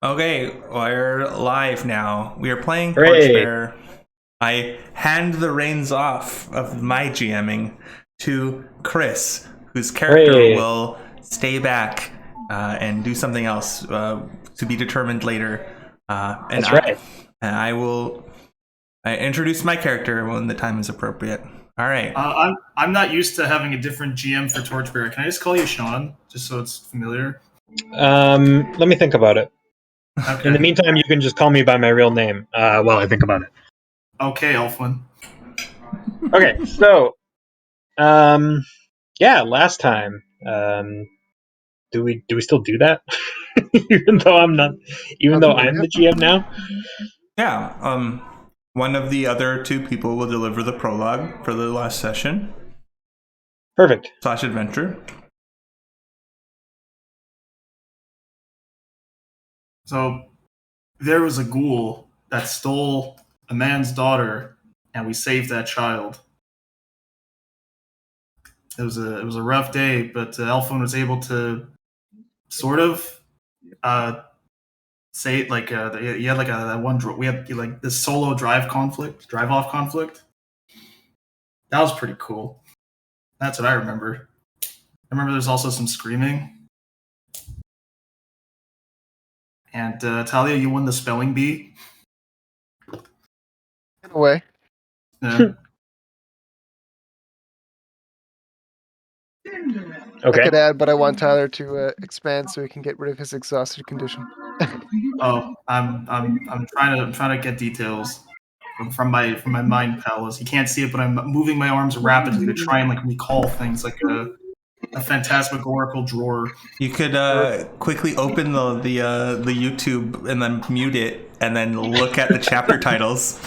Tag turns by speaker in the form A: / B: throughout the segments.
A: Okay, we're live now. We are playing
B: Hooray.
A: Torchbearer. I hand the reins off of my GMing to Chris, whose character
B: Hooray.
A: will stay back and do something else to be determined later.
B: That's right.
A: I will introduce my character when the time is appropriate. All right.
C: I'm not used to having a different GM for Torchbearer. Can I just call you Sean, just so it's familiar?
B: Let me think about it.
C: Okay.
B: In the meantime, you can just call me by my real name while I think about it.
C: Okay, Oswin.
B: Okay, so, last time, do we still do that? Even though I'm the GM now?
A: Yeah. One of the other two people will deliver the prologue for the last session.
B: Perfect.
A: / adventure.
C: So, there was a ghoul that stole a man's daughter, and we saved that child. It was a rough day, but Elfwin was able to sort of say like he had like we had like this solo drive off conflict. That was pretty cool. That's what I remember. I remember there's also some screaming. And Talia, you won the spelling bee.
D: In a way.
C: Yeah.
B: Okay.
D: I could add, but I want Tyler to expand so he can get rid of his exhausted condition.
C: Oh, I'm trying to get details from my mind palace. You can't see it, but I'm moving my arms rapidly to try and like recall things like a phantasmagorical drawer.
A: You could quickly open the YouTube and then mute it, and then look at the chapter titles.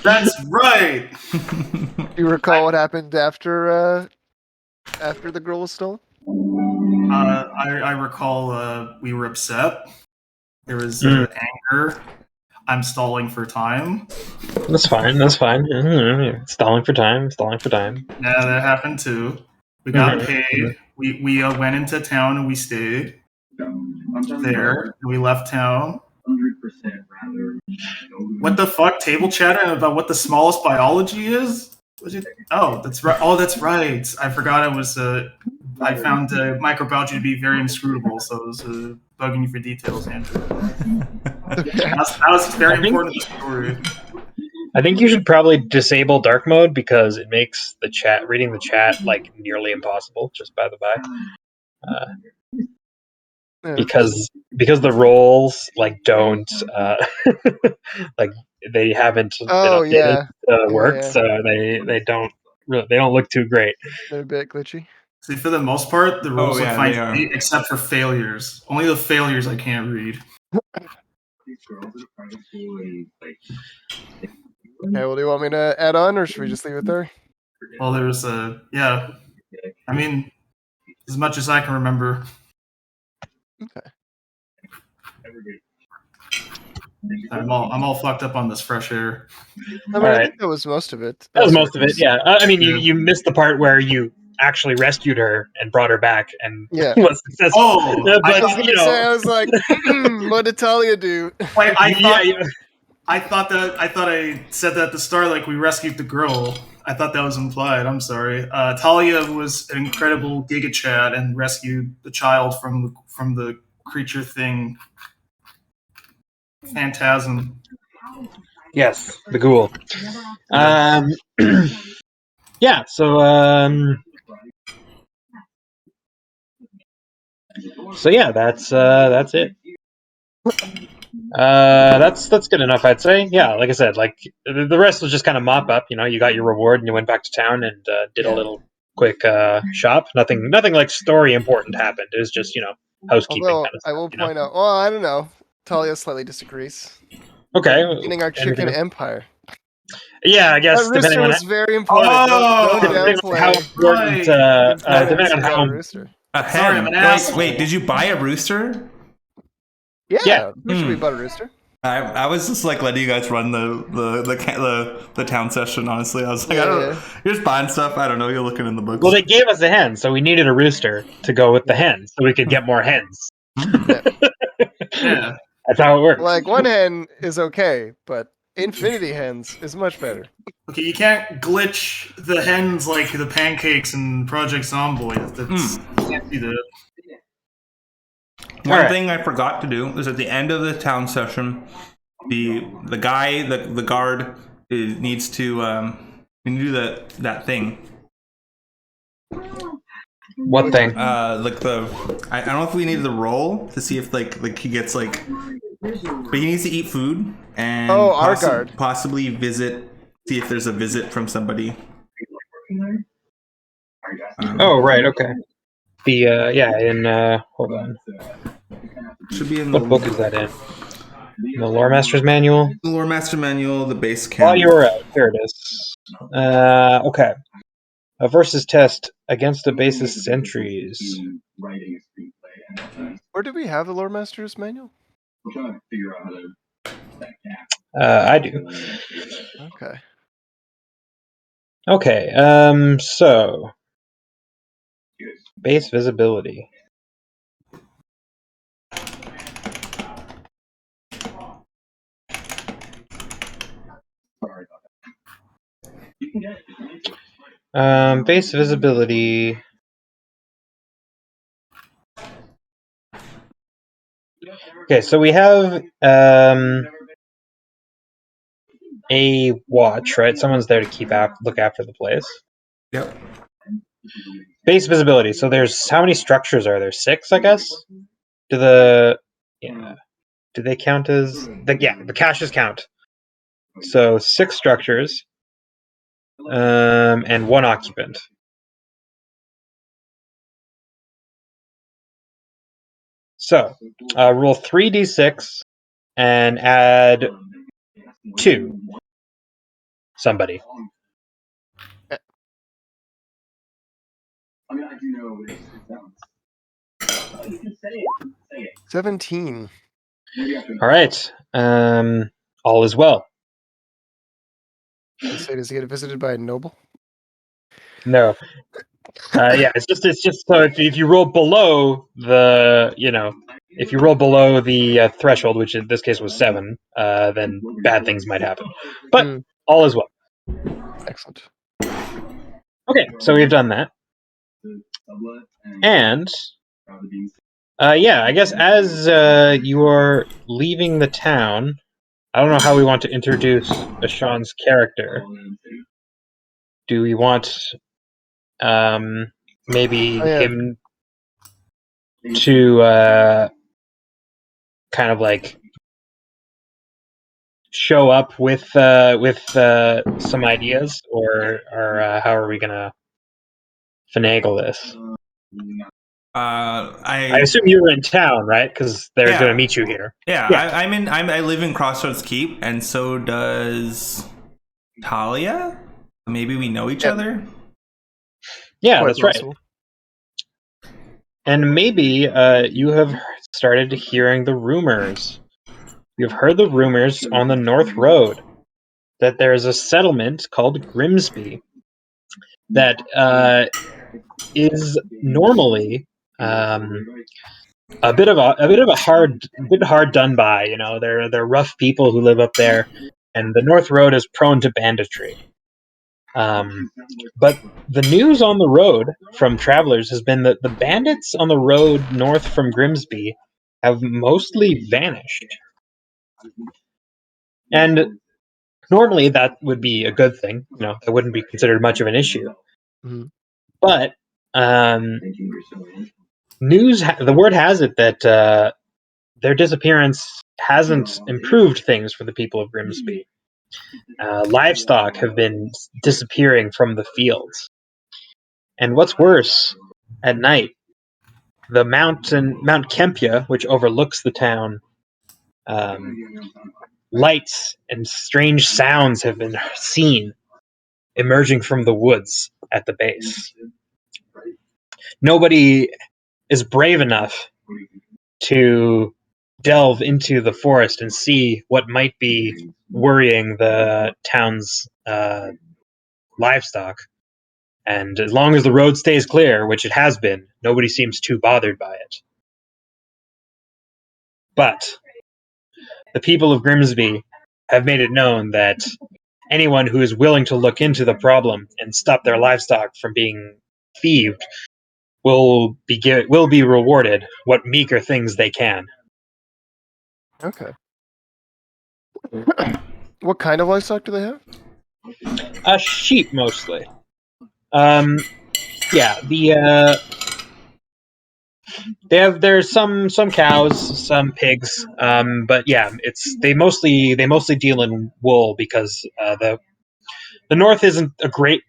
C: That's right.
D: Do you recall what happened after the girl was stolen?
C: I recall we were upset. There was anger. I'm stalling for time.
B: That's fine. Stalling for time.
C: Yeah, that happened too. We got paid. We went into town and we stayed there. We left town. 100% rather. What the fuck? Table chatting about what the smallest biology is? Oh, that's right. Oh, that's right. I forgot I was. I found microbiology to be very inscrutable, so I was bugging you for details, Andrew. That was very important to the story.
B: I think you should probably disable dark mode because it makes reading the chat like nearly impossible. Just by the by, because the roles like don't like they haven't been updated to work, so they don't look too great.
D: They're a bit glitchy.
C: See, for the most part, the rules look fine to me, except for failures. Only the failures I can't read.
D: Okay, well, do you want me to add on, or should we just leave it there?
C: Well, there's yeah. I mean, as much as I can remember.
D: Okay.
C: I'm all fucked up on this fresh air.
D: I mean, I think that was most of it.
B: That was most of it. Yeah. I mean, you missed the part where you actually rescued her and brought her back and was successful.
C: Oh,
B: but
D: I was like, what did Talia do?
C: Wait, I thought I said that at the start, like we rescued the girl. I thought that was implied. I'm sorry. Talia was an incredible Giga Chat and rescued the child from the creature thing. Phantasm.
B: Yes, the ghoul. Yeah. So yeah, that's it. That's good enough, I'd say. Yeah, like I said, like the rest was just kind of mop up. You got your reward and you went back to town and did a little quick shop. Nothing like story important happened. It was just housekeeping.
D: Although
B: kind of stuff,
D: I will point out, well, I don't know. Talia slightly disagrees.
B: Okay,
D: beginning our chicken empire.
B: Yeah, I guess
D: that rooster was very important.
B: Depending on how important. Depending on how.
D: Rooster.
A: A hen. Sorry, I'm an asshole. Wait, did you buy a rooster?
D: Yeah. We bought a rooster.
A: I was just like letting you guys run the town session. Honestly, I was like,
D: Yeah.
A: you're just buying stuff. I don't know. You're looking in the books.
B: Well, they gave us a hen, so we needed a rooster to go with the hens, so we could get more hens.
C: Yeah.
B: That's how it works.
D: Like, one hen is okay, but infinity hens is much better.
C: Okay, you can't glitch the hens like the pancakes in Project Zomboid. That's can't be the.
A: One thing I forgot to do is at the end of the town session, the guy, the guard, needs to do that thing.
B: What thing?
A: Like I don't know if we need the roll to see if like he gets like, but he needs to eat food and
D: our guard.
A: possibly see if there's a visit from somebody.
B: Oh, right, okay. Hold on.
A: Should be in
B: What book is that in? The Lore Master's Manual?
A: The Lore Master Manual, the base camp.
B: While you were out, here it is. Okay. A versus test against the basis entries.
D: Where do we have the Lore Master's Manual?
B: I do.
D: Okay.
B: Okay, so base visibility. Base visibility. Okay, so we have a watch, right? Someone's there to look after the place.
A: Yep.
B: Base visibility. So there's how many structures are there? 6, I guess. Do they count as the caches count. So 6 structures, and 1 occupant. So roll 3d6 and add 2. Somebody.
D: 17.
B: All right. All is well.
D: Let's say, does he get visited by a noble?
B: No. It's just so if you roll below if you roll below the threshold, which in this case was 7, then bad things might happen. But all is well.
D: Excellent.
B: Okay, so we've done that. And I guess as you are leaving the town, I don't know how we want to introduce Ashan's character. Do we want maybe him to kind of like show up with some ideas, or how are we gonna finagle this? I assume you were in town, right? Because they're gonna meet you here.
A: Yeah. I live in Crossroads Keep, and so does Talia. Maybe we know each other.
B: Yeah,
D: Quite
B: that's
D: possible.
B: right. And maybe you have started hearing the rumors. You've heard the rumors on the North Road that there is a settlement called Grimsby that is normally a bit hard done by. You know, they're rough people who live up there, and the North Road is prone to banditry. But the news on the road from travelers has been that the bandits on the road north from Grimsby have mostly vanished. And normally that would be a good thing. You know, it wouldn't be considered much of an issue.
D: Mm-hmm.
B: But the word has it that their disappearance hasn't improved things for the people of Grimsby. Livestock have been disappearing from the fields. And what's worse, at night, the Mount Kempia, which overlooks the town, lights and strange sounds have been seen emerging from the woods at the base. Nobody is brave enough to delve into the forest and see what might be worrying the town's livestock. And as long as the road stays clear, which it has been, nobody seems too bothered by it. But the people of Grimsby have made it known that anyone who is willing to look into the problem and stop their livestock from being thieved will be rewarded what meager things they can.
D: Okay. What kind of livestock do they have?
B: Sheep mostly. Yeah, there's some cows, some pigs, but yeah, they mostly deal in wool because the north isn't great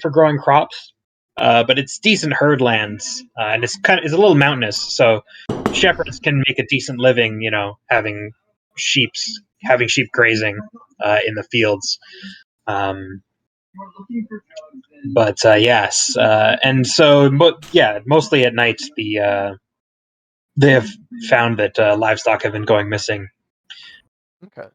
B: for growing crops, but it's decent herd lands, and it's a little mountainous, so shepherds can make a decent living, having sheep grazing in the fields. But yes, and so, but yeah, mostly at night they have found that livestock have been going missing.
D: Okay.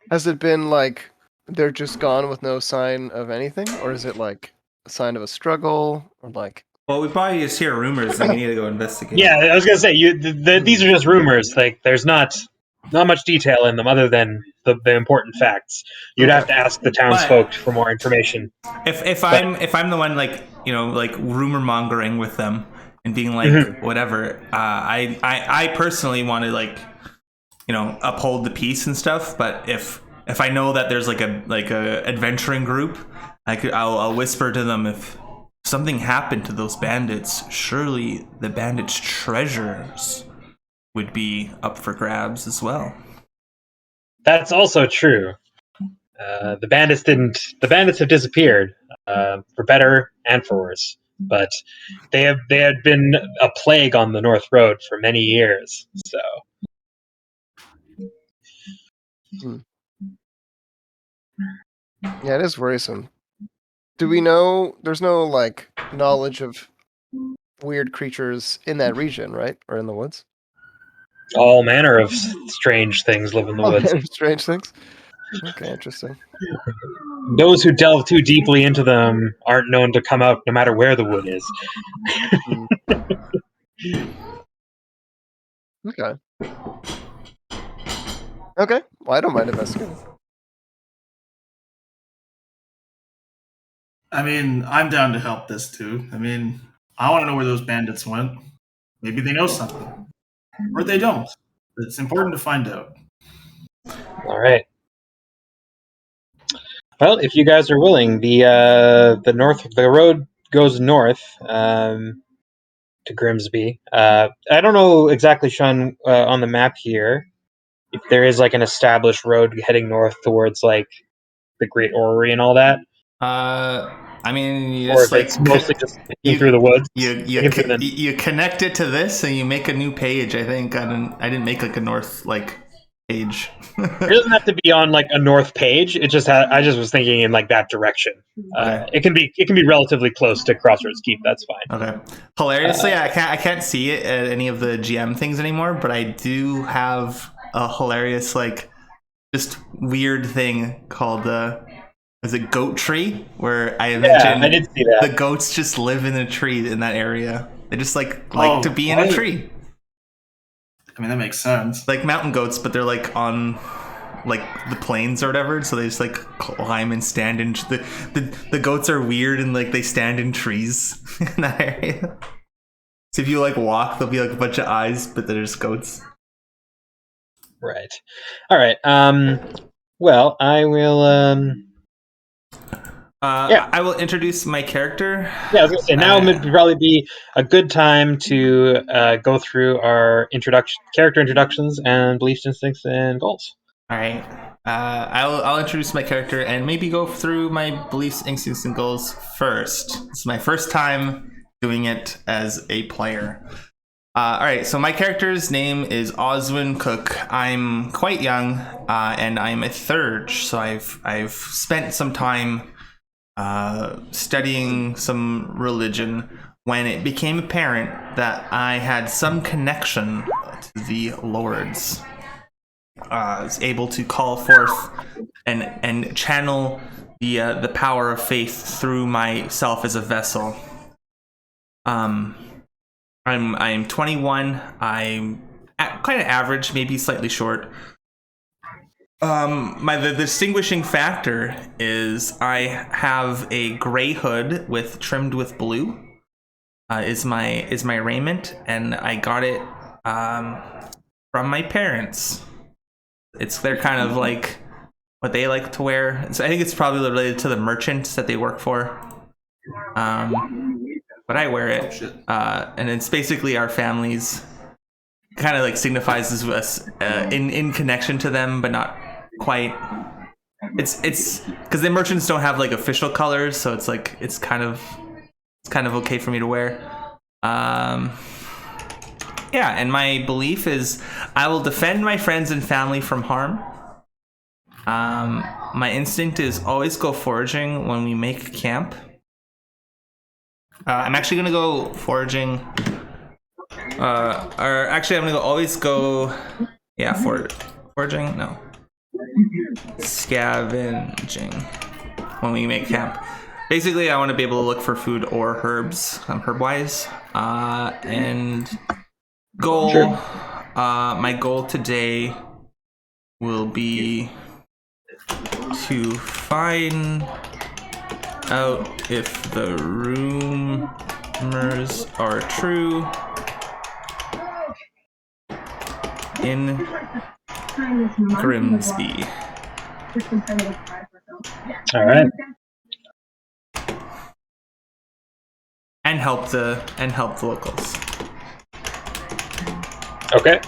D: Has it been like they're just gone with no sign of anything, or is it like a sign of a struggle, or like?
A: Well, we probably just hear rumors and we need to go investigate.
B: Yeah, I was gonna say these are just rumors. Like, there's not much detail in them other than the important facts. You'd have to ask the townsfolk for more information.
A: If I'm the one like rumor mongering with them and being like whatever, I personally want to uphold the peace and stuff. But if I know that there's like a adventuring group, I'll whisper to them, if something happened to those bandits, surely the bandits' treasures would be up for grabs as well.
B: That's also true. The bandits have disappeared, for better and for worse. But they had been a plague on the North Road for many years. So.
D: Yeah, it is worrisome. Do we know there's no knowledge of weird creatures in that region, right? Or in the woods?
B: All manner of strange things live in the woods.
D: Strange things? Okay, interesting.
B: Those who delve too deeply into them aren't known to come out no matter where the wood is.
D: Okay. Okay, well, I don't mind investigating.
C: I mean, I'm down to help this too. I mean, I want to know where those bandits went. Maybe they know something. Or they don't. It's important to find out.
B: All right. Well, if you guys are willing, the road goes north to Grimsby. I don't know exactly, Sean, on the map here, if there is an established road heading north towards the Great Orrery and all that.
A: I mean, you
B: or
A: just
B: if it's mostly just through the woods.
A: You connect it to this and you make a new page. I think I didn't make a north page.
B: It doesn't have to be on a north page. It just I just was thinking in that direction.
A: Okay.
B: It can be relatively close to Crossroads Keep. That's fine.
A: Okay. Hilariously, I can't see it at any of the GM things anymore, but I do have a hilarious just weird thing called is it goat tree, where I imagine
B: I did see that.
A: the goats just live in a tree in that area. They just like to be in a tree.
C: I mean, that makes sense.
A: Like mountain goats, but they're on the plains or whatever, so they just climb and stand in the goats are weird and they stand in trees in that area. So if you walk, there'll be a bunch of eyes, but they're just goats.
B: Right. All right. Well, I will
A: I will introduce my character.
B: Yeah, I was gonna say now would probably be a good time to go through our character introductions and beliefs, instincts, and goals.
A: All right. I'll introduce my character and maybe go through my beliefs, instincts, and goals first. It's my first time doing it as a player. All right. So my character's name is Oswin Cook. I'm quite young, and I'm a third. So I've spent some time studying some religion when it became apparent that I had some connection to the lords. Is able to call forth and channel the power of faith through myself as a vessel. I'm 21. I'm kind of average, maybe slightly short. The distinguishing factor is I have a gray hood trimmed with blue. Is my raiment, and I got it from my parents. They're kind of like what they like to wear. So I think it's probably related to the merchants that they work for. But I wear it, and it's basically our families. Kind of like signifies as us in connection to them, but not quite. It's because the merchants don't have like official colors, so it's like it's kind of okay for me to wear. Yeah, and my belief is I will defend my friends and family from harm. My instinct is always go foraging when we make camp. I'm actually gonna go foraging. Or actually, I'm gonna always go. Yeah, foraging. No, scavenging when we make camp. Basically, I want to be able to look for food or herbs, herb-wise, and goal.
B: Sure.
A: My goal today will be to find out if the rumors are true in Grimsby.
B: All right.
A: And help the locals.
B: Okay.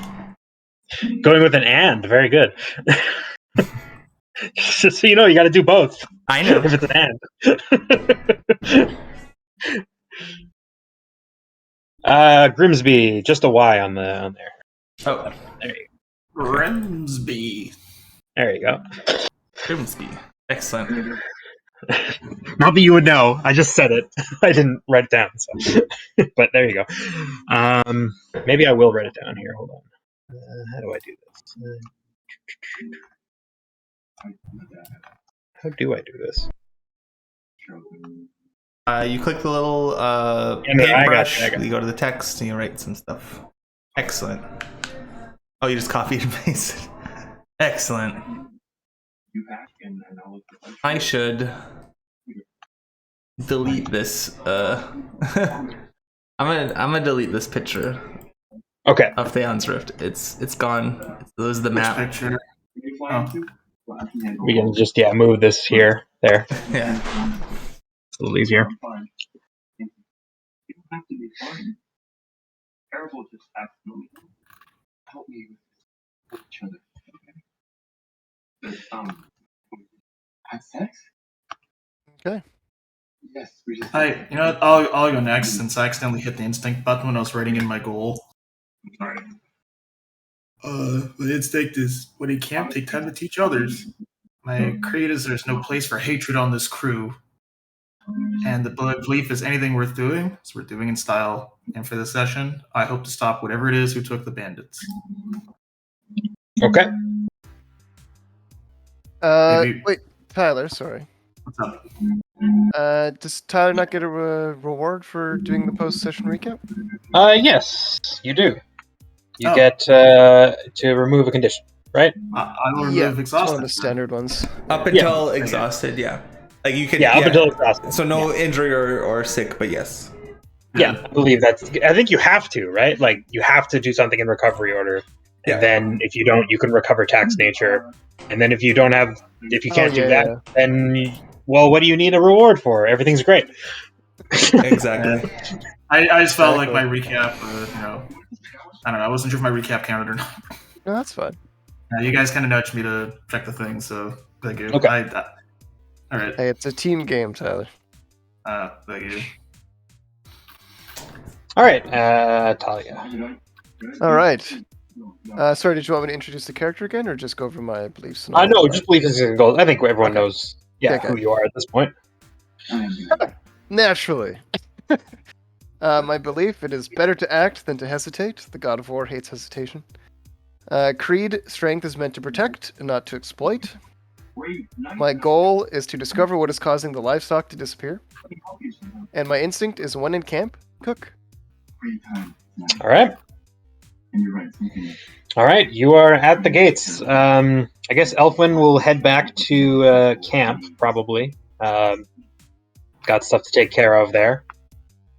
B: Going with an and. Very good. Just so you know, you got to do both.
A: I know.
B: If it's an and. Grimsby, just a Y on there.
A: Oh,
B: There you
C: Grimsby.
B: There you go.
A: Grimsby. Excellent.
B: Not that you would know. I just said it. I didn't write it down. So. But there you go. Maybe I will write it down here. Hold on. How do I do this? How do I do this?
A: You click the little
B: I
A: paintbrush.
B: got you.
A: You go to the text and you write some stuff. Excellent. Oh, you just copied and pasted. Excellent. I should delete this. I'm gonna delete this picture
B: Okay.
A: of Theon's Rift. It's gone. This is the map.
C: Picture. Oh.
B: We can just move this here, there.
A: Yeah.
B: It's a little easier.
D: Okay.
C: You know what? I'll go next since I accidentally hit the instinct button when I was writing in my goal. The instinct is when you can't take time to teach others. My creed is there's no place for hatred on this crew. And the belief is anything worth doing is worth doing in style. And for this session, I hope to stop whatever it is who took the bandits.
B: Okay.
D: Wait, Tyler, sorry.
C: What's up?
D: Does Tyler not get a reward for doing the post-session recap?
B: Yes, you do. You
C: Oh.
B: get to remove a condition, right?
C: I will remove
D: It's one
C: exhausted.
D: of the standard ones.
A: Up until exhausted, yeah. Like you can.
B: Yeah, up until exhausted.
A: So no injury or sick, but yes.
B: Yeah, I believe that's. I think you have to, right? Like you have to do something in recovery order, and then if you don't, you can recover tax nature, and then if you can't do that, then what do you need a reward for? Everything's great.
A: Exactly.
C: I just felt like my recap, I don't know. I wasn't sure if my recap counted or not.
D: No, that's fine.
C: You guys kind of nudged me to check the thing, so thank you.
B: Okay.
C: All right.
D: Hey, it's a team game, Tyler.
C: Thank you.
B: All right, Talia.
D: All right. Sorry, did you want me to introduce the character again, or just go over my beliefs? And
B: I
D: all
B: know,
D: that?
B: just believe this is a goal. I think everyone knows,
D: Okay.
B: who you are at this point.
D: Naturally. My belief, it is better to act than to hesitate. The god of war hates hesitation. Creed, strength is meant to protect and not to exploit. My goal is to discover what is causing the livestock to disappear. And my instinct is when in camp, cook.
B: All right. All right, you are at the gates. I guess Elfwin will head back to camp, probably. Got stuff to take care of there.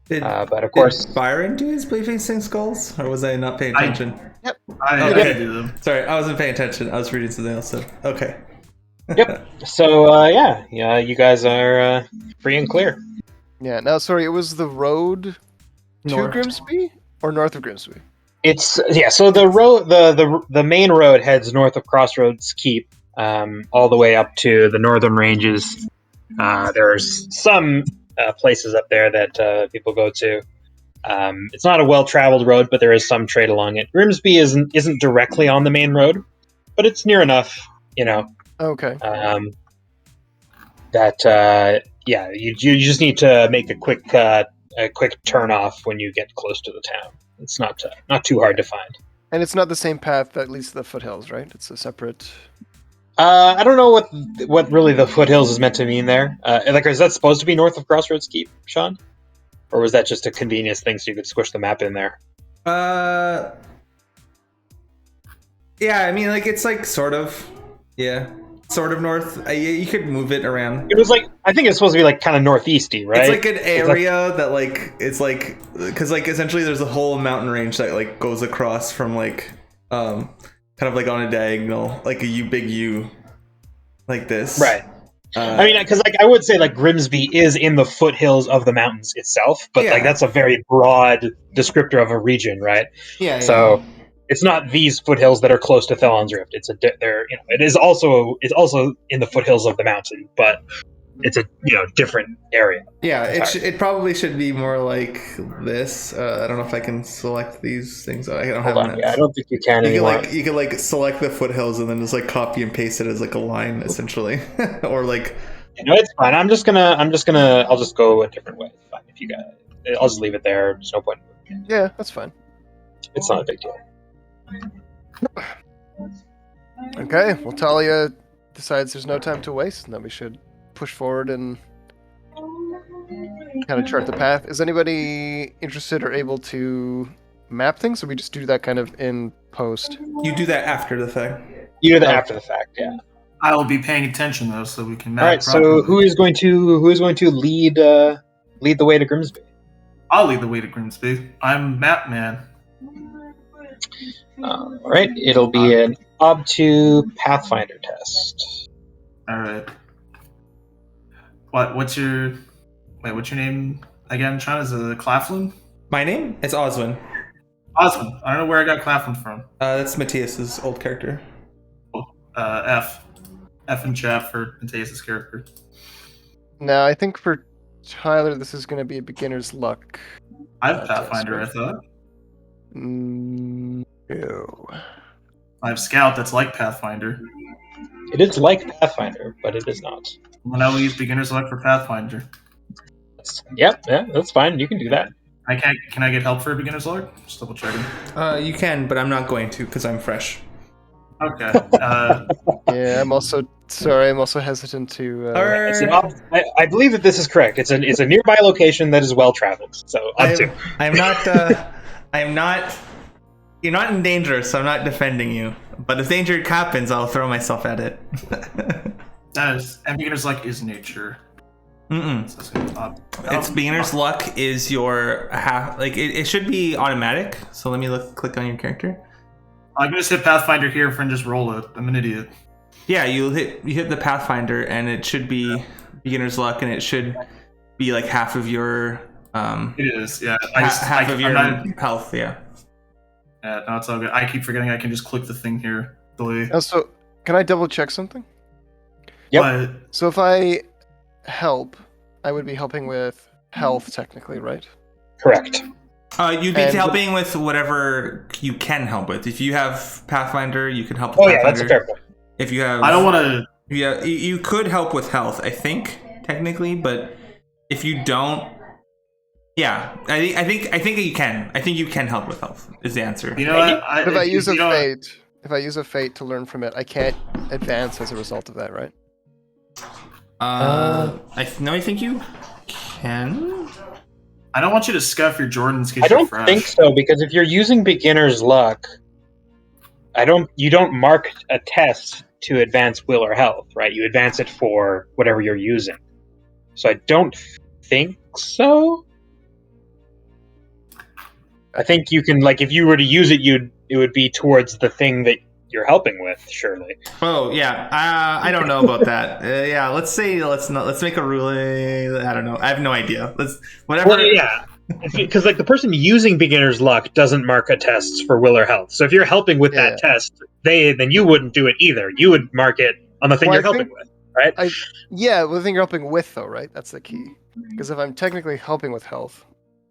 B: But of course...
A: Did Byron do his Believing Skulls? Or was I not paying attention?
D: Yep.
C: I did do them.
A: Sorry, I wasn't paying attention. I was reading something else. So. Okay.
B: Yep. So, yeah, you guys are free and clear.
D: Yeah, now, sorry, it was the road to
A: North.
D: Grimsby? Or north of Grimsby?
B: It's so the road, the main road heads north of Crossroads Keep, all the way up to the northern ranges. There's some places up there that people go to. It's not a well-traveled road, but there is some trade along it. Grimsby isn't directly on the main road, but it's near enough,
D: Okay.
B: That you just need to make a quick turn off when you get close to the town. It's not too hard to find.
D: And it's not the same path that leads to the foothills, right? It's a separate...
B: I don't know what really the foothills is meant to mean there. Is that supposed to be north of Crossroads Keep, Sean? Or was that just a convenience thing so you could squish the map in there?
A: Yeah, I mean, it's sort of, yeah, sort of north. You could move it around.
B: It was I think it's supposed to be kind of northeasty, right?
A: It's an area that it's because essentially there's a whole mountain range that goes across from kind of on a diagonal, a big U, like this.
B: Right. I mean, because I would say Grimsby is in the foothills of the mountains itself, but
A: Yeah.
B: that's a very broad descriptor of a region, right?
A: Yeah.
B: So it's not these foothills that are close to Thelon's Rift. It is also in the foothills of the mountain, but it's a different area.
A: Yeah, it probably should be more like this. I don't know if I can select these things. I don't have them.
B: Yeah, I don't think you can anymore.
A: You could select the foothills and then just copy and paste it as a line essentially, or
B: it's fine. I'll just go a different way. It's fine if you guys. I'll just leave it there. There's no point.
D: Yeah, that's fine.
B: It's not a big deal.
D: Okay, well, Talia decides there's no time to waste and that we should push forward and kind of chart the path. Is anybody interested or able to map things, or we just do that kind of in post?
A: You do that after the fact.
B: You do that after the fact, yeah.
C: I will be paying attention though, so we can map.
B: All right. So
C: properly.
B: who is going to lead the way to Grimsby?
C: I'll lead the way to Grimsby. I'm Map Man.
B: All right. It'll be an Ob2 Pathfinder test.
C: All right. What's your name again, Sean? Is it Claflin?
A: My name? It's Oswin.
C: Oswin. I don't know where I got Claflin from.
A: That's Matthias's old character.
C: F and Jeff for Matthias's character.
D: Now, I think for Tyler, this is going to be a beginner's luck.
C: I have Pathfinder, I thought.
D: No.
C: I have Scout that's like Pathfinder.
B: It is like Pathfinder, but it is not.
C: Well, now we use beginner's luck for Pathfinder.
B: Yeah, that's fine. You can do that.
C: Can I get help for a beginner's luck? Just double checking.
A: You can, but I'm not going to because I'm fresh.
C: Okay.
D: Yeah, I'm also hesitant to.
B: I believe that this is correct. It's a nearby location that is well traveled. So
A: I'm not. You're not in danger, so I'm not defending you. But if danger happens, I'll throw myself at it.
C: And beginner's luck is nature.
A: It's beginner's luck is your half. It should be automatic. So let me click on your character.
C: I'm gonna hit Pathfinder here and just roll it. I'm an idiot.
A: Yeah, you hit the Pathfinder, and it should be beginner's luck, and it should be half of your.
C: It is, yeah.
A: Half of your health, yeah.
C: Yeah, no, it's all good. I keep forgetting I can just click the thing here.
D: Also, can I double check something?
B: Yep.
C: But
D: So if I help, I would be helping with health, technically, right?
B: Correct.
A: You'd be helping with whatever you can help with. If you have Pathfinder, you can help with Pathfinder.
B: Yeah, that's a fair point.
A: If you have...
C: I don't want to...
A: Yeah, you could help with health, I think, technically, but if you don't, Yeah, I think you can. I think you can help with health. Is the answer?
C: You know what?
D: But if I use a fate to learn from it, I can't advance as a result of that, right?
A: I think you can.
C: I don't want you to scuff your Jordans.
B: I don't think so, because if you're using beginner's luck, you don't mark a test to advance will or health, right? You advance it for whatever you're using. So I don't think so. I think you can, like, if you were to use it, it would be towards the thing that you're helping with, surely.
A: Oh yeah, I don't know about that. Yeah, let's make a ruling. I don't know. I have no idea. Whatever.
B: Well, yeah, because like the person using beginner's luck doesn't mark a test for will or health. So if you're helping with that test, then you wouldn't do it either. You would mark it on the thing you're helping with, right?
D: The thing you're helping with, though, right? That's the key. Because if I'm technically helping with health,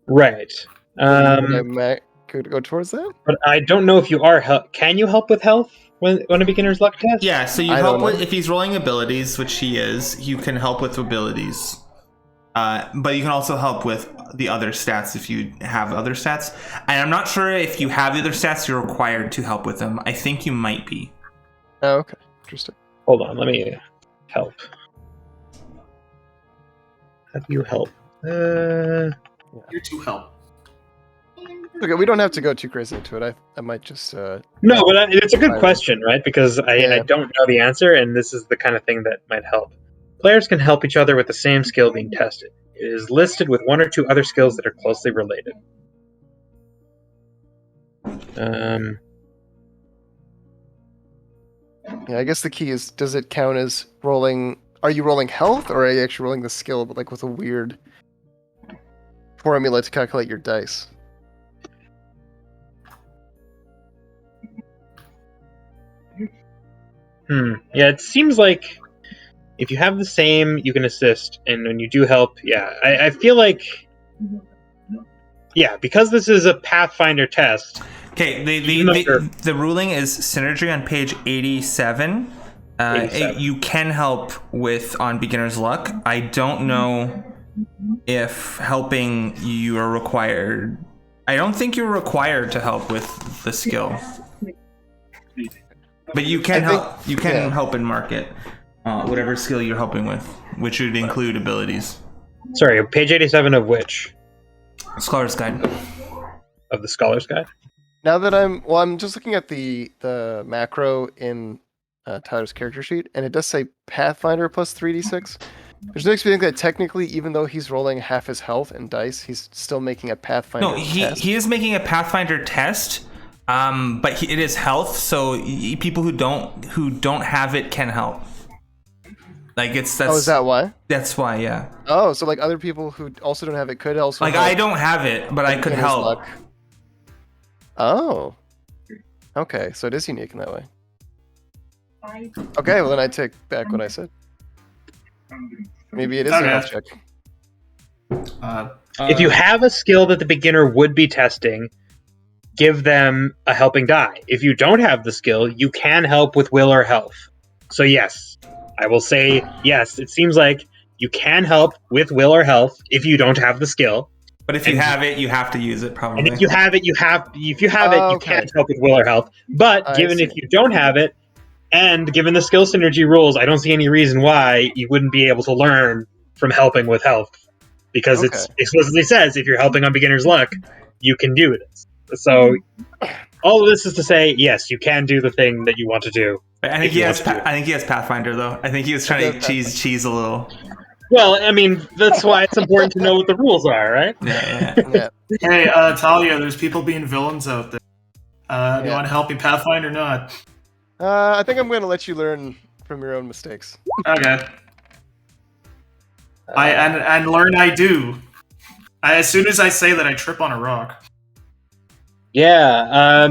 B: right?
D: I could go towards that.
B: But I don't know if you are. Can you help with health when a beginner's luck test?
A: Yeah, so you help with if he's rolling abilities, which he is. You can help with abilities, but you can also help with the other stats if you have other stats. And I'm not sure if you have the other stats, you're required to help with them. I think you might be.
D: Oh, okay, interesting.
B: Hold on, let me help. How do you help?
C: You're to help.
D: Okay, we don't have to go too crazy into it. I might just.
B: No, but it's a good question, right? Because I don't know the answer, and this is the kind of thing that might help. Players can help each other with the same skill being tested. It is listed with one or two other skills that are closely related.
D: Yeah, I guess the key is: does it count as rolling? Are you rolling health, or are you actually rolling the skill, but like with a weird formula to calculate your dice?
B: Yeah, it seems like if you have the same, you can assist, and when you do help, I feel like, because this is a Pathfinder test.
A: Okay, the ruling is synergy on page 87. 87. You can help on beginner's luck. I don't know if helping you are required. I don't think you're required to help with the skill. But you can help. You can help and mark it, whatever skill you're helping with, which would include abilities.
B: Sorry, page 87 of which?
A: Scholar's Guide.
B: Of the Scholar's Guide.
D: Now that I'm just looking at the macro in Tyler's character sheet, and it does say Pathfinder plus 3d6. Which makes me think that technically, even though he's rolling half his health and dice, he's still making a Pathfinder test.
A: He is making a Pathfinder test. But it is health, so people who don't have it can help. Like that's.
D: Oh, is that why?
A: That's why, yeah.
D: Oh, so like other people who also don't have it could also.
A: Like
D: help.
A: I don't have it, but I could help.
D: Luck. Oh. Okay, so it is unique in that way. Okay, well then I take back what I said. Maybe it is a health check.
B: If you have a skill that the beginner would be testing, give them a helping die. If you don't have the skill, you can help with will or health. So yes, I will say yes. It seems like you can help with will or health if you don't have the skill.
A: But if you have it, you have to use it probably.
B: And if you have it, you can't help with will or health. But given if you don't have it, and given the skill synergy rules, I don't see any reason why you wouldn't be able to learn from helping with health. Because it explicitly says if you're helping on beginner's luck, you can do it. So all of this is to say, yes, you can do the thing that you want to do.
A: I think he has Pathfinder though. I think he was trying to cheese a little.
B: Well, I mean, that's why it's important to know what the rules are, right?
A: Yeah.
C: Hey, Talia, there's people being villains out there. Do you want to help me Pathfinder or not?
D: I think I'm going to let you learn from your own mistakes.
C: Okay. And learn I do. As soon as I say that, I trip on a rock.
B: Yeah,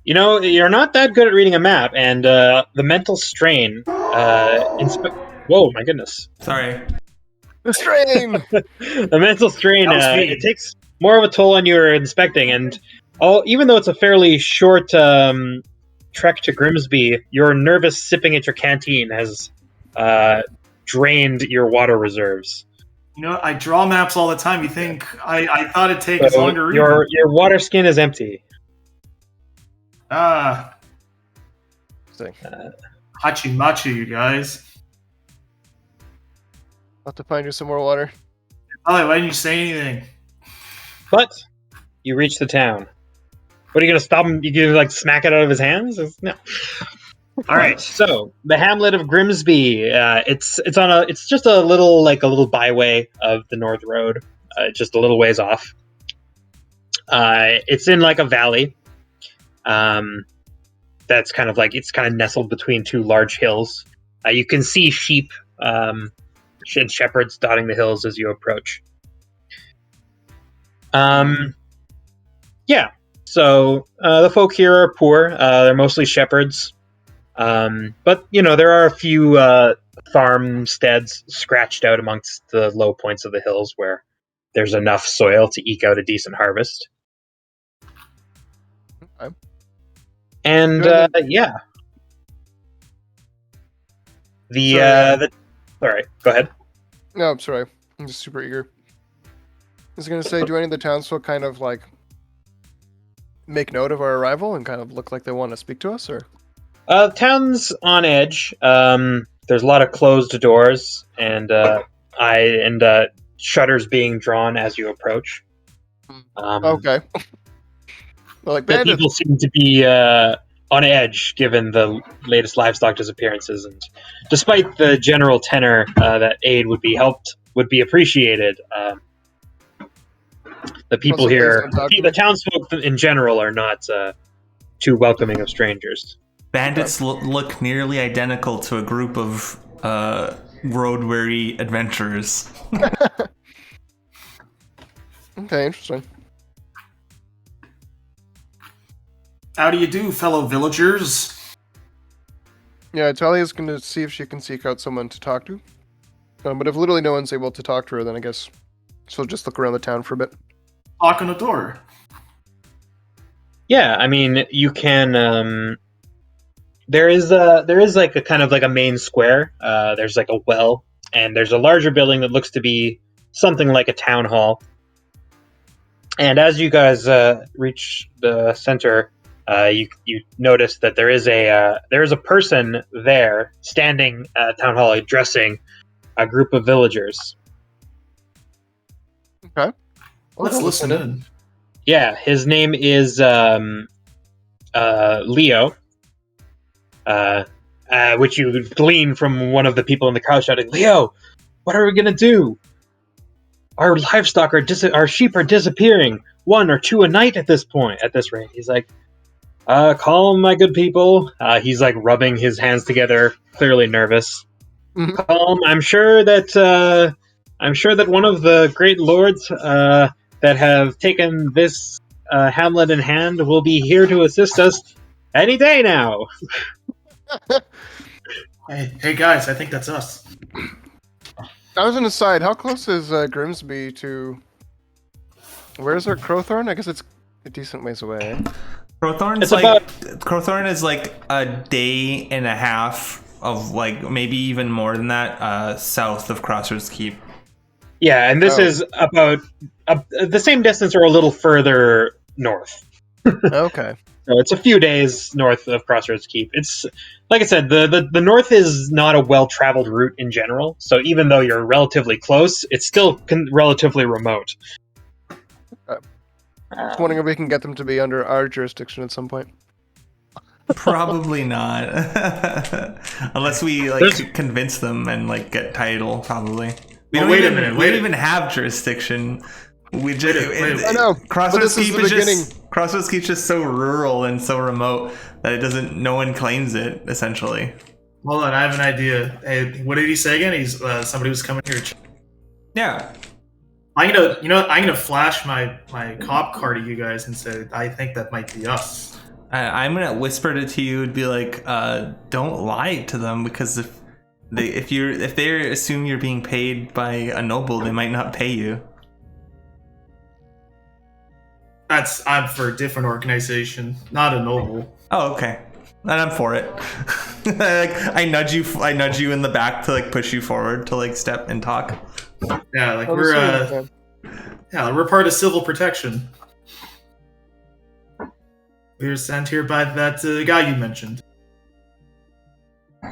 B: you're not that good at reading a map, and the mental strain. Whoa, my goodness!
A: Sorry.
D: The strain.
B: The mental strain. It takes more of a toll on your inspecting, and even though it's a fairly short trek to Grimsby, your nervous sipping at your canteen has drained your water reserves.
C: You know, I draw maps all the time. You think I thought it'd take as long to read
B: your water skin is empty.
C: them.
D: So,
C: Hachi machi, you guys.
D: I'll have to find you some more water.
C: Oh, why didn't you say anything?
B: But you reach the town. What are you gonna stop him? You gonna like smack it out of his hands? No. All right. So the Hamlet of Grimsby. It's just a little byway of the North Road, just a little ways off. It's in like a valley. That's kind of nestled between two large hills. You can see sheep and shepherds dotting the hills as you approach. Yeah. So the folk here are poor. They're mostly shepherds. But, there are a few farmsteads scratched out amongst the low points of the hills where there's enough soil to eke out a decent harvest.
D: Okay.
B: And, yeah. All right, go ahead.
D: No, I'm sorry. I'm just super eager. I was going to say, do any of the townsfolk kind of, like, make note of our arrival and kind of look like they want to speak to us, or?
B: Town's on edge. There's a lot of closed doors and shutters being drawn as you approach.
D: Okay. Well, like
B: The people seem to be on edge given the latest livestock disappearances, and despite the general tenor that aid would be appreciated, the people here, the townsfolk in general, are not too welcoming of strangers.
A: Bandits look nearly identical to a group of road-weary adventurers.
D: Okay, interesting.
C: How do you do, fellow villagers?
D: Yeah, Talia's going to see if she can seek out someone to talk to. But if literally no one's able to talk to her, then I guess she'll just look around the town for a bit.
C: Knock on the door.
B: Yeah, I mean, you can. There is like a kind of like a main square. There's like a well, and there's a larger building that looks to be something like a town hall. And as you guys reach the center, you notice that there is a person there standing at town hall addressing a group of villagers.
D: Okay.
C: Let's listen in.
B: Yeah, his name is Leo. Which you glean from one of the people in the crowd shouting, "Leo, what are we gonna do? Our livestock our sheep are disappearing, 1 or 2 a night at this rate." He's like, "Calm, my good people." He's like rubbing his hands together, clearly nervous.
D: Mm-hmm.
B: Calm. I'm sure that one of the great lords that have taken this hamlet in hand will be here to assist us any day now.
C: Hey guys, I think that's us.
D: As an aside, how close is Grimsby to... Where's our Crowthorn? I guess it's a decent ways away.
A: Crowthorn is like a day and a half of like maybe even more than that south of Crossroads Keep.
B: Yeah, and this is about the same distance or a little further north.
D: Okay.
B: So it's a few days north of Crossroads Keep. It's, like I said, the north is not a well-traveled route in general, so even though you're relatively close, it's still relatively remote.
D: Just wondering if we can get them to be under our jurisdiction at some point.
A: Probably not. Unless we convince them and get title, probably. We don't even have jurisdiction. We just
D: I know.
A: Crossroads Keep is just so rural and so remote that no one claims it essentially.
C: Hold on, I have an idea. Hey, what did he say again? He's somebody was coming here.
A: Yeah.
C: I'm gonna flash my cop car to you guys and say I think that might be us.
A: I'm gonna whisper it to you and be like, don't lie to them, because if they assume you're being paid by a noble, they might not pay you.
C: I'm for a different organization, not a noble.
A: Oh, okay. Then I'm for it. I nudge you in the back to push you forward to step and talk.
C: Yeah, like
D: I'm assuming,
C: we're part of civil protection. We were sent here by that guy you mentioned.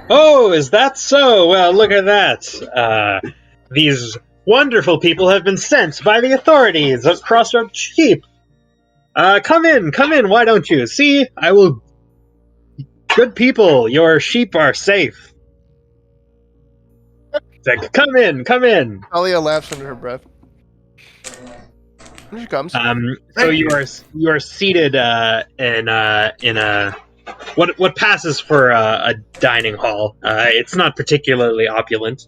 B: Oh, is that so? Well, look at that. These wonderful people have been sent by the authorities of Crossroads Keep. Come in, why don't you? See, I will... Good people, your sheep are safe. It's like, come in.
D: Talia laughs under her breath. Here she comes.
B: So you are seated in a what passes for a dining hall. It's not particularly opulent.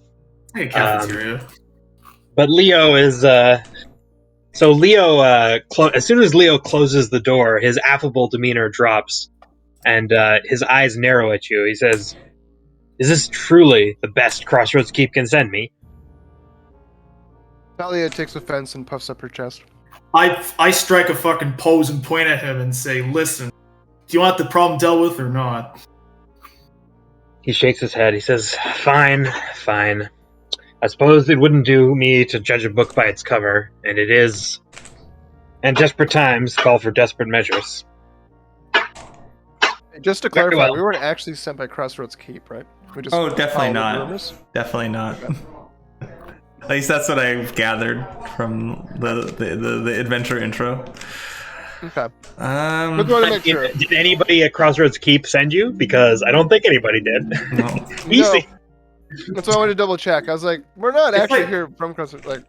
C: Hey, cafeteria.
B: But Leo is so Leo as soon as Leo closes the door, his affable demeanor drops, and his eyes narrow at you. He says, "Is this truly the best Crossroads Keep can send me?"
D: Talia takes offense and puffs up her chest.
C: I strike a fucking pose and point at him and say, "Listen, do you want the problem dealt with or not?"
B: He shakes his head. He says, Fine. I suppose it wouldn't do me to judge a book by its cover, and it is. And desperate times call for desperate measures."
D: Just to
B: Very
D: clarify,
B: well.
D: we weren't actually sent by Crossroads Keep, right? We just
A: Definitely
D: followed
A: not.
D: rumors.
A: Definitely not. At least that's what I've gathered from the adventure intro.
D: Okay. Just
A: Um,
D: wanted to make sure.
B: Did anybody at Crossroads Keep send you? Because I don't think anybody did.
A: no.
B: Easy.
D: That's why I wanted to double check. I was like, we're not
C: If
D: actually
C: I-
D: here from Crossroads. Like,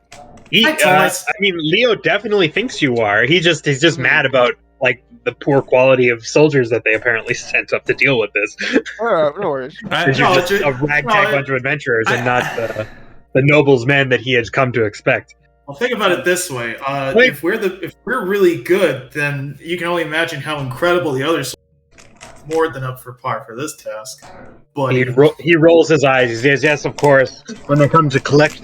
B: I mean, Leo definitely thinks you are. He's just mad about like the poor quality of soldiers that they apparently sent up to deal with this.
D: no worries.
B: Because you're just a ragtag bunch of adventurers and not the nobles men that he has come to expect.
C: Well, think about it this way:
B: Wait.
C: if we're really good, then you can only imagine how incredible the others are. More than up for par for this task. But
B: He rolls his eyes. He says, "Yes, of course. When they come to collect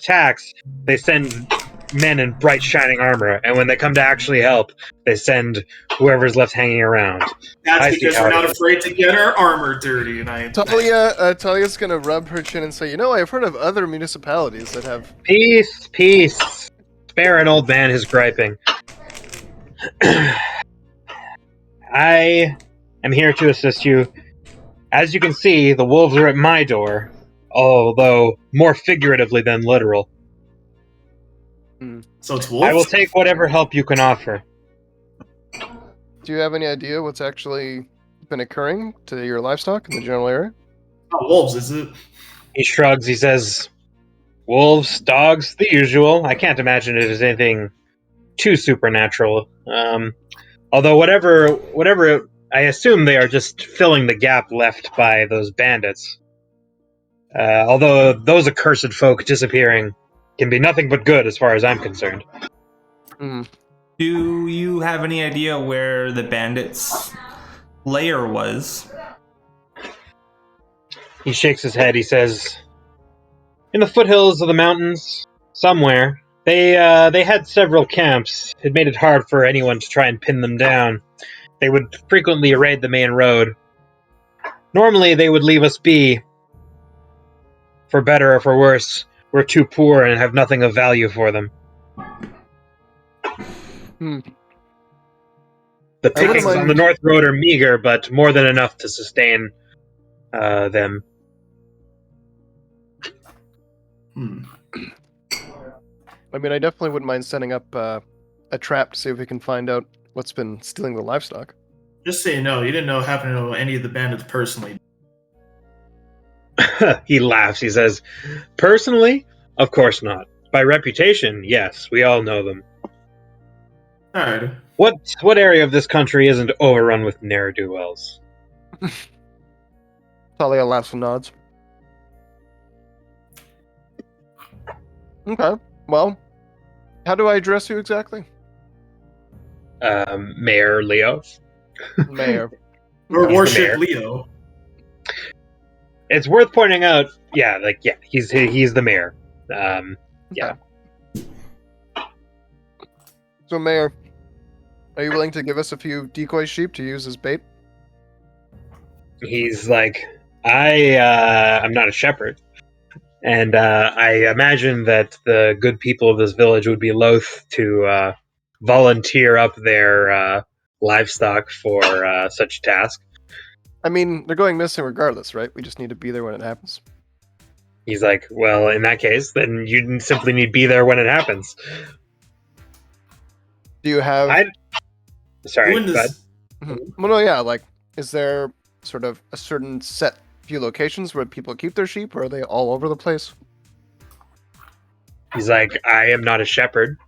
B: tax, they send men in bright, shining armor, and when they come to actually help, they send whoever's left hanging around." I
C: that's
B: see
C: because
B: how
C: we're
B: it
C: not
B: is.
C: afraid to get our armor dirty. And
D: Talia's gonna rub her chin and say, I've heard of other municipalities that have...
B: Peace. Spare an old man his griping. I am here to assist you. As you can see, the wolves are at my door, although more figuratively than literal.
C: So it's wolves.
B: I will take whatever help you can offer.
D: Do you have any idea what's actually been occurring to your livestock in the general area?
C: Not wolves, is it?
B: He shrugs. He says, "Wolves, dogs, the usual. I can't imagine it is anything too supernatural. Although whatever, I assume they are just filling the gap left by those bandits. Although those accursed folk disappearing can be nothing but good as far as I'm concerned."
A: Do you have any idea where the bandits' lair was?
B: He shakes his head. He says, "In the foothills of the mountains, somewhere. They had several camps. It made it hard for anyone to try and pin them down. They would frequently raid the main road. Normally, they would leave us be. For better or for worse, we're too poor and have nothing of value for them. The pickings on the North Road are meager, but more than enough to sustain them."
D: I mean, I definitely wouldn't mind setting up a trap to see if we can find out what's been stealing the livestock.
C: Just so you know, you didn't happen to know any of the bandits personally.
B: He laughs. He says, "Personally, of course not. By reputation, yes, we all know them.
C: Alright.
B: What area of this country isn't overrun with ne'er-do-wells?"
D: Talia laughs and nods. Okay, well, how do I address you exactly?
B: Mayor Leo.
D: Mayor.
C: Or
B: He's the
C: worship
B: mayor.
C: Leo.
B: It's worth pointing out, he's the mayor. Yeah.
D: So, Mayor, are you willing to give us a few decoy sheep to use as bait?
B: He's like, I'm not a shepherd. And I imagine that the good people of this village would be loath to volunteer up their livestock for such a task.
D: I mean, they're going missing regardless, right? We just need to be there when it happens.
B: He's like, well, in that case, then you simply need to be there when it happens.
D: Do you have...
B: Sorry,
C: When
B: go ahead.
C: does-
D: Well, no, yeah, like, is there sort of a certain set few locations where people keep their sheep, or are they all over the place?
B: He's like, I am not a shepherd.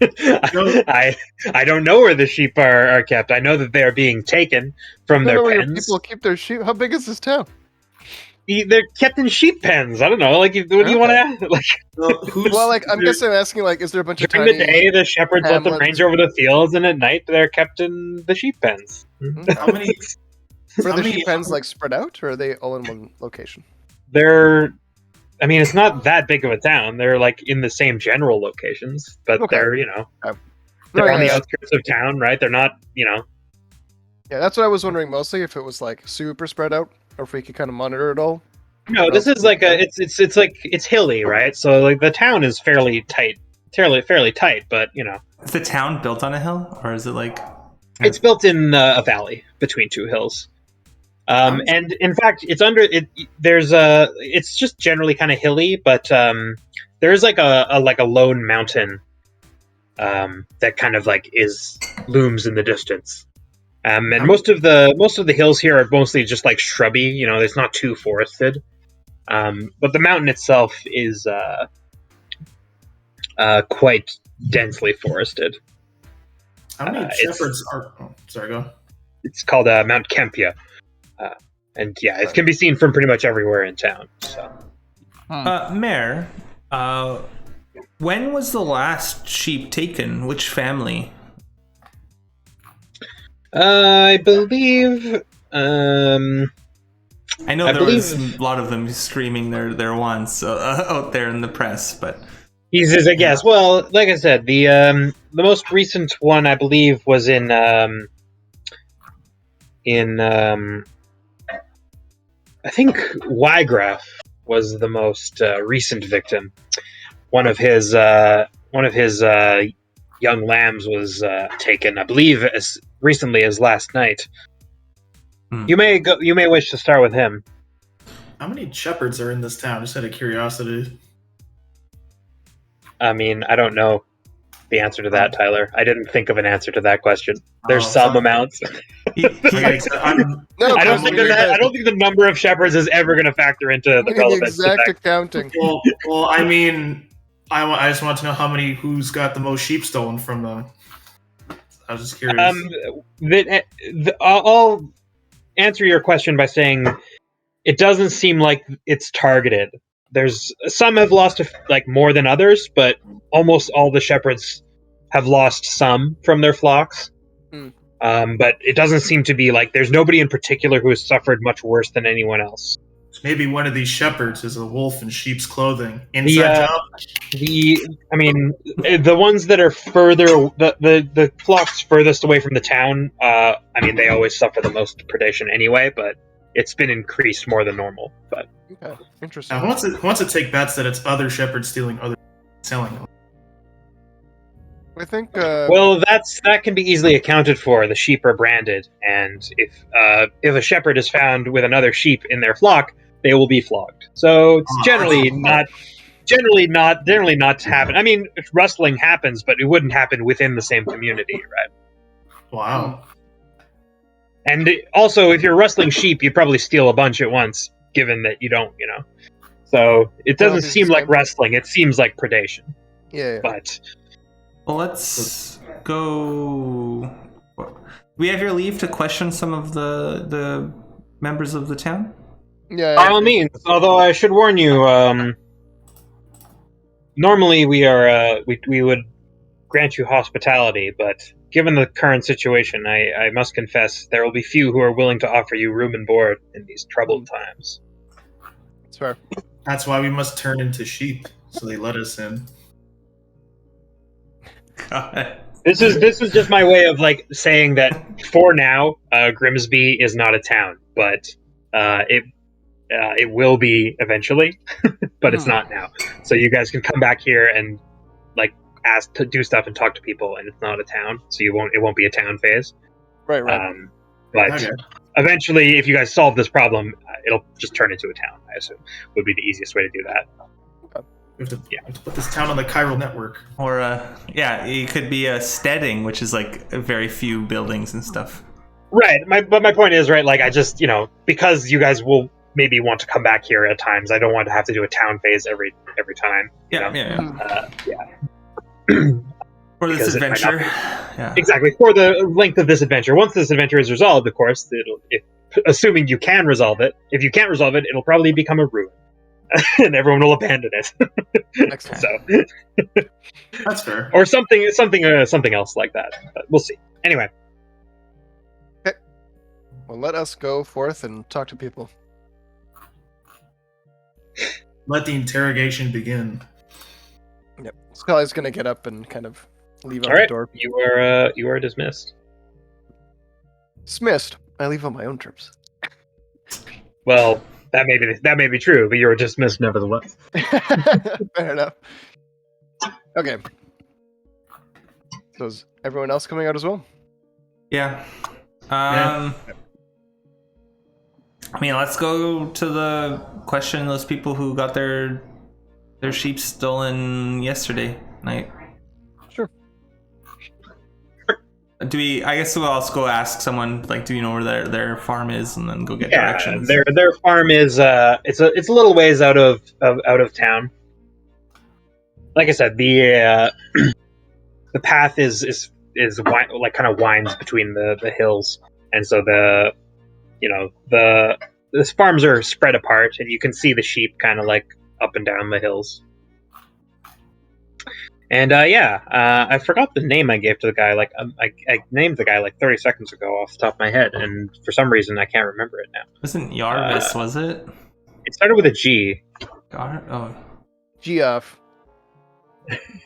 B: I don't know where the sheep are kept. I know that they are being taken from
D: I don't
B: their
D: know where your
B: pens.
D: people keep their sheep. How big is this town?
B: They're kept in sheep pens. I don't know. Like, what do you want to like?
D: Well, like, I'm guessing I'm asking, like, is there a bunch of
B: During
D: tiny...
B: the day, the shepherds let them
D: hamlets?
B: range over the fields, and at night, they're kept in the sheep pens.
C: How many?
D: Are
C: How
D: the
C: many-
D: sheep pens, like, spread out, or are they all in one location?
B: They're, I mean, it's not that big of a town. They're like in the same general locations, but
D: Okay.
B: they're
D: No,
B: they're on the
D: yeah,
B: outskirts of town, right? They're not,
D: yeah, that's what I was wondering mostly, if it was, like, super spread out, or if we could kind of monitor it all.
B: No, this is like it's like it's hilly, right? So like the town is fairly tight, fairly tight, but
A: Is the town built on a hill, or is it like?
B: it's built in a valley between two hills. And in fact, it's under it. It's just generally kind of hilly, but there's like a lone mountain that kind of like looms in the distance. And most of the hills here are mostly just like shrubby. It's not too forested. But the mountain itself is quite densely forested.
C: How many shepherds are? Oh, sorry, go.
B: It's called Mount Kempia. And yeah, it can be seen from pretty much everywhere in town. So.
A: Mayor, when was the last sheep taken? Which family?
B: I believe.
A: I know there was a lot of them screaming their wants out there in the press, but
B: He's I guess. Well, like I said, the most recent one I believe was in I think Whygraff was the most recent victim. One of his young lambs was taken, I believe, as recently as last night. You may wish to start with him.
C: How many shepherds are in this town? Just out of curiosity.
B: I mean, I don't know the answer to that, Tyler. I didn't think of an answer to that question. There's some
C: sorry.
B: amounts.
C: Okay, so
D: No,
B: I don't think
D: I
B: I don't think the number of shepherds is ever going to factor into the
D: the
B: relevance. of
D: exact
B: that.
D: accounting.
C: well, I mean, I just want to know who's got the most sheep stolen from them. I was just curious.
B: I'll answer your question by saying it doesn't seem like it's targeted. There's some have lost like more than others, but almost all the shepherds have lost some from their flocks. But it doesn't seem to be like there's nobody in particular who has suffered much worse than anyone else.
C: Maybe one of these shepherds is a wolf in sheep's clothing. Inside job.
B: The ones that are further, the flocks furthest away from the town, they always suffer the most predation anyway, but it's been increased more than normal. But
D: Okay, interesting.
C: Now, who wants to take bets that it's other shepherds stealing, other selling them?
D: I think.
B: well, that can be easily accounted for. The sheep are branded, and if a shepherd is found with another sheep in their flock, they will be flogged. So it's generally not happen. I mean, rustling happens, but it wouldn't happen within the same community, right?
C: Wow.
B: And also, if you're rustling sheep, you'd probably steal a bunch at once, given that you don't, So it doesn't seem like rustling; it seems like predation.
D: Yeah.
B: But
A: well, let's go. We have your leave to question some of the members of the town.
D: Yeah.
B: By all means, although I should warn you, normally we would grant you hospitality, but given the current situation, I must confess there will be few who are willing to offer you room and board in these troubled times.
D: That's fair.
C: That's why we must turn into sheep, so they let us in.
A: God.
B: This is just my way of like saying that for now, Grimsby is not a town, but It will be eventually, but it's not now. So you guys can come back here and like ask to do stuff and talk to people, and it's not a town, so it won't be a town phase.
D: Right.
B: But
C: Okay.
B: eventually, if you guys solve this problem, it'll just turn into a town. I assume would be the easiest way to do that.
C: We have to put this town on the chiral network.
A: Or it could be a steading, which is like very few buildings and stuff.
B: Right. But my point is, right, like I just, because you guys will maybe want to come back here at times, I don't want to have to do a town phase every time.
A: Yeah. For this
B: Because it might
A: adventure.
B: not
A: Yeah.
B: Exactly. For the length of this adventure. Once this adventure is resolved, of course, assuming you can resolve it. If you can't resolve it, it'll probably become a ruin. And everyone will abandon it.
D: Excellent.
B: So
C: That's fair.
B: or something else like that. But we'll see. Anyway.
D: Well, let us go forth and talk to people.
C: Let the interrogation begin.
D: Yep. Scully's gonna get up and kind of leave out
B: All right.
D: the door.
B: You are dismissed.
D: Dismissed. I leave on my own terms.
B: Well, that may be true, but you were dismissed nevertheless.
D: Fair enough. Okay. So is everyone else coming out as well?
A: Yeah.
C: Yeah.
A: I mean, let's go to the question those people who got their sheep stolen yesterday night.
D: Sure.
A: I guess we'll also go ask someone, like, do you know where their farm is, and then go get
B: Yeah,
A: directions.
B: their farm is it's a little ways out of town. Like I said, the the path is like kind of winds between the hills, and so the farms are spread apart, and you can see the sheep kind of like up and down the hills. And I forgot the name I gave to the guy. Like I named the guy like 30 seconds ago off the top of my head, and for some reason I can't remember it now.
A: It wasn't Yarvis, was it?
B: It started with a G.
D: Geoff.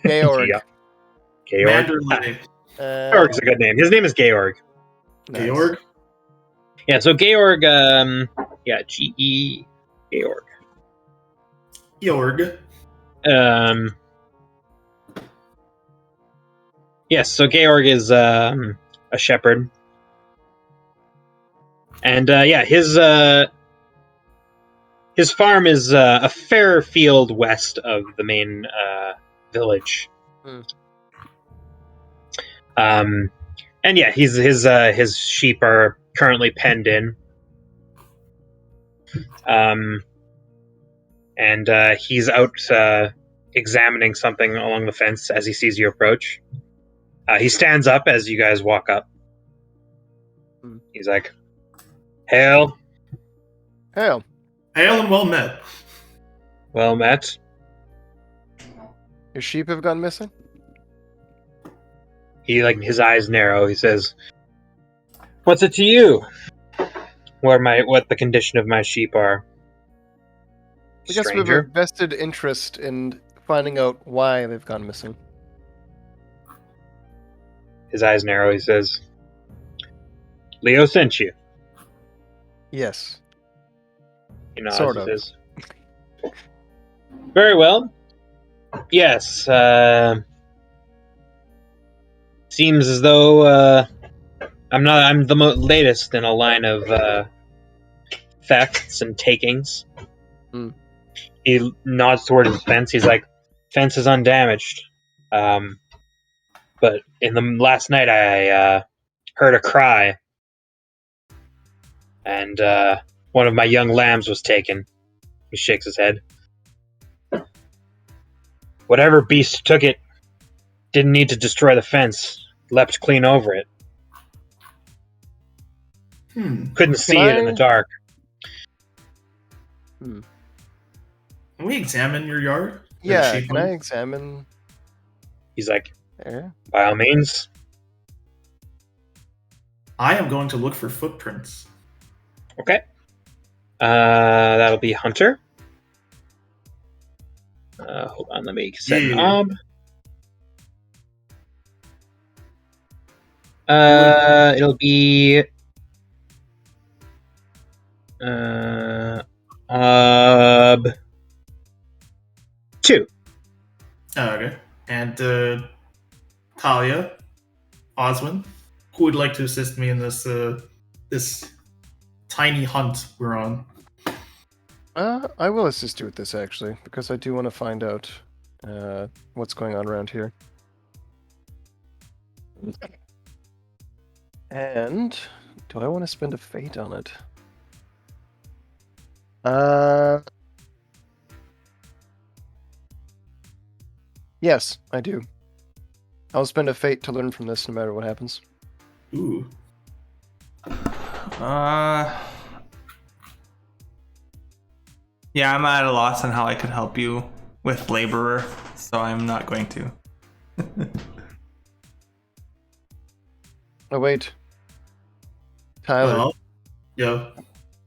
D: Gaeorg.
B: Gaeorg.
C: Manderley.
B: Gaeorg's a good name. His name is Gaeorg.
D: Nice.
C: Gaeorg?
B: Yeah, so Gaeorg, G-E, Gaeorg.
C: Georg.
B: Yes, so Gaeorg is a shepherd. And his farm is a fair field west of the main village. And yeah, his sheep are currently penned in. And he's out examining something along the fence as he sees you approach. He stands up as you guys walk up. He's like, "Hail."
D: Hail.
C: Hail and well met.
B: Well met.
D: Your sheep have gone missing?
B: His eyes narrow. He says, "What's it to you? What the condition of my sheep are?"
D: I guess we have a vested interest in finding out why they've gone missing.
B: His eyes narrow. He says, "Leo sent you."
D: Yes.
B: Sort of. Very well. Yes. Seems as though I'm the latest in a line of thefts and takings. He nods towards his fence. He's like, "Fence is undamaged. But in the last night, I heard a cry, and one of my young lambs was taken." He shakes his head. "Whatever beast took it didn't need to destroy the fence. Leapt clean over it. Couldn't see it in the dark."
C: Can we examine your yard?
D: Yeah, can I examine?
B: He's like,
D: Yeah.
B: "By all means."
C: I am going to look for footprints.
B: Okay. That'll be Hunter. Hold on, let me set an ob. It'll be 2.
C: Oh, okay. And Talia, Oswin, who would like to assist me in this tiny hunt we're on?
D: I will assist you with this actually, because I do want to find out what's going on around here. And do I want to spend a fate on it? Yes, I do. I'll spend a fate to learn from this no matter what happens.
C: Ooh.
A: Yeah, I'm at a loss on how I could help you with laborer, so I'm not going to.
D: Oh wait, Tyler,
C: Well, yeah,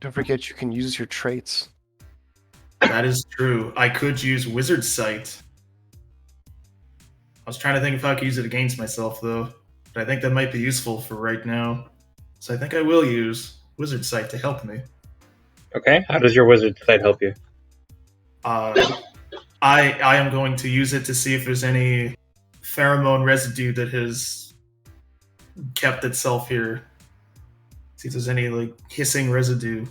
D: don't forget you can use your traits.
C: that is true. I could use Wizard Sight. I was trying to think if I could use it against myself, though. But I think that might be useful for right now. So I think I will use Wizard Sight to help me.
B: Okay, how does your wizard sight help you?
C: I am going to use it to see if there's any pheromone residue that has kept itself here. See if there's any like hissing residue.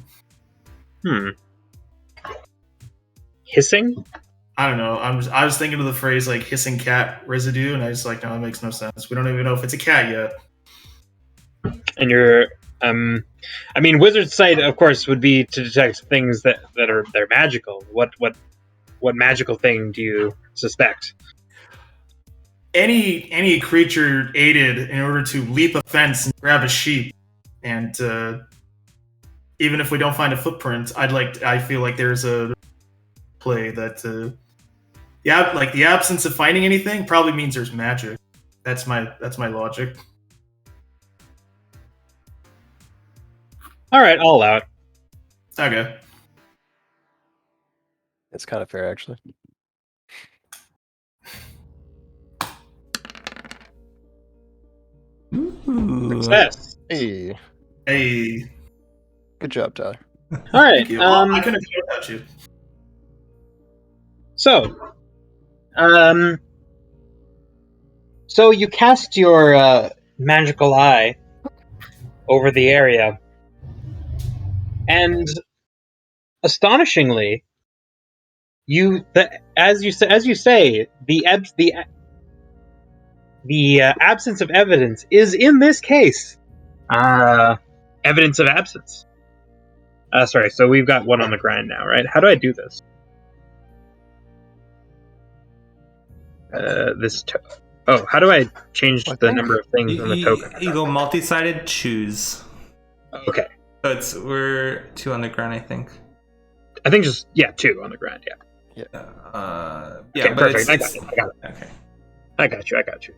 B: Hissing?
C: I don't know. I was thinking of the phrase like hissing cat residue, and I was like, no, that makes no sense. We don't even know if it's a cat yet.
B: And your I mean, wizard sight, of course, would be to detect things that are they're magical. What magical thing do you suspect?
C: Any creature aided in order to leap a fence and grab a sheep, and even if we don't find a footprint, I feel like there's a play that like the absence of finding anything probably means there's magic. That's my logic.
B: All right, all out.
C: Okay.
D: It's kind of fair actually.
A: Ooh.
B: Success.
D: Hey,
C: Hey.
D: good job, Tyler.
B: All right.
C: Thank you. I couldn't do it without you.
B: So you cast your magical eye over the area, and astonishingly, as you say, the absence of evidence is in this case evidence of absence. Sorry, so we've got one on the grind now, right? How do I do this? How do I change the number of things on the token?
A: You go multi-sided, choose.
B: Okay.
A: So we're 2 on the ground, I think.
B: I think 2 on the ground, yeah.
A: Yeah,
B: Okay,
A: but
B: perfect. I got it.
A: Okay.
B: I got you.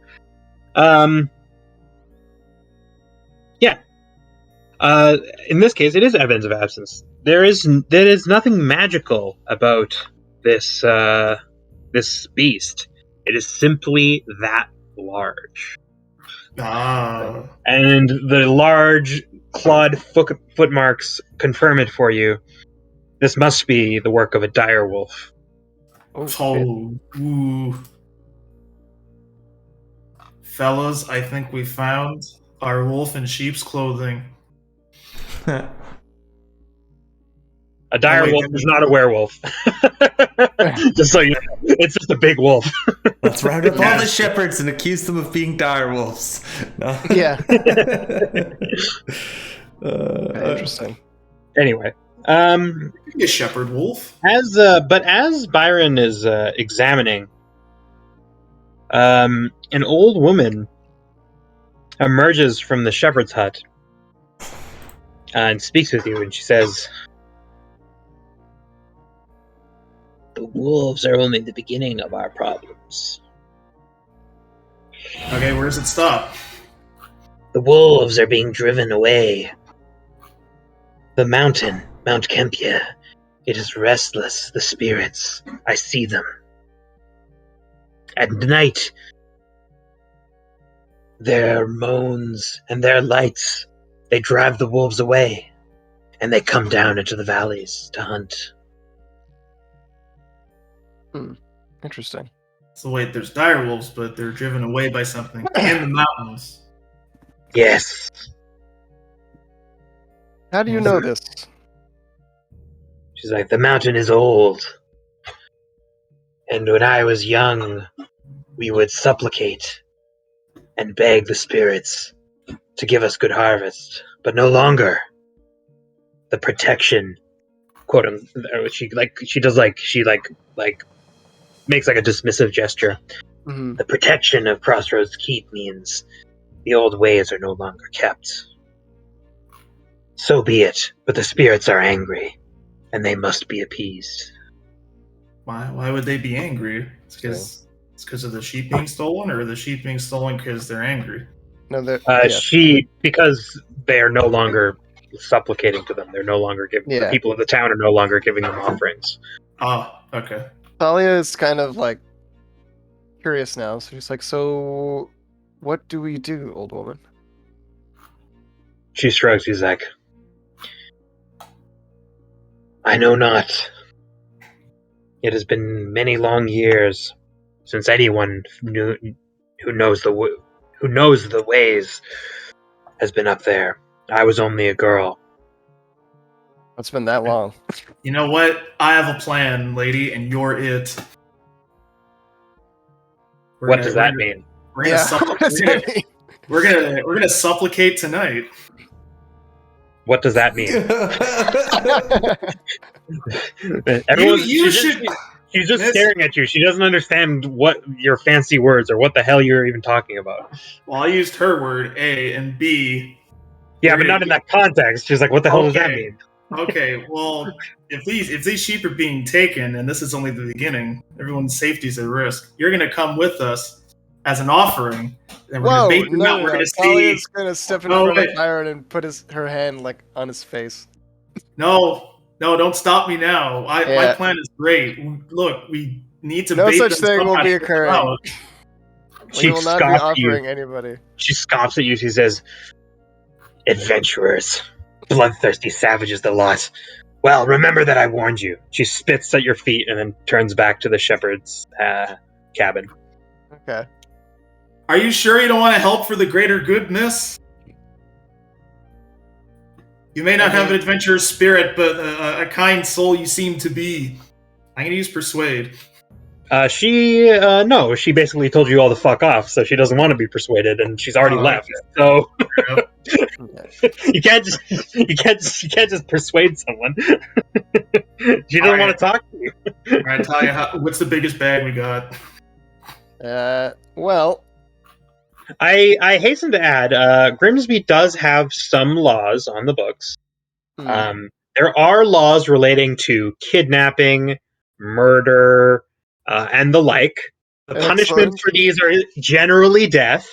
B: In this case, it is evidence of absence. There is nothing magical about this beast. It is simply that large. And the large clawed footmarks confirm it for you. This must be the work of a dire wolf.
C: Ooh. Fellas, I think we found our wolf in sheep's clothing.
B: A dire wolf is not a werewolf. Just so you know, it's just a big wolf.
A: Let's round up all the shepherds and accuse them of being dire wolves. No.
D: Yeah. Interesting.
B: Anyway,
C: a shepherd wolf.
B: As Byron is examining, an old woman emerges from the shepherd's hut and speaks with you, and she says, "The wolves are only the beginning of our problems.
C: Okay, where does it stop?
B: The wolves are being driven away. The mountain, Mount Kempia, it is restless, the spirits. I see them. At night, their moans and their lights, they drive the wolves away, and they come down into the valleys to hunt
D: Interesting.
C: So wait, there's direwolves, but they're driven away by something in the mountains.
B: Yes.
D: How do you know this?
B: She's like, the mountain is old. And when I was young, we would supplicate and beg the spirits to give us good harvest. But no longer. The protection, quote, she makes like a dismissive gesture.
D: Mm-hmm.
B: The protection of Crossroads Keep means the old ways are no longer kept. So be it, but the spirits are angry, and they must be appeased.
C: Why would they be angry? It's because of the sheep being stolen, or the sheep being stolen because they're angry?
D: No,
B: Because they are no longer supplicating to them. They're no longer giving. The people of the town are no longer giving them offerings.
C: Oh, okay.
D: Talia is kind of like curious now, so she's like, "So, what do we do, old woman?"
B: She shrugs. She's like, I know not. It has been many long years since anyone who knows the ways has been up there. I was only a girl.
D: It's been that long.
C: You know what? I have a plan, lady, and you're it.
B: What does that mean?
C: We're gonna supplicate tonight.
B: What does that mean? She's just staring at you. She doesn't understand what your fancy words or what the hell you're even talking about.
C: Well, I used her word A and B.
B: Yeah, but not in that context. She's like, what the hell does that mean?
C: Okay, well, if these sheep are being taken, and this is only the beginning, everyone's safety's at risk. You're gonna come with us as an offering. And we're gonna bait them out. We're gonna see.
D: Talia's gonna step in front of Byron and put her hand like on his face.
C: No, don't stop me now. My plan is great. Look, we need to.
D: No such thing will be occurring.
B: She
D: will not be offering anybody.
B: She scoffs at you. She says, "Adventurers, bloodthirsty savages, the lot. Well, remember that I warned you." She spits at your feet and then turns back to the shepherd's cabin.
D: Okay.
C: Are you sure you don't want to help for the greater good, miss? You may not have an adventurous spirit, but a kind soul you seem to be. I'm going to use persuade.
B: She basically told you all to fuck off, so she doesn't want to be persuaded, and she's already left. Okay. So you can't just persuade someone. She doesn't want to talk to you.
C: All right, Talia, what's the biggest bag we got?
D: Well,
B: I hasten to add, Grimsby does have some laws on the books. There are laws relating to kidnapping, murder, and the like. The punishments for these are generally death.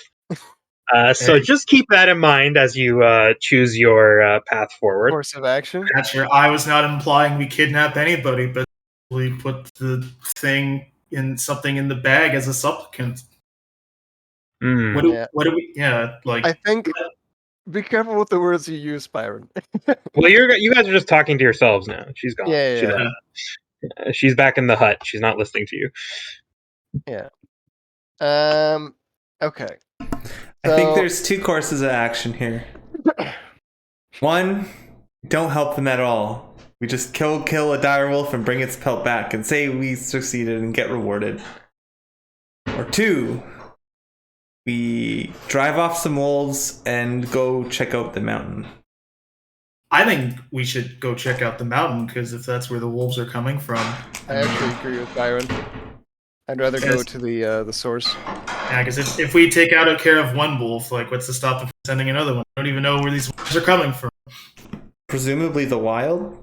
B: So just keep that in mind as you choose your path forward.
D: Course of action.
C: Gotcha. I was not implying we kidnap anybody, but we put the thing in something in the bag as a supplicant. What do we? Yeah, like
D: I think. Be careful with the words you use, Byron.
B: Well, you guys are just talking to yourselves now. She's gone.
D: Yeah.
B: She's back in the hut. She's not listening to you.
D: Yeah. Okay.
A: I think there's two courses of action here. One, don't help them at all. We just kill a direwolf and bring its pelt back and say we succeeded and get rewarded. Or two, we drive off some wolves and go check out the mountain.
C: I think we should go check out the mountain, because if that's where the wolves are coming from.
D: I actually agree with Byron. I'd rather go to the source.
C: Yeah, because if we take care of one wolf, like, what's to stop them from sending another one? I don't even know where these wolves are coming from.
A: Presumably the wild?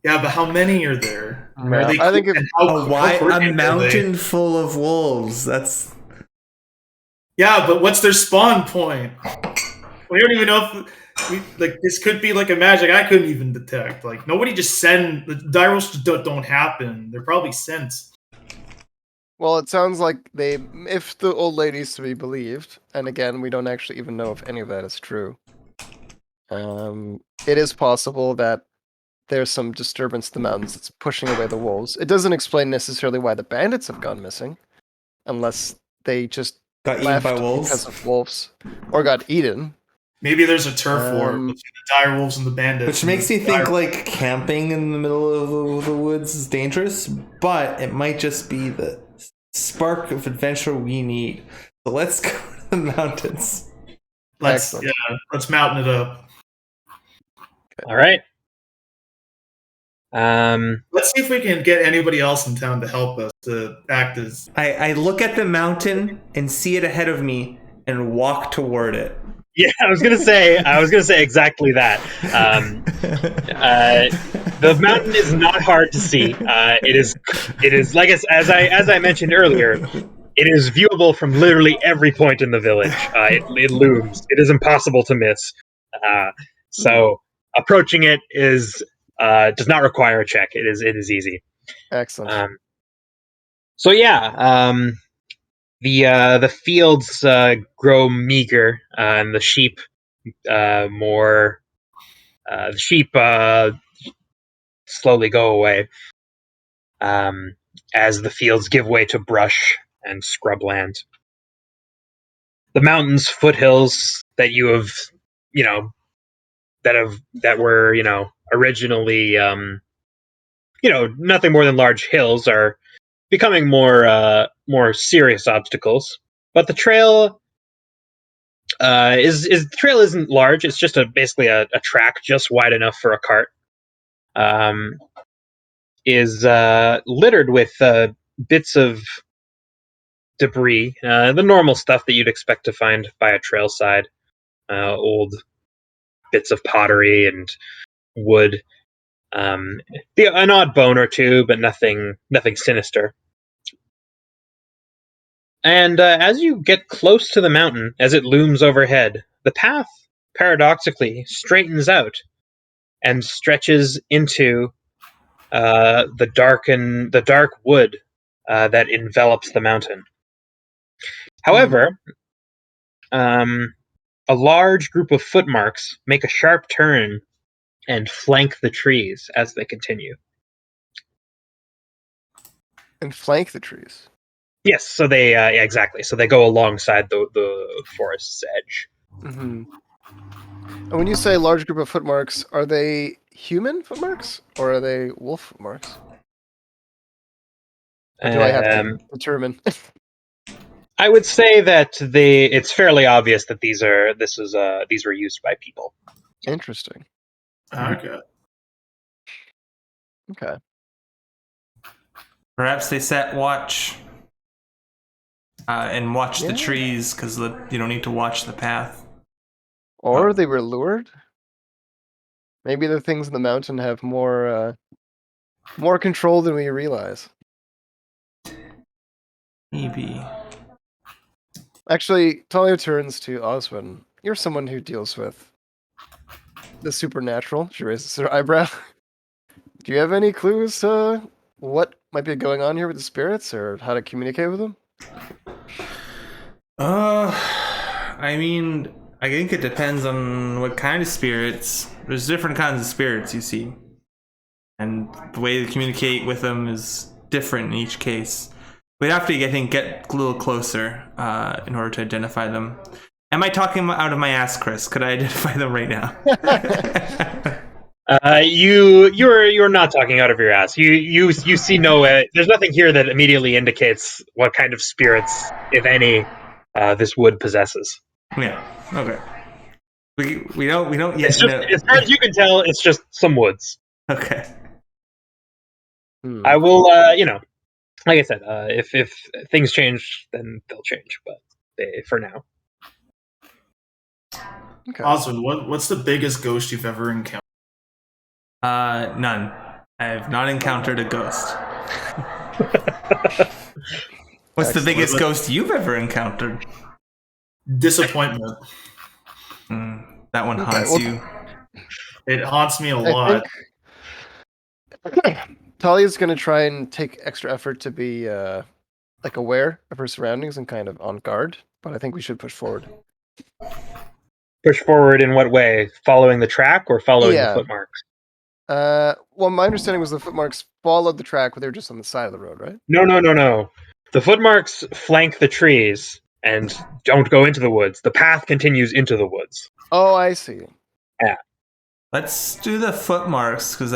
C: Yeah, but how many are there?
D: No, I think
A: a mountain full of wolves. That's...
C: Yeah, but what's their spawn point? We don't even know if this could be like a magic I couldn't even detect. Like, nobody just send the direwolves don't happen. They're probably sent.
D: Well, it sounds like if the old lady's to be believed, and again, we don't actually even know if any of that is true. It is possible that there's some disturbance in the mountains that's pushing away the wolves. It doesn't explain necessarily why the bandits have gone missing, unless they just
A: Got eaten
D: left
A: by wolves?
D: because of wolves or got eaten.
C: Maybe there's a turf war between the dire wolves and the bandits.
A: Which makes me think like camping in the middle of the woods is dangerous, but it might just be the spark of adventure we need. So let's go to the mountains.
C: Let's mountain it up.
B: All right.
C: Let's see if we can get anybody else in town to help us to act as.
A: I look at the mountain and see it ahead of me and walk toward it.
B: Yeah, I was gonna say exactly that. The mountain is not hard to see. It is like as I mentioned earlier. It is viewable from literally every point in the village. It looms. It is impossible to miss. So approaching it does not require a check. It is easy.
D: Excellent.
B: The fields grow meager, and the sheep more. The sheep slowly go away as the fields give way to brush and scrubland. The mountains, foothills that you have, that were, originally, nothing more than large hills, are becoming more serious obstacles. But the trail the trail isn't large. It's just basically a track just wide enough for a cart. Is littered with bits of debris, the normal stuff that you'd expect to find by a trail side, old bits of pottery and wood, an odd bone or two, but nothing sinister. And as you get close to the mountain, as it looms overhead, the path paradoxically straightens out and stretches into the dark wood that envelops the mountain. However, a large group of footmarks make a sharp turn and flank the trees as they continue.
D: And flank the trees.
B: Yes, so they exactly. So they go alongside the forest's edge.
D: Mm-hmm. And when you say large group of footmarks, are they human footmarks or are they wolf footmarks? Or do I have to determine?
B: I would say that it's fairly obvious that these were used by people.
D: Interesting.
C: Okay.
D: Okay.
A: Perhaps they set watch and watch the trees because you don't need to watch the path.
D: Or they were lured. Maybe the things in the mountain have more control than we realize.
A: Maybe.
D: Actually, Talia turns to Oswin. You're someone who deals with the supernatural. She raises her eyebrow. Do you have any clues to what might be going on here with the spirits or how to communicate with them?
A: I mean, I think it depends on what kind of spirits. There's different kinds of spirits, you see. And the way to communicate with them is different in each case. We'd have to, I think, get a little closer in order to identify them. Am I talking out of my ass, Chris? Could I identify them right now?
B: You're not talking out of your ass. You see no. There's nothing here that immediately indicates what kind of spirits, if any, this wood possesses.
A: Yeah. Okay. We don't yet know.
B: As far as you can tell, it's just some woods.
A: Okay.
B: I will. Like I said, if things change, then they'll change. But for now.
C: Okay. Oswin, what's the biggest ghost you've ever encountered?
A: None. I have not encountered a ghost. What's the biggest ghost you've ever encountered?
C: Disappointment.
A: That one haunts you.
C: It haunts me a lot.
D: Talia's going to try and take extra effort to be aware of her surroundings and kind of on guard, but I think we should push forward.
B: Push forward in what way? Following the track or following the footmarks?
D: Well, my understanding was the footmarks followed the track, but they were just on the side of the road, right?
B: No. The footmarks flank the trees and don't go into the woods. The path continues into the woods.
D: Oh, I see.
B: Yeah.
A: Let's do the footmarks because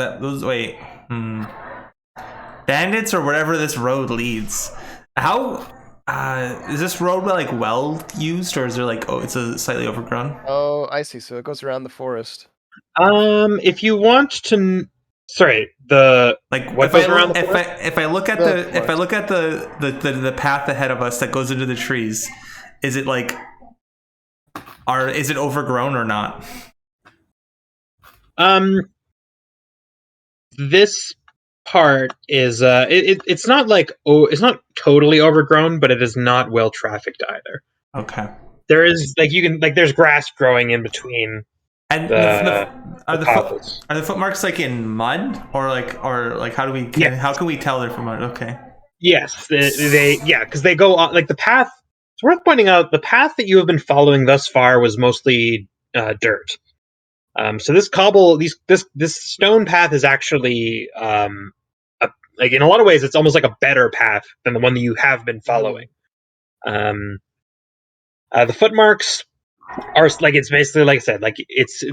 A: bandits or wherever this road leads. How is this road like well used, or is there like it's a slightly overgrown?
D: Oh, I see. So it goes around the forest.
B: If you want to, sorry, the
A: Like
B: what goes around the forest?
A: if I look at the path ahead of us that goes into the trees, is it like is it overgrown or not?
B: This part is it's not like it's not totally overgrown, but it is not well trafficked either.
A: Okay.
B: There is there's grass growing in between.
A: And are the footmarks like in mud or how can we tell they're from mud? Okay.
B: Yes, because they go on like the path. It's worth pointing out the path that you have been following thus far was mostly dirt. So this stone path is actually like in a lot of ways it's almost like a better path than the one that you have been following. The footmarks are like it's basically like I said, like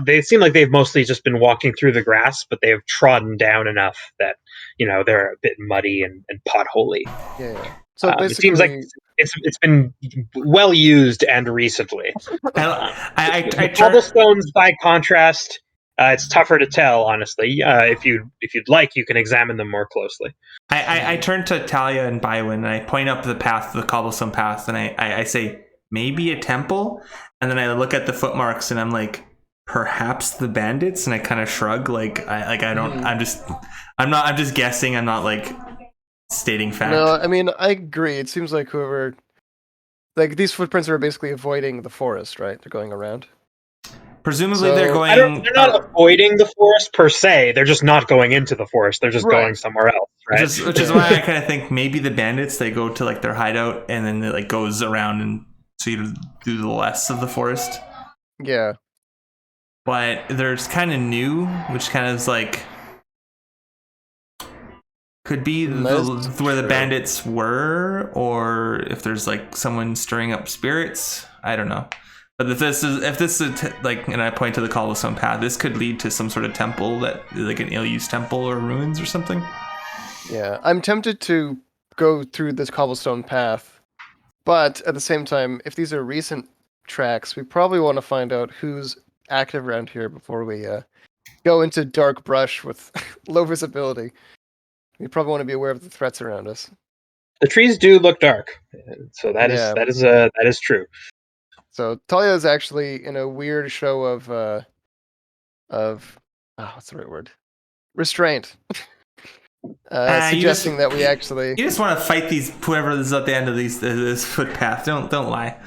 B: they seem like they've mostly just been walking through the grass, but they have trodden down enough that they're a bit muddy and potholey.
D: Yeah. So basically,
B: it seems like it's been well used and recently.
A: I
B: cobblestones, by contrast, it's tougher to tell. Honestly, if you'd like, you can examine them more closely.
A: I turn to Talia and Byron and I point up the path, the cobblestone path, and I say maybe a temple, and then I look at the footmarks and I'm like, perhaps the bandits, and I kind of shrug I'm just guessing. I'm not like stating fact.
D: No, I mean I agree. It seems like whoever, like these footprints are basically avoiding the forest, right? They're going around.
A: Presumably they're going.
B: They're not avoiding the forest per se. They're just not going into the forest. They're just going somewhere else, right?
A: Which is why I kind of think maybe the bandits, they go to like their hideout and then it like goes around and so you do the less of the forest.
D: Yeah.
A: But there's kind of new, which kind of is like could be where the bandits were, or if there's like someone stirring up spirits. I don't know. But if this is like, and I point to the cobblestone path, this could lead to some sort of temple like an ill-used temple or ruins or something.
D: Yeah, I'm tempted to go through this cobblestone path, but at the same time, if these are recent tracks, we probably want to find out who's active around here before we go into dark brush with low visibility. We probably want to be aware of the threats around us.
B: The trees do look dark, so that is true.
D: So Talia is actually in a weird show of what's the right word? Restraint. Suggesting that we actually.
A: You just want to fight whoever is at the end of this footpath. Don't lie.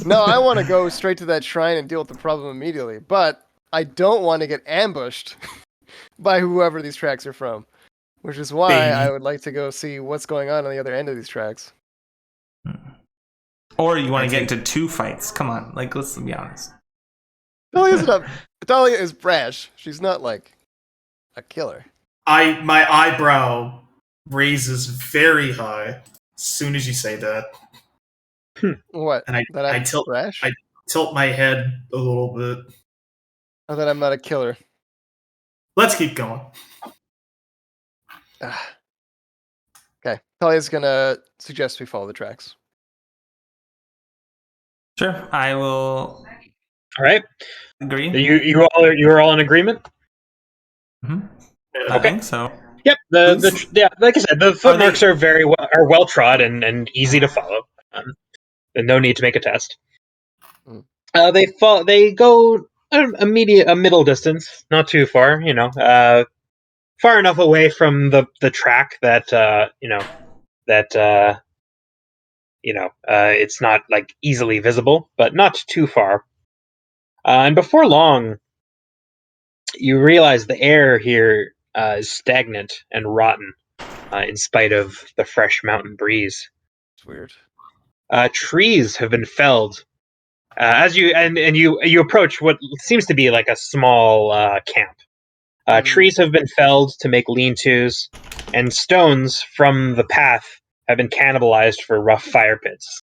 D: No, I want to go straight to that shrine and deal with the problem immediately, but I don't want to get ambushed by whoever these tracks are from, which is why I would like to go see what's going on the other end of these tracks.
A: Or you want to get into two fights. Come on, like let's be honest.
D: Talia is brash. She's not like a killer.
C: My eyebrow raises very high as soon as you say that.
D: What?
C: And I tilt
D: brash?
C: I tilt my head a little bit.
D: Oh, that I'm not a killer.
C: Let's keep going.
D: Okay. Talia's gonna suggest we follow the tracks.
A: Sure, I will.
B: All right,
A: agree.
B: You are all in agreement.
A: Mm-hmm.
C: Okay.
A: I think so.
B: Yep. Like I said, the footmarks are well trod and easy to follow. And no need to make a test. They go a middle distance, not too far. Far enough away from the track that it's not like easily visible, but not too far. And before long, you realize the air here is stagnant and rotten, in spite of the fresh mountain breeze.
D: It's weird.
B: Trees have been felled as you approach what seems to be like a small camp. Trees have been felled to make lean-tos, and stones from the path have been cannibalized for rough fire pits.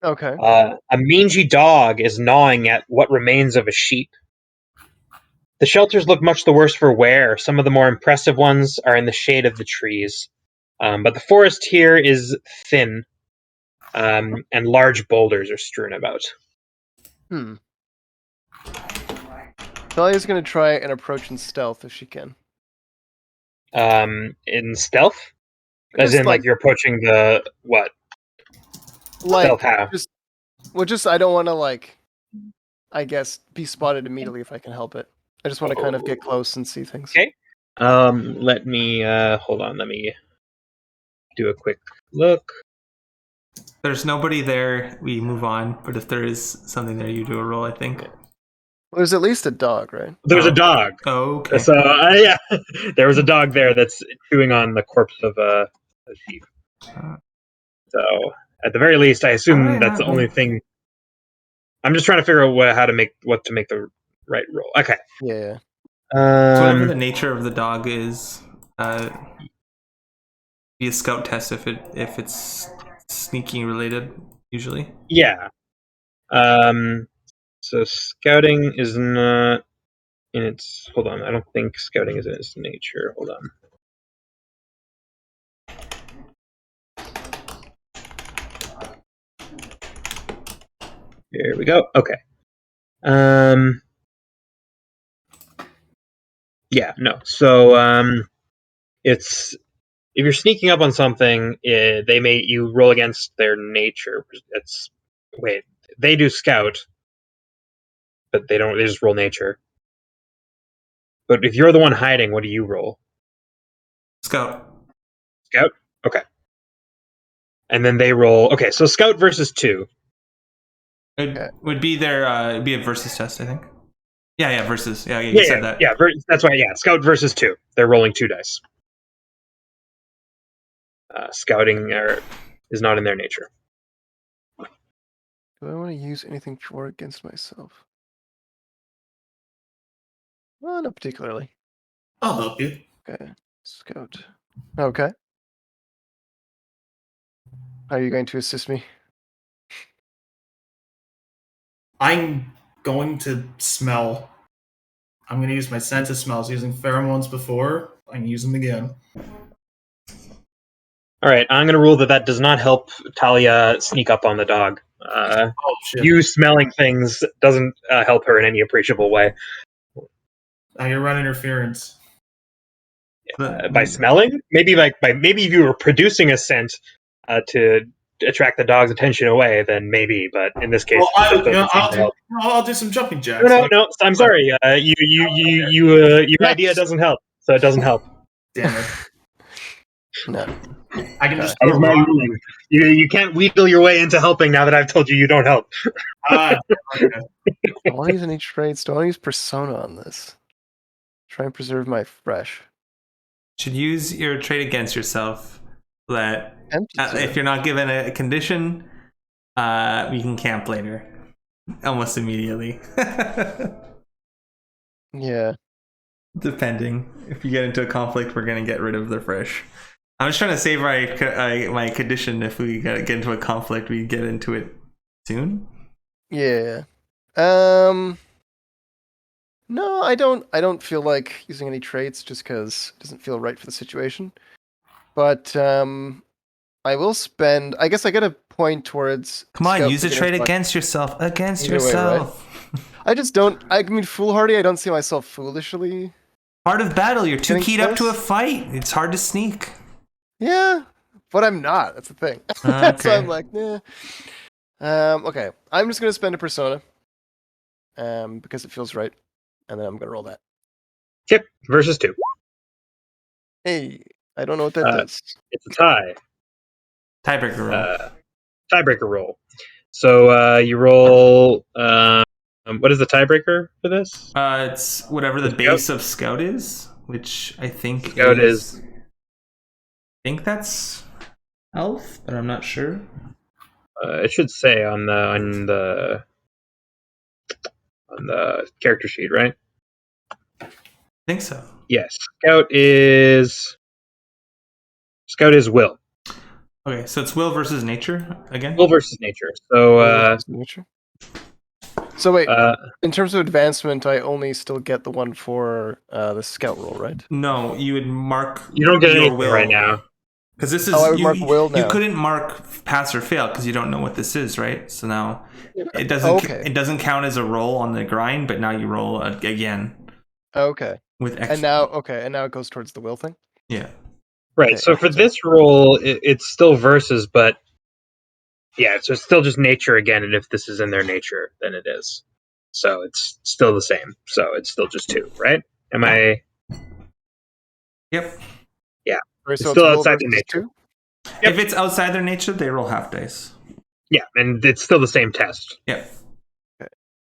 D: Okay.
B: A mangy dog is gnawing at what remains of a sheep. The shelters look much the worse for wear. Some of the more impressive ones are in the shade of the trees. But the forest here is thin, and large boulders are strewn about.
D: Talia's going to try and approach in stealth if she can.
B: In stealth? As
D: Just
B: in, like, you're approaching the, what? Stealth how?
D: Just I don't want to, like, I guess, be spotted immediately if I can help it. I just want to kind of get close and see things.
B: Okay. Let me, hold on, let me do a quick look.
A: There's nobody there, we move on. But if there is something there, you do a roll, I think.
D: Well, there's at least a dog, right?
B: There's a dog.
A: Oh, okay.
B: So, yeah, there was a dog there that's chewing on the corpse of a sheep. So, at the very least, I assume that's the only thing. I'm just trying to figure out how to make the right roll. Okay.
D: Yeah.
A: So whatever the nature of the dog is, be a scout test if it's sneaking related, usually.
B: Yeah. So scouting is not in its. Hold on, I don't think scouting is in its nature. Hold on. Here we go. Okay. Yeah. No. So it's. If you're sneaking up on something, you roll against their nature. They do scout, but they don't. They just roll nature. But if you're the one hiding, what do you roll?
A: Scout.
B: Scout. Okay. And then they roll. Okay, so scout versus 2.
A: It would be their be a versus test, I think. Yeah, versus. Yeah, you said that.
B: Yeah, that's why. Yeah, scout versus 2. They're rolling 2 dice. Scouting is not in their nature.
D: Do I want to use anything for against myself? Well, not particularly.
C: I'll help you.
D: Okay. Scout. Okay. How are you going to assist me?
C: I'm going to smell. I'm going to use my sense of smells. Using pheromones before, I can use them again.
B: All right, I'm going to rule that does not help Talia sneak up on the dog.
C: Shit.
B: You smelling things doesn't help her in any appreciable way.
C: Now you're running interference.
B: By smelling? Maybe maybe if you were producing a scent to attract the dog's attention away, then maybe. But in this case,
C: I'll do some jumping jacks.
B: No. I'm sorry. Your idea doesn't help, so it doesn't help.
C: Damn it.
D: No.
C: I can just.
B: That is my ruling. You can't wheedle your way into helping now that I've told you don't help.
C: Okay.
D: Don't want to use any traits. Don't want to use persona on this. Try and preserve my fresh.
A: Should use your trait against yourself. That if you're not given a condition, you can camp later, almost immediately.
D: Yeah.
A: Depending. If you get into a conflict, we're gonna get rid of the fresh. I'm just trying to save my condition. If we get into a conflict, we get into it soon.
D: Yeah. No, I don't feel like using any traits just because it doesn't feel right for the situation. But I will spend. I guess I got to point towards.
A: Come on, use a trait against yourself. Against yourself.
D: Way, right? I just don't. I mean, foolhardy. I don't see myself foolishly.
A: Part of battle. You're too keyed up to a fight. It's hard to sneak.
D: Yeah, but I'm not. That's the thing. That's why I'm like, nah. Okay, I'm just gonna spend a persona. Because it feels right, and then I'm gonna roll that.
B: Chip versus 2.
D: Hey, I don't know what that does.
B: It's a tie.
A: Tiebreaker roll.
B: Tiebreaker roll. So you roll. What is the tiebreaker for this?
A: It's whatever the base of Scout is, which I think
B: Scout is.
A: I think that's Elf, but I'm not sure.
B: It should say on the character sheet, right?
A: think so.
B: Yes. Scout is will.
A: Okay, so it's will versus nature again.
B: Will versus nature. So
D: Nature. So wait, in terms of advancement, I only still get the one for the scout roll, right?
A: No, you would mark.
B: you don't get
A: your
B: anything
A: will
B: right now.
A: because this is
D: Oh, I would
A: you.
D: mark will
A: You
D: now.
A: couldn't mark pass or fail because you don't know what this is, right? So now it doesn't.
D: Okay.
A: It doesn't count as a roll on the grind, but now you roll again
D: Okay.
A: with extra.
D: And now it goes towards the will thing.
A: Yeah.
B: Right.
D: Okay,
B: So for this roll, it's still versus, but yeah, so it's still just nature again. And if this is in their nature, then it is. So it's still the same. So it's still just 2, right? Am I?
A: Yep.
D: Right,
B: It's
D: so
B: still
D: will
B: outside their
D: versus
B: nature.
D: 2?
B: Yep.
A: If it's outside their nature, they roll half dice.
B: Yeah, and it's still the same test.
A: Yep.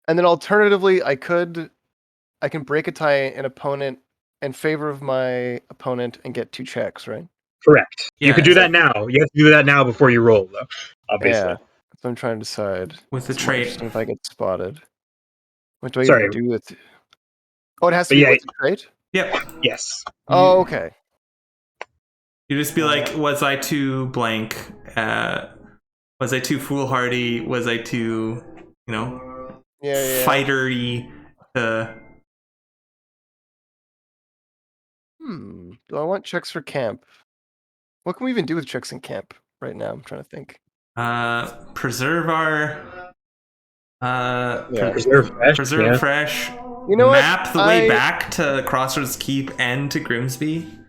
D: And then alternatively, I can break a tie an opponent in favor of my opponent and get 2 checks, right?
B: Correct.
A: Yeah,
B: You could do
A: it's
B: that now. You have to do that now before you roll, though. Obviously.
D: Yeah. So I'm trying to decide.
A: With the
D: It's more
A: trait.
D: interesting if I get spotted. What do I
B: Sorry.
D: even do with? Oh, it has to
B: But
D: be
B: yeah,
D: with the trait.
A: Yep.
B: yes.
D: Oh, okay.
A: You just be like, was I too blank? Was I too foolhardy? Was I too,
D: Yeah.
A: fightery?
D: Do I want checks for camp? What can we even do with checks in camp right now? I'm trying to think.
A: Preserve our.
B: Preserve fresh.
A: Preserve
B: Yeah.
A: fresh.
D: You know what?
A: Map the way back to Crossroads Keep and to Grimsby.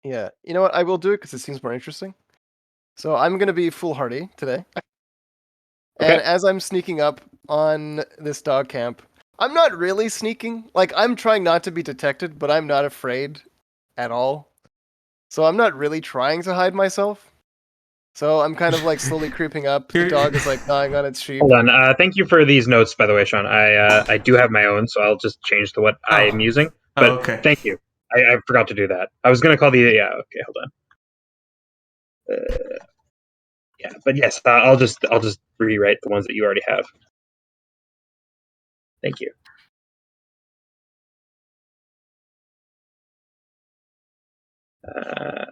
D: Yeah. You know what? I will do it because it seems more interesting. So I'm gonna be foolhardy today.
B: Okay.
D: And as I'm sneaking up on this dog camp, I'm not really sneaking. Like, I'm trying not to be detected, but I'm not afraid at all. So I'm not really trying to hide myself. So I'm kind of like slowly creeping up. The dog is like gnawing on its sheep.
B: Hold on. Thank you for these notes, by the way, Sean. I do have my own, so I'll just change to what I'm using. But
A: okay.
B: Thank you. I forgot to do that. I was going to call the... Yeah, okay, hold on. Yeah, but yes, I'll just rewrite the ones that you already have. Thank you.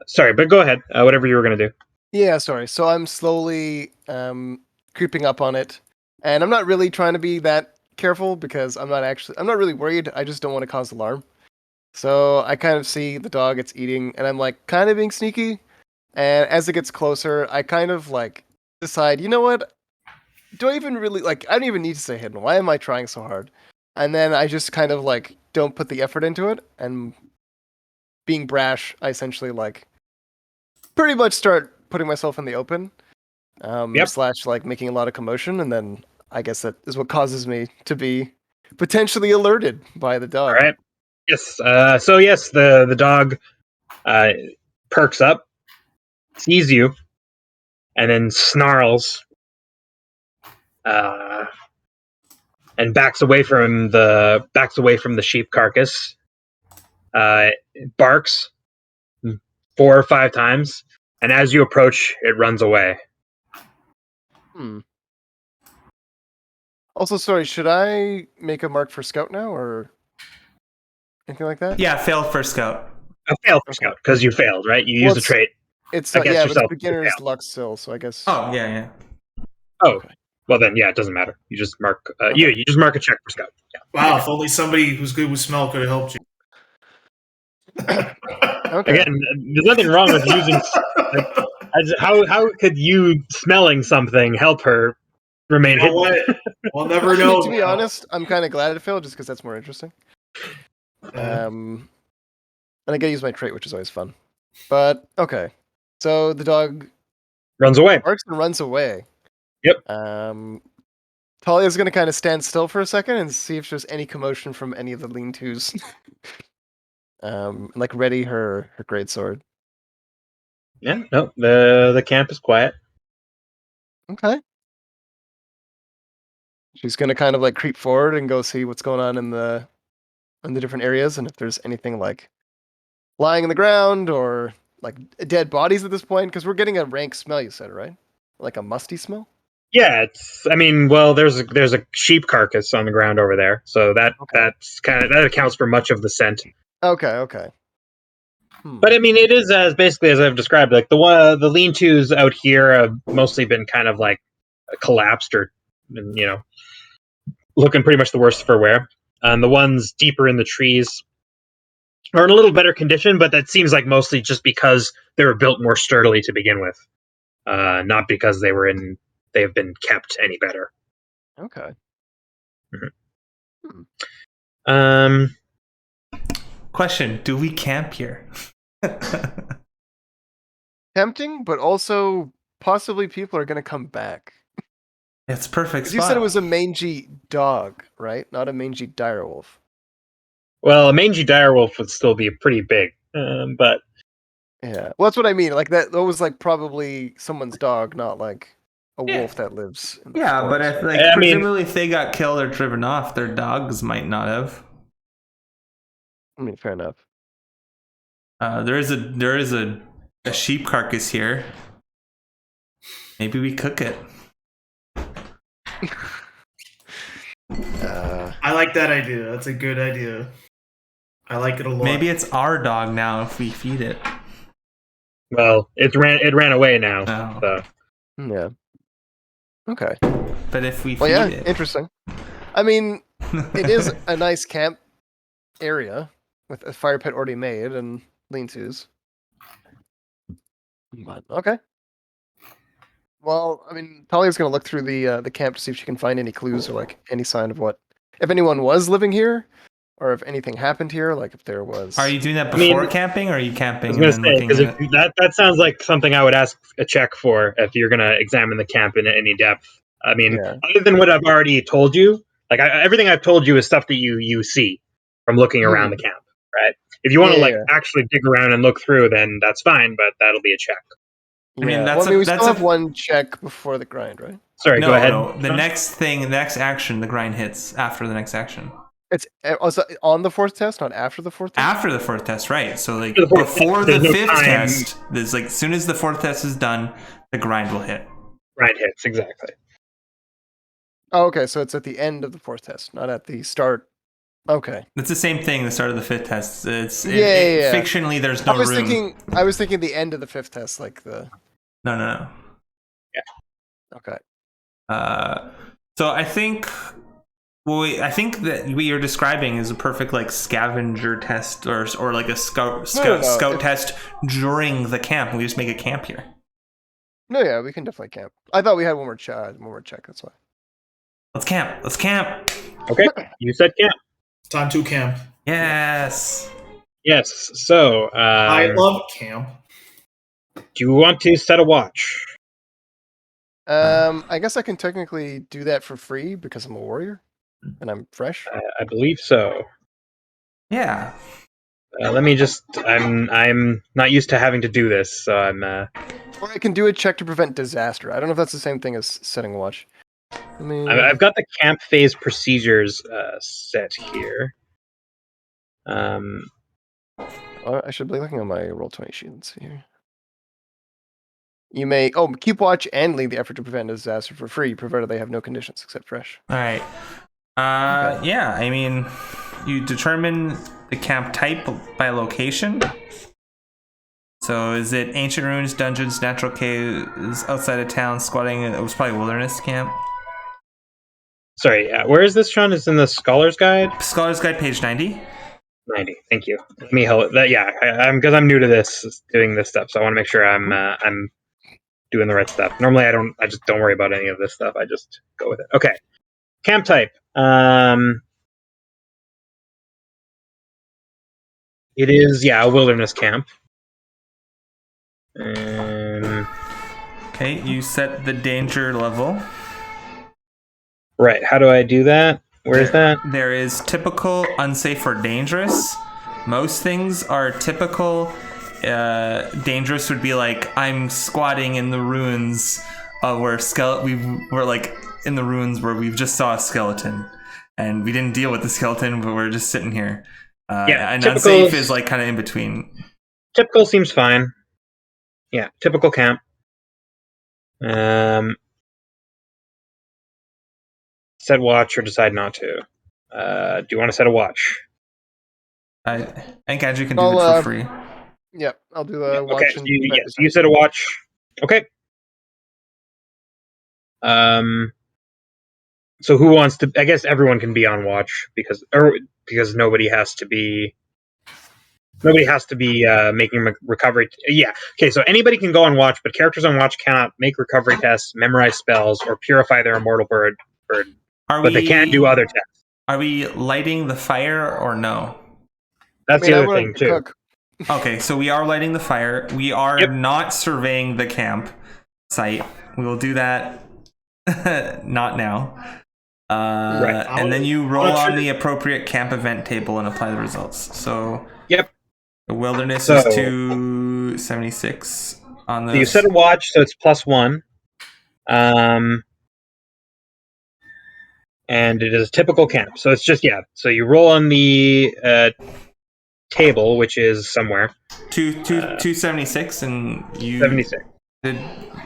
B: Sorry, but go ahead. Whatever you were going to do.
D: Yeah, sorry. So I'm slowly creeping up on it. And I'm not really trying to be that careful because I'm not really worried. I just don't want to cause alarm. So I kind of see the dog it's eating and I'm like kind of being sneaky. And as it gets closer, I kind of like decide, you know what? Do I even really I don't even need to stay hidden. Why am I trying so hard? And then I just kind of like don't put the effort into it. And being brash, I essentially pretty much start putting myself in the open. Slash making a lot of commotion, and then I guess that is what causes me to be potentially alerted by the dog.
B: All right. Yes. So yes, the dog perks up, sees you, and then snarls, and backs away from the sheep carcass. Barks 4 or 5 times, and as you approach, it runs away.
D: Also, sorry, should I make a mark for scout now or anything like that?
A: Yeah, fail for scout.
B: A fail for scout because you failed, right? You used a trait.
D: It's
B: against
D: but it's
B: yourself.
D: beginner's luck still, so I guess.
A: Oh yeah.
B: Oh, well then, yeah, it doesn't matter. You just mark. You just mark a check for scout. Yeah.
C: Wow, if only somebody who's good with smell could have helped you.
D: Okay.
B: Again, there's nothing wrong with using. How could you smelling something help her remain hidden?
C: What? We'll never know.
D: To be honest, I'm kind of glad it failed just because that's more interesting. And I gotta use my trait, which is always fun. But okay, so the dog
B: runs away.
D: Barks and runs away.
B: Yep.
D: Talia's gonna kind of stand still for a second and see if there's any commotion from any of the lean-tos. Ready her great sword.
B: Yeah, no, the camp is quiet.
D: Okay. She's gonna kind of creep forward and go see what's going on in the different areas, and if there's anything lying in the ground or dead bodies at this point, because we're getting a rank smell. You said, right? Like a musty smell.
B: Yeah, it's. I mean, well, there's a sheep carcass on the ground over there, so that accounts for much of the scent.
D: Okay.
B: But I mean, it is as basically as I've described. Like the lean-tos out here have mostly been kind of like collapsed or looking pretty much the worst for wear. And the ones deeper in the trees are in a little better condition, but that seems like mostly just because they were built more sturdily to begin with, not because they've been kept any better.
D: Okay.
A: Question: do we camp here?
D: Tempting, but also possibly people are going to come back.
A: It's a perfect
D: 'Cause
A: spot.
D: you said it was a mangy dog, right? Not a mangy direwolf.
B: Well, a mangy direwolf would still be pretty big, but
D: Yeah. Well, that's what I mean. Like that was like probably someone's dog, not like a
A: Yeah.
D: wolf that lives in the
A: Yeah, but
D: forest,
A: if,
D: right?
A: like,
B: I mean-
A: presumably if they got killed or driven off, their dogs might not have.
D: I mean, fair enough.
A: There is a sheep carcass here. Maybe we cook it.
C: I like that idea. That's a good idea. I like it a lot.
A: Maybe it's our dog now if we feed it.
B: well, it ran away now.
A: Oh.
B: So.
D: Yeah. Okay.
A: But if we
D: Well,
A: feed
D: yeah,
A: it,
D: interesting. I mean, it is a nice camp area with a fire pit already made and lean-tos. But okay. Well, I mean, Talia's gonna look through the camp to see if she can find any clues or like any sign of if anyone was living here, or if anything happened here. Like if there was.
A: are you doing that
B: I mean,
A: before camping, or are you
B: I
A: camping
B: was
A: and
B: gonna
A: then
B: say
A: looking
B: because
A: at it?
B: that sounds like something I would ask a check for if you're gonna examine it in any depth. I mean,
D: Yeah.
B: other than what I've already told you, like everything I've told you is stuff that you see from looking around the camp, right? If you want to
D: Yeah.
B: actually dig around and look through, then that's fine, but that'll be a check.
A: I mean,
D: Yeah.
A: that's
D: Well, I mean, we
A: that's
D: still
A: a-
D: have one check before the grind, right?
B: Sorry,
A: No,
B: go ahead.
A: no. The
B: Sean.
A: next action, the grind hits after the next action.
D: It's also on the fourth test, not after the fourth test.
A: After the fourth test, right? So like
B: After the fourth
A: before
B: test,
A: the
B: there's no
A: fifth
B: time.
A: test, there's like as soon as the fourth test is done, the grind will hit.
B: Right hits exactly.
D: Oh, okay, so it's at the end of the fourth test, not at the start. Okay.
A: It's the same thing. The start of the fifth test.
D: Yeah.
A: Fictionally, there's no
D: I was
A: room.
D: thinking the end of the fifth test, like the.
A: No.
D: Okay.
A: So I think that what you're describing is a perfect like scavenger test or like a scout test during the camp. We just make a camp here.
D: No, yeah, we can definitely camp. I thought we had one more check. That's why.
A: Let's camp.
B: Okay, you said camp.
C: It's time to camp.
A: Yes.
B: Yes. So
C: I love camp.
B: do you want to set a watch?
D: I guess I can technically do that for free because I'm a warrior and I'm fresh.
B: I believe so.
A: Yeah.
B: Let me just. I'm not used to having to do this, so I'm.
D: Or I can do a check to prevent disaster. I don't know if that's the same thing as setting a watch.
B: I've got the camp phase procedures set here.
D: I should be looking on my Roll20 sheet. Let's see here. You may keep watch and lead the effort to prevent a disaster for free, provided they have no conditions except fresh.
A: All right.
D: Okay.
A: Yeah. I mean, you determine the camp type by location. So is it ancient ruins, dungeons, natural caves, outside of town, squatting? It was probably wilderness camp.
B: Sorry, where is this, Sean? It's in the Scholar's Guide?
A: Scholar's Guide, page 90.
B: 90, thank you. Let me help that. Yeah, because I'm new to this, doing this stuff, so I want to make sure I'm doing the right stuff. Normally, I just don't worry about any of this stuff. I just go with it. Okay, camp type. It is a wilderness camp.
A: Okay, you set the danger level.
B: Right. How do I do that? Where's that?
A: There is typical, unsafe, or dangerous. Most things are typical. Dangerous would be like I'm squatting in the ruins where we're like in the ruins where we just saw a skeleton and we didn't deal with the skeleton, but we're just sitting here. And unsafe is like kind of in between.
B: Typical seems fine. Yeah, typical camp. Set watch or decide not to. Do you want to set a watch?
A: I think Andrew can do
D: I'll,
A: it for free.
D: Yeah, I'll do the watch.
B: Okay, so
D: and
B: you said a watch. Okay. So who wants to? I guess everyone can be on watch because nobody has to be. Nobody has to be making recovery. Yeah. Okay. So anybody can go on watch, but characters on watch cannot make recovery tests, memorize spells, or purify their immortal burden. But they can do other tests.
A: Are we lighting the fire or no?
B: That's the other thing too.
D: Cook.
A: Okay, so we are lighting the fire. We are not surveying the camp site. We will do that not now.
B: Right.
A: And then you roll on the appropriate camp event table and apply the results. So the wilderness is 276 on this.
B: So you set a watch, so it's +1. And it is a typical camp. So it's just, so you roll on the table, which is somewhere.
A: 276, and you...
B: 76.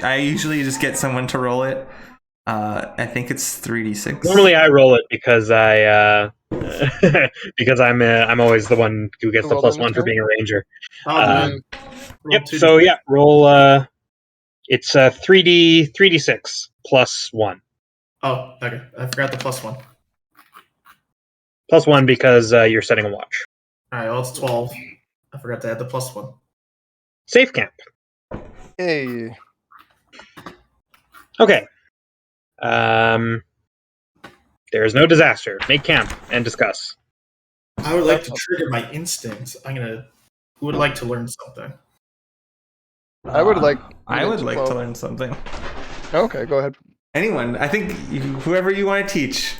A: I usually just get someone to roll it. I think it's 3d6.
B: Normally I roll it because because I'm always the one who gets the +1 for being a ranger. So roll. It's 3d6 +1.
C: Oh, okay. I forgot the +1.
B: +1 because you're setting a watch.
C: All right. Well, it's 12. I forgot to add the +1.
B: Safe camp.
D: Hey.
B: Okay. There is no disaster. Make camp and discuss.
C: I would like to trigger my instincts. Who would like to learn something?
D: I would like
A: to learn something.
D: Okay, go ahead.
A: Anyone. I think whoever you want to teach.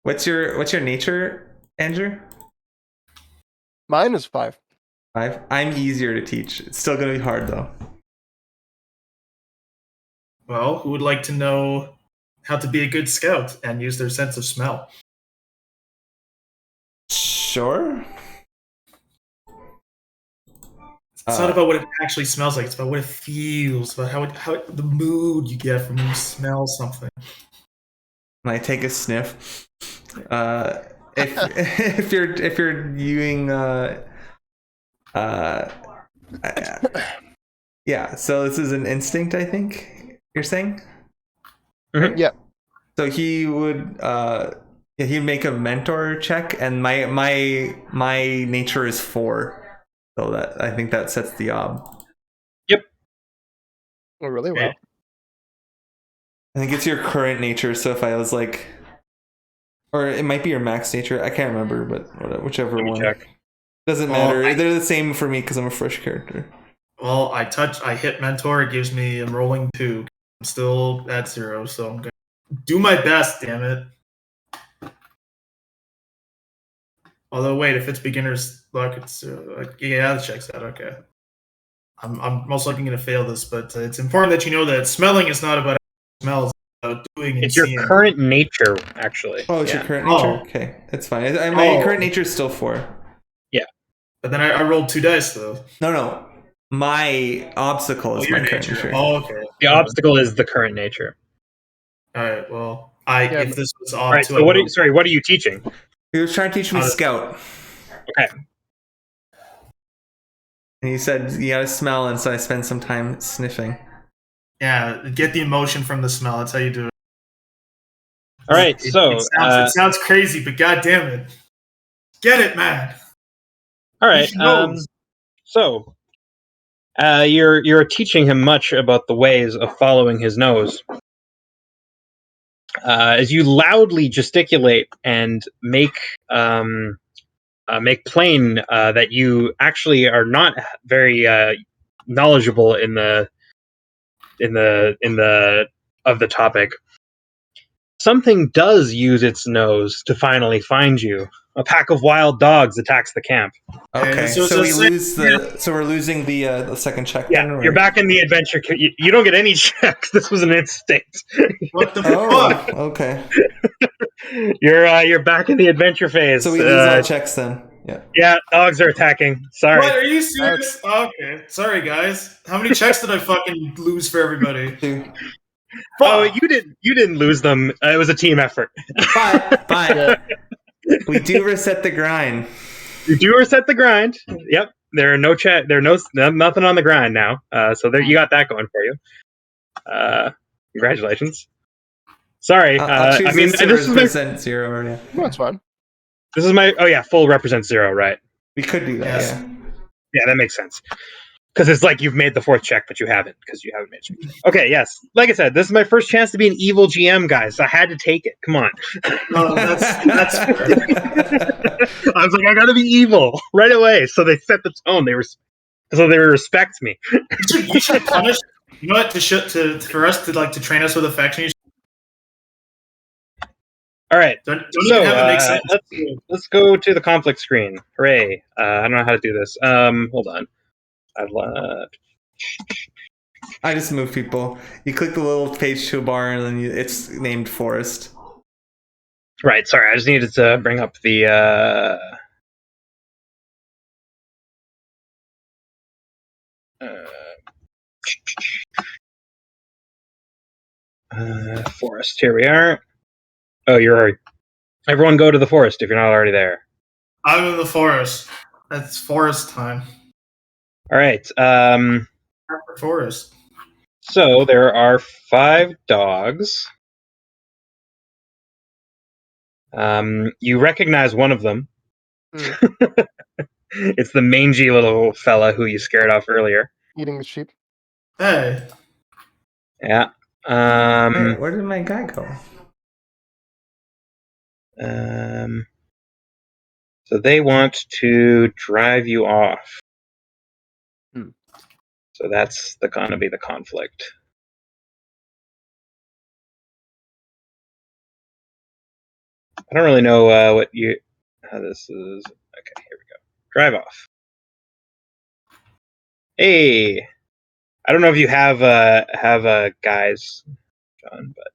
A: What's your nature, Andrew?
D: Mine is 5.
A: 5. I'm easier to teach. It's still going to be hard though.
C: Well, who would like to know how to be a good scout and use their sense of smell?
A: Sure.
C: It's not about what it actually smells like. It's about what it feels, about how the mood you get from when you smell something.
A: When I take a sniff, if you're viewing, yeah. So this is an instinct, I think you're saying.
B: Mm-hmm.
D: Yeah.
A: So he would, he'd make a mentor check, and my nature is 4. So that I think that sets the ob.
B: Yep.
D: Oh, really? Wow.
A: I think it's your current nature. So if I was like, or it might be your max nature. I can't remember, but whichever one.
B: Check.
A: Doesn't matter. They're the same for me because I'm a fresh character.
C: Well, I hit mentor. It gives me I'm rolling 2. I'm still at 0, so I'm gonna do my best. Damn it. Although, wait, if it's beginner's luck, it's that checks out. Okay, I'm most likely going to fail this, but it's important that you know that smelling is not about smells, it's about doing and
B: It's your
C: seeing.
B: current nature, actually.
A: Oh, it's your current nature. Okay, that's fine. My current nature is still 4.
B: Yeah,
C: but then I rolled 2 dice though.
A: No. My obstacle is my current nature.
C: Oh, okay.
B: The obstacle is the current nature.
C: All right. Well, if this was off.
B: All right. So what are you teaching?
A: He was trying to teach me scout.
B: Okay.
A: And he said you gotta smell, and so I spend some time sniffing.
C: Yeah, get the emotion from the smell. That's how you do it.
B: All right.
C: It sounds crazy, but god damn it, get it, man.
B: All right. You're teaching him much about the ways of following his nose. As you loudly gesticulate and make plain that you actually are not very knowledgeable in the of the topic, something does use its nose to finally find you. A pack of wild dogs attacks the camp.
A: Okay, so we're losing the second check.
B: Yeah,
A: then,
B: you're back in the adventure. You don't get any checks. This was an instinct.
C: What the fuck?
A: Okay.
B: You're back in the adventure phase.
A: So we lose all checks then. Yeah.
B: Yeah, dogs are attacking. Sorry.
C: What? Are you serious? Okay. Sorry, guys. How many checks did I fucking lose for everybody?
A: 2.
B: Oh, you didn't lose them. It was a team effort.
A: But We do reset the grind.
B: You do reset the grind. Yep. There are no chat. There are nothing on the grind now. So there you got that going for you. Congratulations. Sorry.
A: I'll choose
B: I mean,
A: this to
B: this is my
A: represent 0. Yeah.
D: No, it's fine.
B: this is my full represents 0, right?
A: We could do that.
C: Yes.
A: Yeah.
B: Yeah, that makes sense. Because it's like you've made the 4th check, but you haven't because you haven't made a check. Okay, yes. Like I said, this is my first chance to be an evil GM, guys. I had to take it. Come on.
C: No, that's fair.
B: I was like, I gotta be evil right away. So they set the tone. They respect me.
C: You should punish. You know what? For us to train us with affection. You
B: All right.
C: don't
B: So
C: even have it make sense.
B: let's go to the conflict screen. Hooray! I don't know how to do this. Hold on.
A: I just move people. You click the little page toolbar and then it's named forest.
B: Right. Sorry, I just needed to bring up the. Forest. Here we are. Oh, you're already. Everyone, go to the forest if you're not already there.
C: I'm in the forest. That's forest time.
B: All right.
C: Forest.
B: So there are 5 dogs. You recognize one of them. It's the mangy little fella who you scared off earlier.
D: Eating the sheep.
C: Hey.
B: Yeah.
A: Where did my guy go?
B: So they want to drive you off. So that's gonna be the conflict. I don't really know how this is. Okay, here we go. Drive off. Hey, I don't know if you have guys, John, but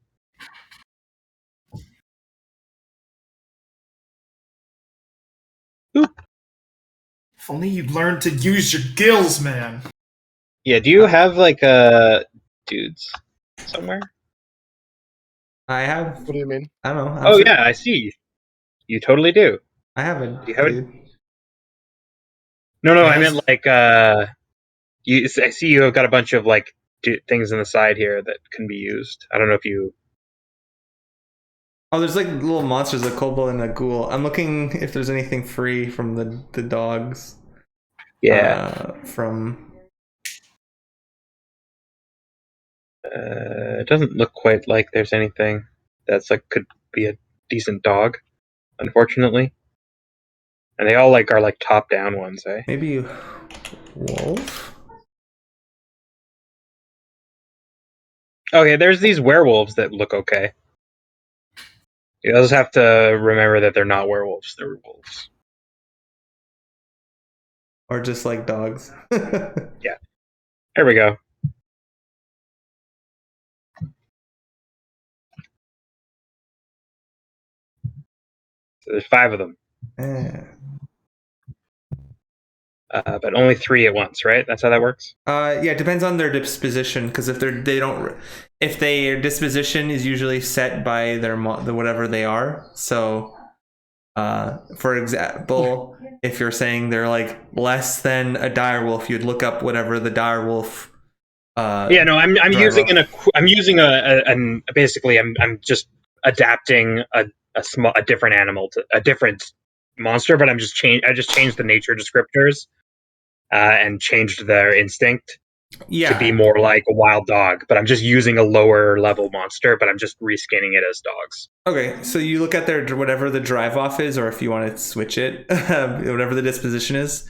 C: If only you'd learned to use your gills, man.
B: yeah. Do you have dudes somewhere?
A: I have.
D: What do you mean?
A: I don't know.
B: Oh yeah, I see. You totally do.
A: I have a.
B: Do you have
A: dude.
B: No, I
C: Yes.
B: meant I see you have got a bunch of things on the side here that can be used. I don't know if you.
A: Oh, there's like little monsters, a kobold and a ghoul. I'm looking if there's anything free from the dogs.
B: Yeah. It doesn't look quite like there's anything that's could be a decent dog, unfortunately. And they all are top down ones, eh?
A: Maybe wolf.
B: Okay, there's these werewolves that look okay. You just have to remember that they're not werewolves; they're wolves.
A: Or just like dogs.
B: Yeah. There we go. So there's 5 of them.
A: Yeah.
B: But only 3 at once, right? That's how that works?
A: Yeah, it depends on their disposition, because if their disposition is usually set by their whatever they are. So for example, if you're saying they're less than a direwolf, you'd look up whatever the direwolf
B: yeah, no, I'm using basically I'm just adapting a different animal to a different monster, but I just changed the nature descriptors and changed their instinct to be more like a wild dog, but I'm just using a lower level monster, but I'm just reskinning it as dogs.
A: Okay, so you look at their whatever the drive off is, or if you want to switch it, whatever the disposition is,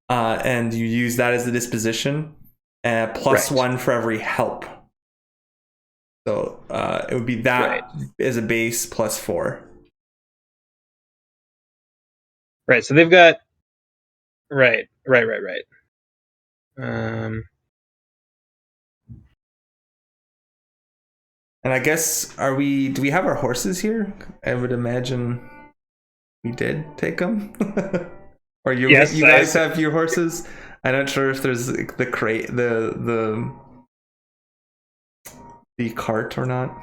A: and you use that as the disposition, plus
B: Right.
A: 1 for every help. So it would be that as a base plus 4.
B: Right. So they've got right.
A: And I guess do we have our horses here? I would imagine we did take them. Or you guys have your horses? I'm not sure if there's the crate, the cart or not.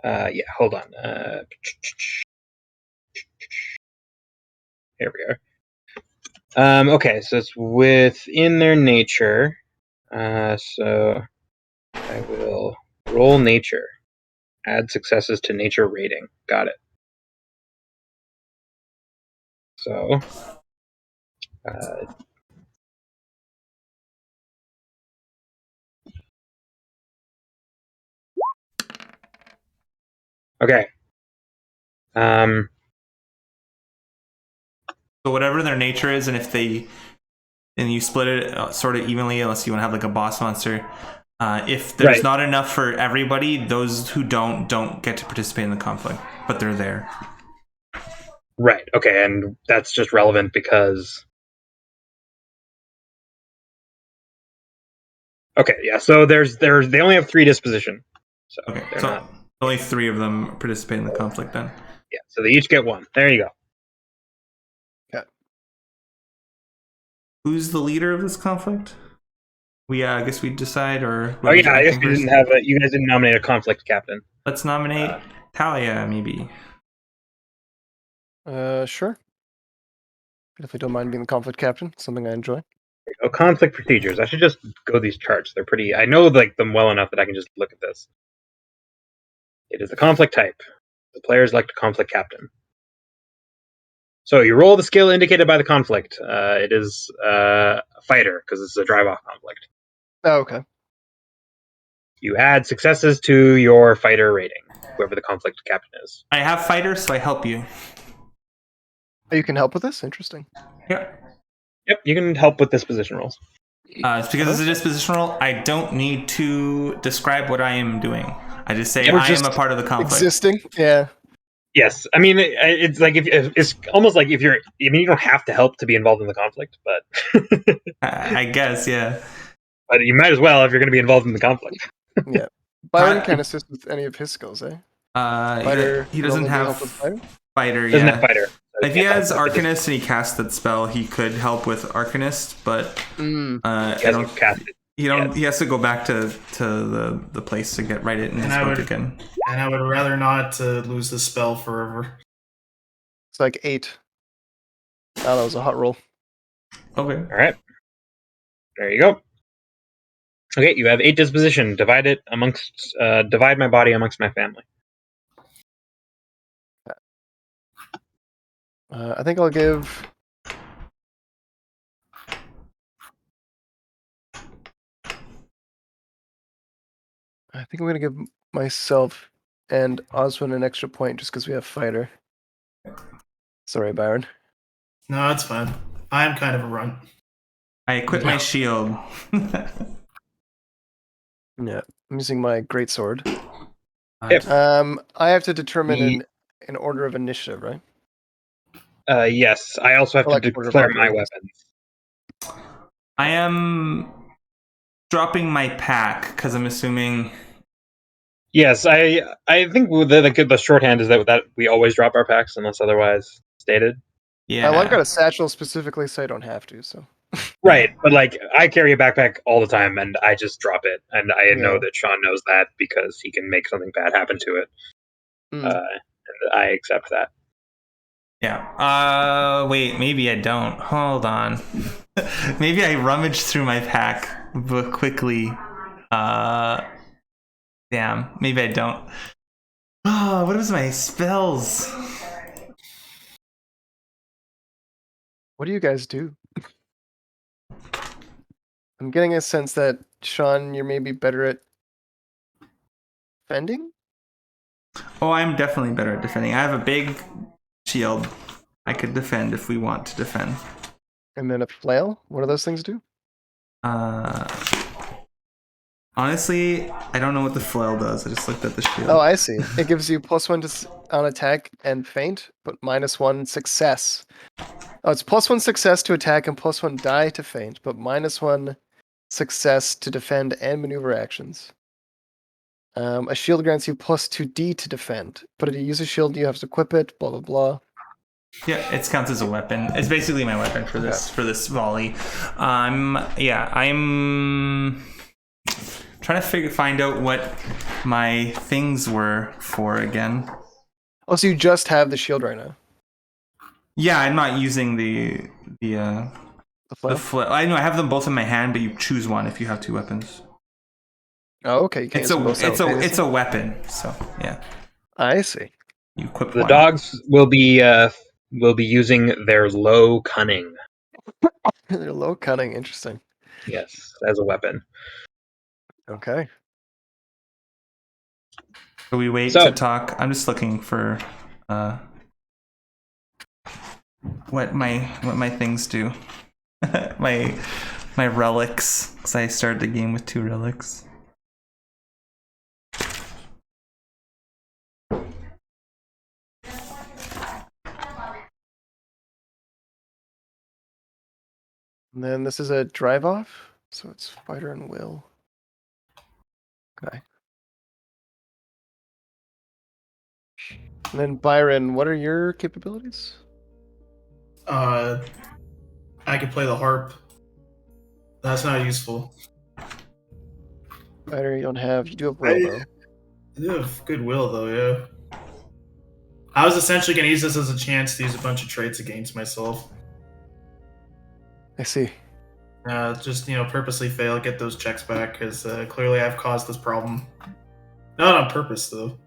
B: Yeah, hold on. Here we are. Okay, so it's within their nature. So I will roll nature. Add successes to nature rating. Got it. So, okay.
A: So whatever their nature is, and if they, and you split it sort of evenly, unless you want to have like a boss monster. If there's not enough for everybody, those who don't get to participate in the conflict, but they're there.
B: Right. Okay, and that's just relevant because. Okay, yeah. So they only have 3 disposition. So
A: Okay, so only 3 of them participate in the conflict then.
B: Yeah, so they each get 1. There you go.
D: Okay.
A: Who's the leader of this conflict? I guess we decide, or.
B: Oh yeah, I guess you guys didn't nominate a conflict captain.
A: Let's nominate Talia, maybe.
D: Sure. If I don't mind being the conflict captain, something I enjoy.
B: Oh, conflict procedures. I should just go these charts. They're pretty. I know them well enough that I can just look at this. It is the conflict type. The players elect a conflict captain. So you roll the skill indicated by the conflict. It is a fighter because it's a drive-off conflict.
D: Oh, okay.
B: You add successes to your fighter rating, whoever the conflict captain is.
A: I have fighters, so I help you.
D: Oh, you can help with this? Interesting.
A: Yeah.
B: Yep, you can help with disposition rolls.
A: It's because it's a disposition roll. I don't need to describe what I am doing. I just say I am a part of the conflict.
D: Existing, yeah.
B: Yes, I mean it's like it's almost like if you're. I mean, you don't have to help to be involved in the conflict, but
A: I guess, yeah.
B: But you might as well if you're going to be involved in the conflict.
D: Yeah, Byron can assist with any of his skills, eh?
A: Fighter. He doesn't have fighter.
B: Doesn't
A: yeah.
B: have fighter.
A: If he has Arcanist and he casts that spell, he could help with Arcanist, but I don't cast it. He has to go back to the place to get write it in his book again.
C: And I would rather not lose the spell forever.
D: It's like 8. Oh, that was a hot roll.
A: Okay.
B: All right. There you go. Okay, you have 8 disposition. Divide my body amongst my family.
D: I think I'll give. I think I'm gonna give myself and Oswin an extra point just because we have fighter. Sorry, Byron.
C: No, that's fine. I'm kind of a runt.
A: I equip my shield.
D: Yeah, I'm using my greatsword.
B: Yep.
D: I have to determine an order of initiative, right?
B: Yes, I also have to declare my weapons.
A: I am dropping my pack because I'm assuming.
B: Yes, I think the shorthand is that we always drop our packs unless otherwise stated.
A: Yeah.
D: Well, I've got a satchel specifically so I don't have to. So.
B: Right, but I carry a backpack all the time and I just drop it, and I know that Sean knows that because he can make something bad happen to it. And I accept that.
A: Yeah. Wait, maybe I don't. Hold on. Maybe I rummage through my pack quickly. Damn. Maybe I don't. Oh, what was my spells?
D: What do you guys do? I'm getting a sense that, Sean, you're maybe better at defending?
A: Oh, I'm definitely better at defending. I have a big shield. I could defend if we want to defend.
D: And then a flail? What do those things do?
A: Honestly, I don't know what the flail does. I just looked at the shield.
D: Oh, I see. It gives you +1 on attack and feint, but -1 success. Oh, it's +1 success to attack and +1 die to feint, but -1 success to defend and maneuver actions. A shield grants you +2d to defend, but if you use a shield, you have to equip it. Blah blah blah.
A: Yeah, it counts as a weapon. It's basically my weapon for this volley. I'm trying to find out what my things were for again.
D: Oh, so you just have the shield right now?
A: Yeah, I'm not using the
D: The
A: flail. I know I have them both in my hand, but you choose one if you have two weapons.
D: Oh, okay. You can't use them both simultaneously?
A: It's a weapon. So yeah,
D: I see.
A: you equip
B: The
A: one.
B: dogs will be using their low cunning.
D: They're low cunning. Interesting.
B: Yes, as a weapon.
D: Okay.
A: So we wait
B: So-
A: to talk. I'm just looking for what my things do. my relics, because I started the game with 2 relics.
D: And then this is a drive off, so it's fighter and will. Okay. And then Byron, what are your capabilities?
C: I could play the harp. That's not useful.
D: Fighter, you do have will though.
C: I do have goodwill though, yeah. I was essentially going to use this as a chance to use a bunch of traits against myself.
D: I see.
C: Just, purposely fail, get those checks back, because clearly I've caused this problem. Not on purpose, though.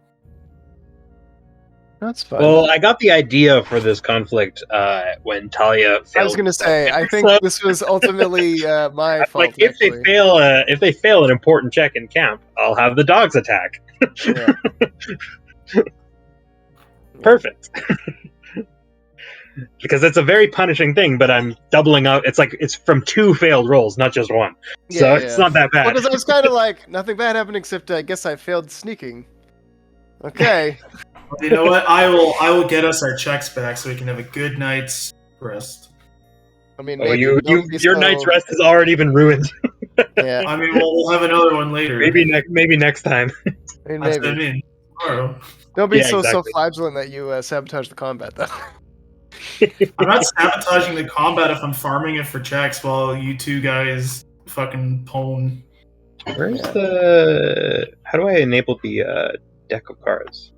D: That's fine.
B: Well, I got the idea for this conflict when Talia failed.
D: I was gonna say, I think this was ultimately my fault.
B: Like if
D: actually.
B: they fail an important check in camp, I'll have the dogs attack.
D: Yeah.
B: Perfect. Because it's a very punishing thing, but I'm doubling up. It's from 2 failed rolls, not just 1. So it's not that bad.
D: Because I was kind of like, nothing bad happened except I guess I failed sneaking. Okay.
C: You know what? I will get us our checks back so we can have a good night's rest.
D: I mean,
B: Oh,
D: maybe,
B: your night's rest has already been ruined.
D: Yeah.
C: I mean, we'll have another one later.
B: Maybe next time.
D: I mean,
C: That's what I
D: maybe.
C: mean. Tomorrow.
D: Don't be
B: Yeah,
D: so
B: exactly.
D: self-flagellant that you sabotage the combat, though.
C: I'm not sabotaging the combat if I'm farming it for checks while you 2 guys fucking pwn.
B: Where's the? How do I enable the deck of cards?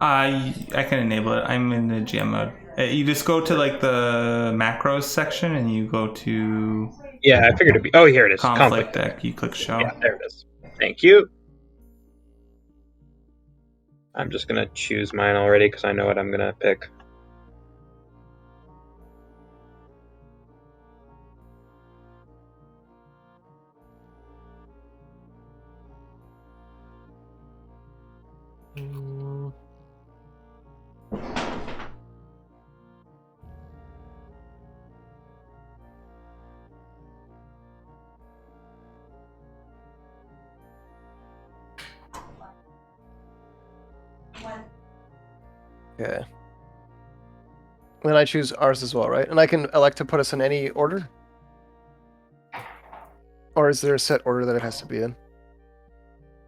A: I can enable it. I'm in the GM mode. You just go to like the macros section and you go to
B: Yeah, I figured it'd be. Oh, here it is.
A: conflict deck. You click show.
B: Yeah, there it is. Thank you. I'm just gonna choose mine already because I know what I'm gonna pick.
D: Yeah. Then I choose ours as well, right? And I can elect to put us in any order? Or is there a set order that it has to be in?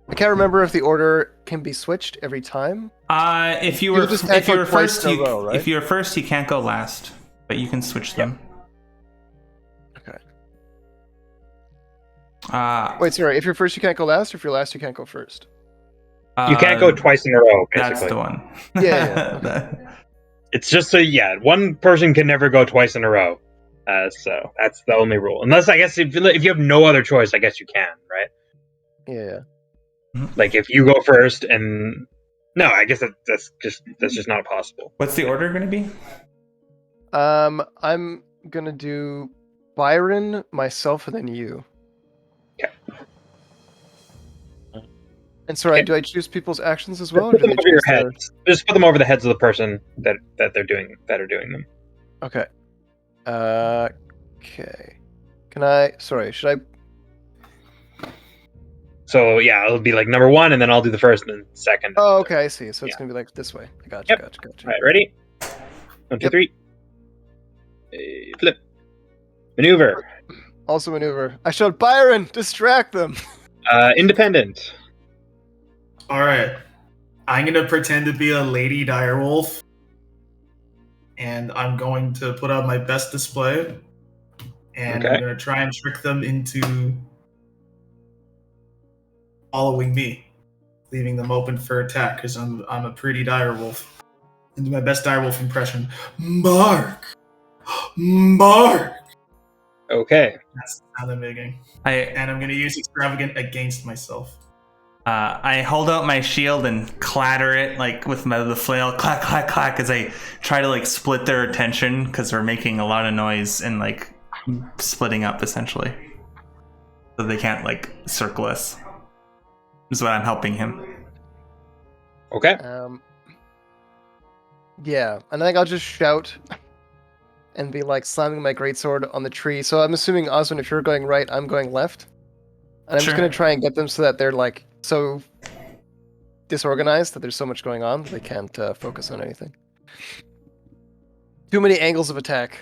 D: I can't remember if the order can be switched every time.
A: If you were
D: just can't go twice
A: first,
D: in a row, right?
A: if you're first, you can't go last, but you can switch them.
D: Okay.
A: Wait,
D: sorry. If you're first, you can't go last. Or if you're last, you can't go first.
B: You can't go twice in a row. Basically.
A: That's the one.
D: Yeah.
B: It's just one person can never go twice in a row. So that's the only rule. Unless I guess if you have no other choice, I guess you can, right?
D: Yeah.
B: Like if you go first and no, I guess that's just not possible.
A: What's the order going to be?
D: I'm gonna do Byron, myself, and then you.
B: Okay.
D: And sorry,
B: Okay.
D: do I choose people's actions as well? Or
B: Put
D: do
B: them
D: they
B: over your
D: choose their...
B: heads. Just put them over the heads of the person that are doing them.
D: Okay. Okay. Can I? Sorry, should I?
B: So yeah, it'll be like number 1, and then I'll do the first and then second.
D: Oh, okay, I see. So it's
B: Yeah.
D: gonna be like this way. I got you.
B: Yep.
D: Got you.
B: All right, ready? 1, 2,
D: Yep.
B: 3. Flip. Maneuver.
D: Also maneuver. I showed Byron. Distract them.
B: Independent.
C: All right. I'm going to pretend to be a lady direwolf. And I'm going to put out my best display. And
B: Okay.
C: I'm going to try and trick them into following me, leaving them open for attack because I'm a pretty direwolf. And do my best direwolf impression. Bark! Bark!
B: Okay.
C: That's the sound I'm making.
A: I
C: And I'm going to use Extravagant against myself.
A: I hold out my shield and clatter it like with the flail, clack, clack, clack, as I try to like split their attention because they're making a lot of noise and like splitting up essentially, so they can't like circle us. This is what I'm helping him.
B: Okay.
D: Yeah, and I think I'll just shout and be like slamming my greatsword on the tree. So I'm assuming, Oswin, if you're going right, I'm going left. And I'm
A: Sure.
D: just going to try and get them so that they're like so disorganized that there's so much going on that they can't focus on anything. Too many angles of attack.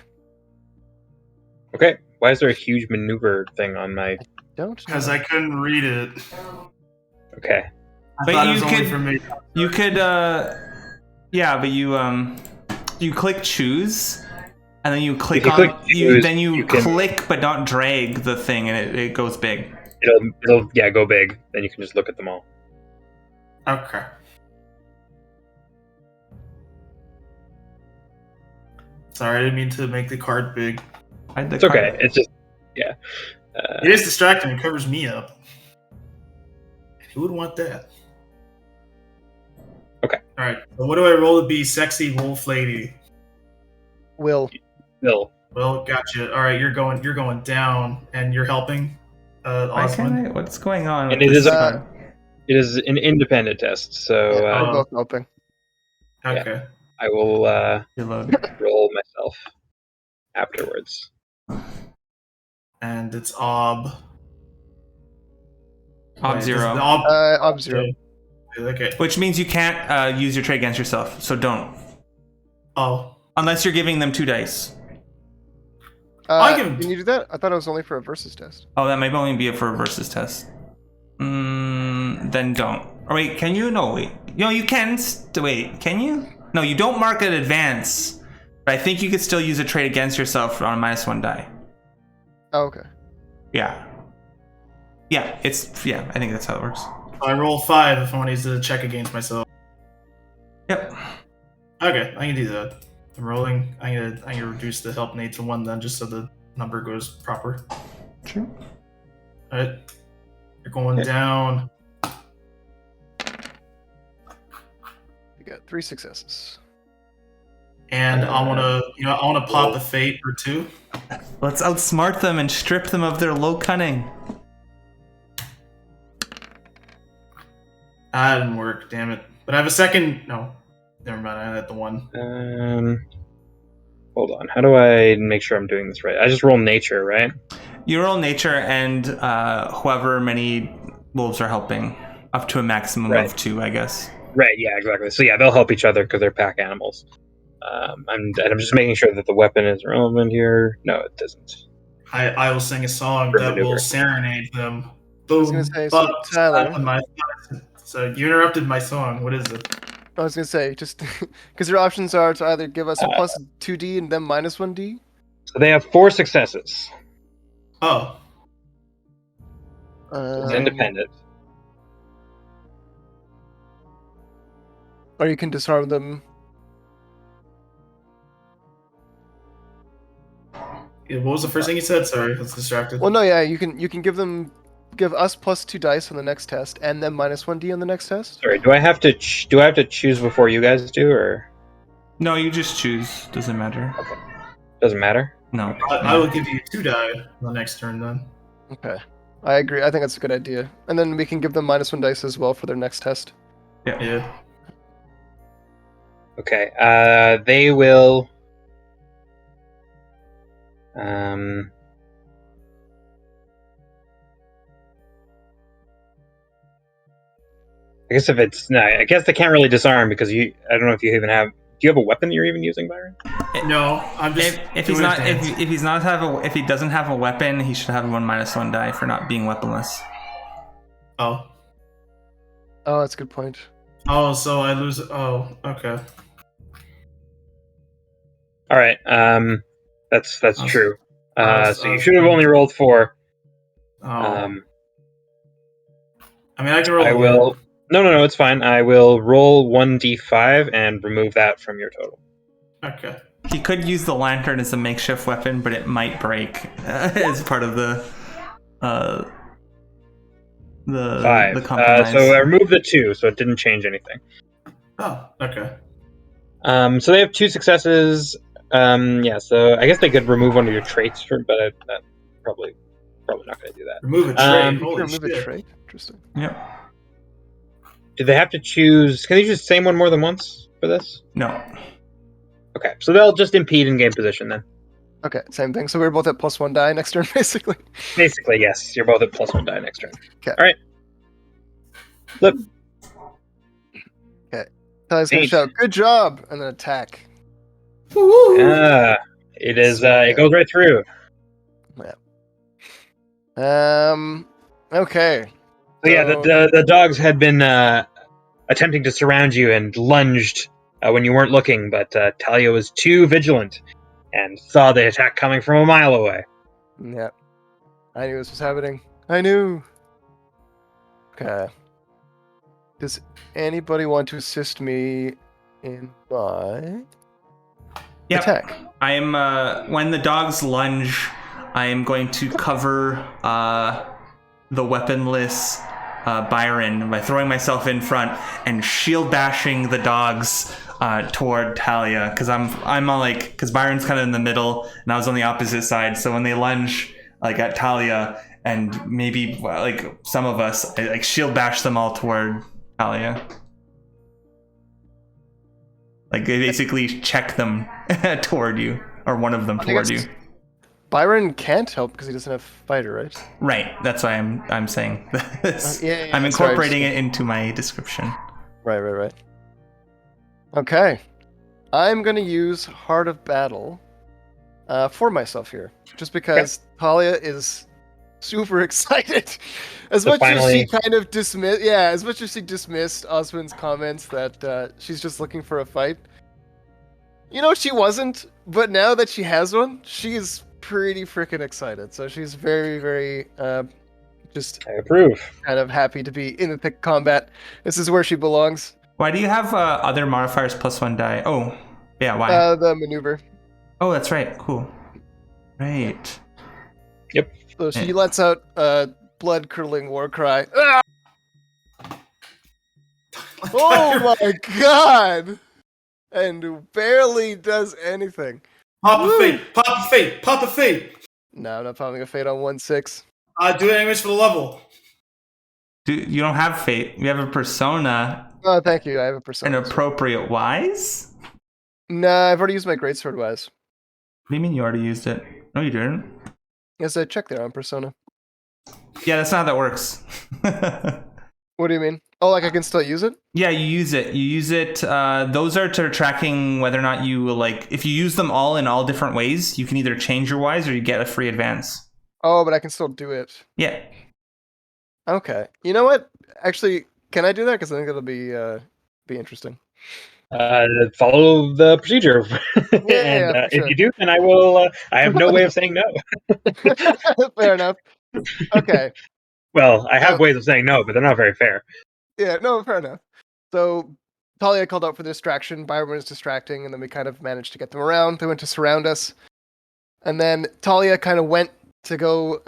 B: Okay. Why is there a huge maneuver thing on my...
D: Don't
C: Because
D: know.
C: I couldn't read it.
B: Okay.
C: I
A: But
C: thought it
A: you
C: was only
A: could-
C: for me.
A: You could, yeah, but you click choose, and then you click
B: If you
A: on,
B: click choose,
A: then you
B: you can-
A: click but not drag the thing, and it goes big.
B: It'll go big. Then you can just look at them all.
C: Okay. Sorry, I didn't mean to make the card big.
B: It's okay. It's just... Yeah.
C: It is distracting. It covers me up. Who would want that?
B: Okay.
C: All right. So what do I roll to be sexy wolf lady?
D: Will.
B: Bill.
C: Well, gotcha. All right, you're going down, and you're helping.
A: Why
C: Oswin.
A: can't I? What's going on?
B: And
A: with
B: it
A: this
B: is
A: card?
B: It is an independent test, so
D: Yeah,
C: Oh.
D: we're both helping.
C: Okay.
B: I will
A: Reload.
B: roll myself afterwards.
C: And it's ob.
A: Ob
C: Wait,
A: zero.
C: is it ob?
D: Ob zero.
C: Okay.
A: Which means you can't use your trait against yourself, so don't.
C: Oh.
A: Unless you're giving them 2 dice.
C: I can-
D: Can you do that? I thought it was only for a versus test.
A: Oh, that might only be for a versus test. Then don't. Or wait, can you? No, wait. No, you can. Wait, can you? No, you don't mark an advance. But I think you could still use a trait against yourself on a -1 die.
D: Oh, okay.
A: Yeah. Yeah, I think that's how it works.
C: I roll 5 if I want to use the check against myself.
A: Yep.
C: Okay, I can do that. I'm rolling. I'm gonna reduce the help nade to 1 then, just so the number goes proper.
A: Sure.
C: All right. You're going down.
D: You got 3 successes.
C: And I wanna pop a fate or 2.
A: Let's outsmart them and strip them of their low cunning.
C: That didn't work, damn it. But I have a second. No, never mind. I had the 1.
B: Hold on. How do I make sure I'm doing this right? I just roll nature, right?
A: You roll nature and however many wolves are helping, up to a maximum
B: Right.
A: of 2, I guess.
B: Right. Yeah. Exactly. So yeah, they'll help each other because they're pack animals. I'm just making sure that the weapon is relevant here. No, it doesn't.
C: I will sing a song
B: For
C: that will
B: maneuver.
C: serenade them.
D: was
C: Boom.
D: gonna say, so
C: bop,
D: Tyler-
C: slap on so you interrupted my song. What is it?
D: I was gonna say, just because your options are to either give us a plus 2d and then minus 1d.
B: So they have 4 successes.
C: Oh,
B: It's independent.
D: Or you can disarm them.
C: yeah, what was the first thing you said? Sorry, I was distracted.
D: Well, no, yeah, you can give us plus 2 dice on the next test and then minus 1d on the next test.
B: Sorry. Do I have to choose before you guys do, or
A: No, you just choose. Doesn't matter.
B: doesn't matter?
A: No.
C: I will give you 2 die on the next turn then.
D: Okay, I agree. I think that's a good idea. And then we can give them minus 1 dice as well for their next test.
C: Yeah.
B: Okay. They will. I guess if it's no, I guess they can't really disarm because I don't know if you even have. Do you have a weapon that you're even using, Byron?
C: No, I'm just.
A: If he's
C: doing
A: not
C: a dance.
A: if he doesn't have a weapon, he should have a 1/1 die for not being weaponless.
C: Oh.
D: Oh, that's a good point.
C: Oh, so I lose. Oh, okay.
B: All right. That's
C: Awesome.
B: true.
C: Awesome.
B: So you should have only rolled 4.
C: Oh. I mean, I can roll.
B: I will. No, it's fine. I will roll 1d5 and remove that from your total.
C: Okay.
A: He could use the lantern as a makeshift weapon, but it might break as part of the
B: 5.
A: the compromise.
B: So I removed the 2, so it didn't change anything.
C: Oh, okay.
B: So they have 2 successes. So I guess they could remove one of your traits, but that probably not going to do that.
C: Remove a trait.
D: You can
C: Holy
D: remove
C: shit.
D: a trait. Interesting.
A: Yep.
B: Do they have to choose? Can they choose the same one more than once for this?
A: No.
B: Okay, so they'll just impede in game position then.
D: Okay, same thing. So we're both at +1 die next turn, basically.
B: Basically, yes. You're both at +1 die next turn.
D: Okay.
B: All right. Flip.
D: Talia's gonna
B: 8.
D: shout, "Good job!" and then attack.
B: It is. It goes right through.
D: Okay.
B: So yeah, the dogs had been attempting to surround you and lunged when you weren't looking, but Talia was too vigilant and saw the attack coming from a mile away.
D: Yeah. I knew this was happening. I knew. Okay. Does anybody want to assist me in my
A: Yep.
D: attack?
A: I am when the dogs lunge, I am going to cover the weaponless Byron by throwing myself in front and shield bashing the dogs toward Talia, because I'm all like, because Byron's kind of in the middle and I was on the opposite side, so when they lunge like at Talia and maybe like some of us, I like shield bash them all toward Talia. Like they basically check them toward you, or one of them toward you.
D: Byron can't help because he doesn't have fighter, right?
A: Right. That's why I'm saying this.
D: Yeah,
A: I'm
D: sorry,
A: incorporating it into my description.
D: Right. Okay. I'm gonna use Heart of Battle for myself here, just because Talia is super excited. As much as she kind of dismissed Oswin's comments that she's just looking for a fight. You know, she wasn't, but now that she has one, she's pretty freaking excited. So she's very, very just
B: I approve.
D: kind of happy to be in the thick of combat. This is where she belongs.
A: Why do you have other modifiers +1 die? Oh, yeah, why?
D: The maneuver.
A: Oh, that's right. Cool. Right.
B: Yep.
D: So she lets out a blood-curdling war cry. Ah! Oh my god! And barely does anything.
C: Pop a fate! Pop a fate! Pop a fate!
D: No, I'm not popping a fate on 1/6.
C: Do damage for the level.
A: Dude, you don't have fate. You have a persona.
D: Oh, thank you. I have a persona.
A: An appropriate wise?
D: Nah, I've already used my greatsword wise.
A: What do you mean you already used it? No, you didn't.
D: Yes, I checked there on persona.
A: Yeah, that's not how that works.
D: What do you mean? Oh, like I can still use it?
A: Yeah, you use it. You use it. Those are to tracking whether or not you like. If you use them all in all different ways, you can either change your wise or you get a free advance.
D: Oh, but I can still do it.
A: Yeah.
D: Okay. You know what? Actually, can I do that? Because I think it'll be interesting.
B: Follow the procedure.
D: Yeah,
B: if you do, then I will. I have no way of saying no.
D: Fair enough. Okay.
B: Well, I have ways of saying no, but they're not very fair.
D: Yeah, no, fair enough. So Talia called out for the distraction. Byron was distracting, and then we kind of managed to get them around. They went to surround us. And then Talia kind of went to go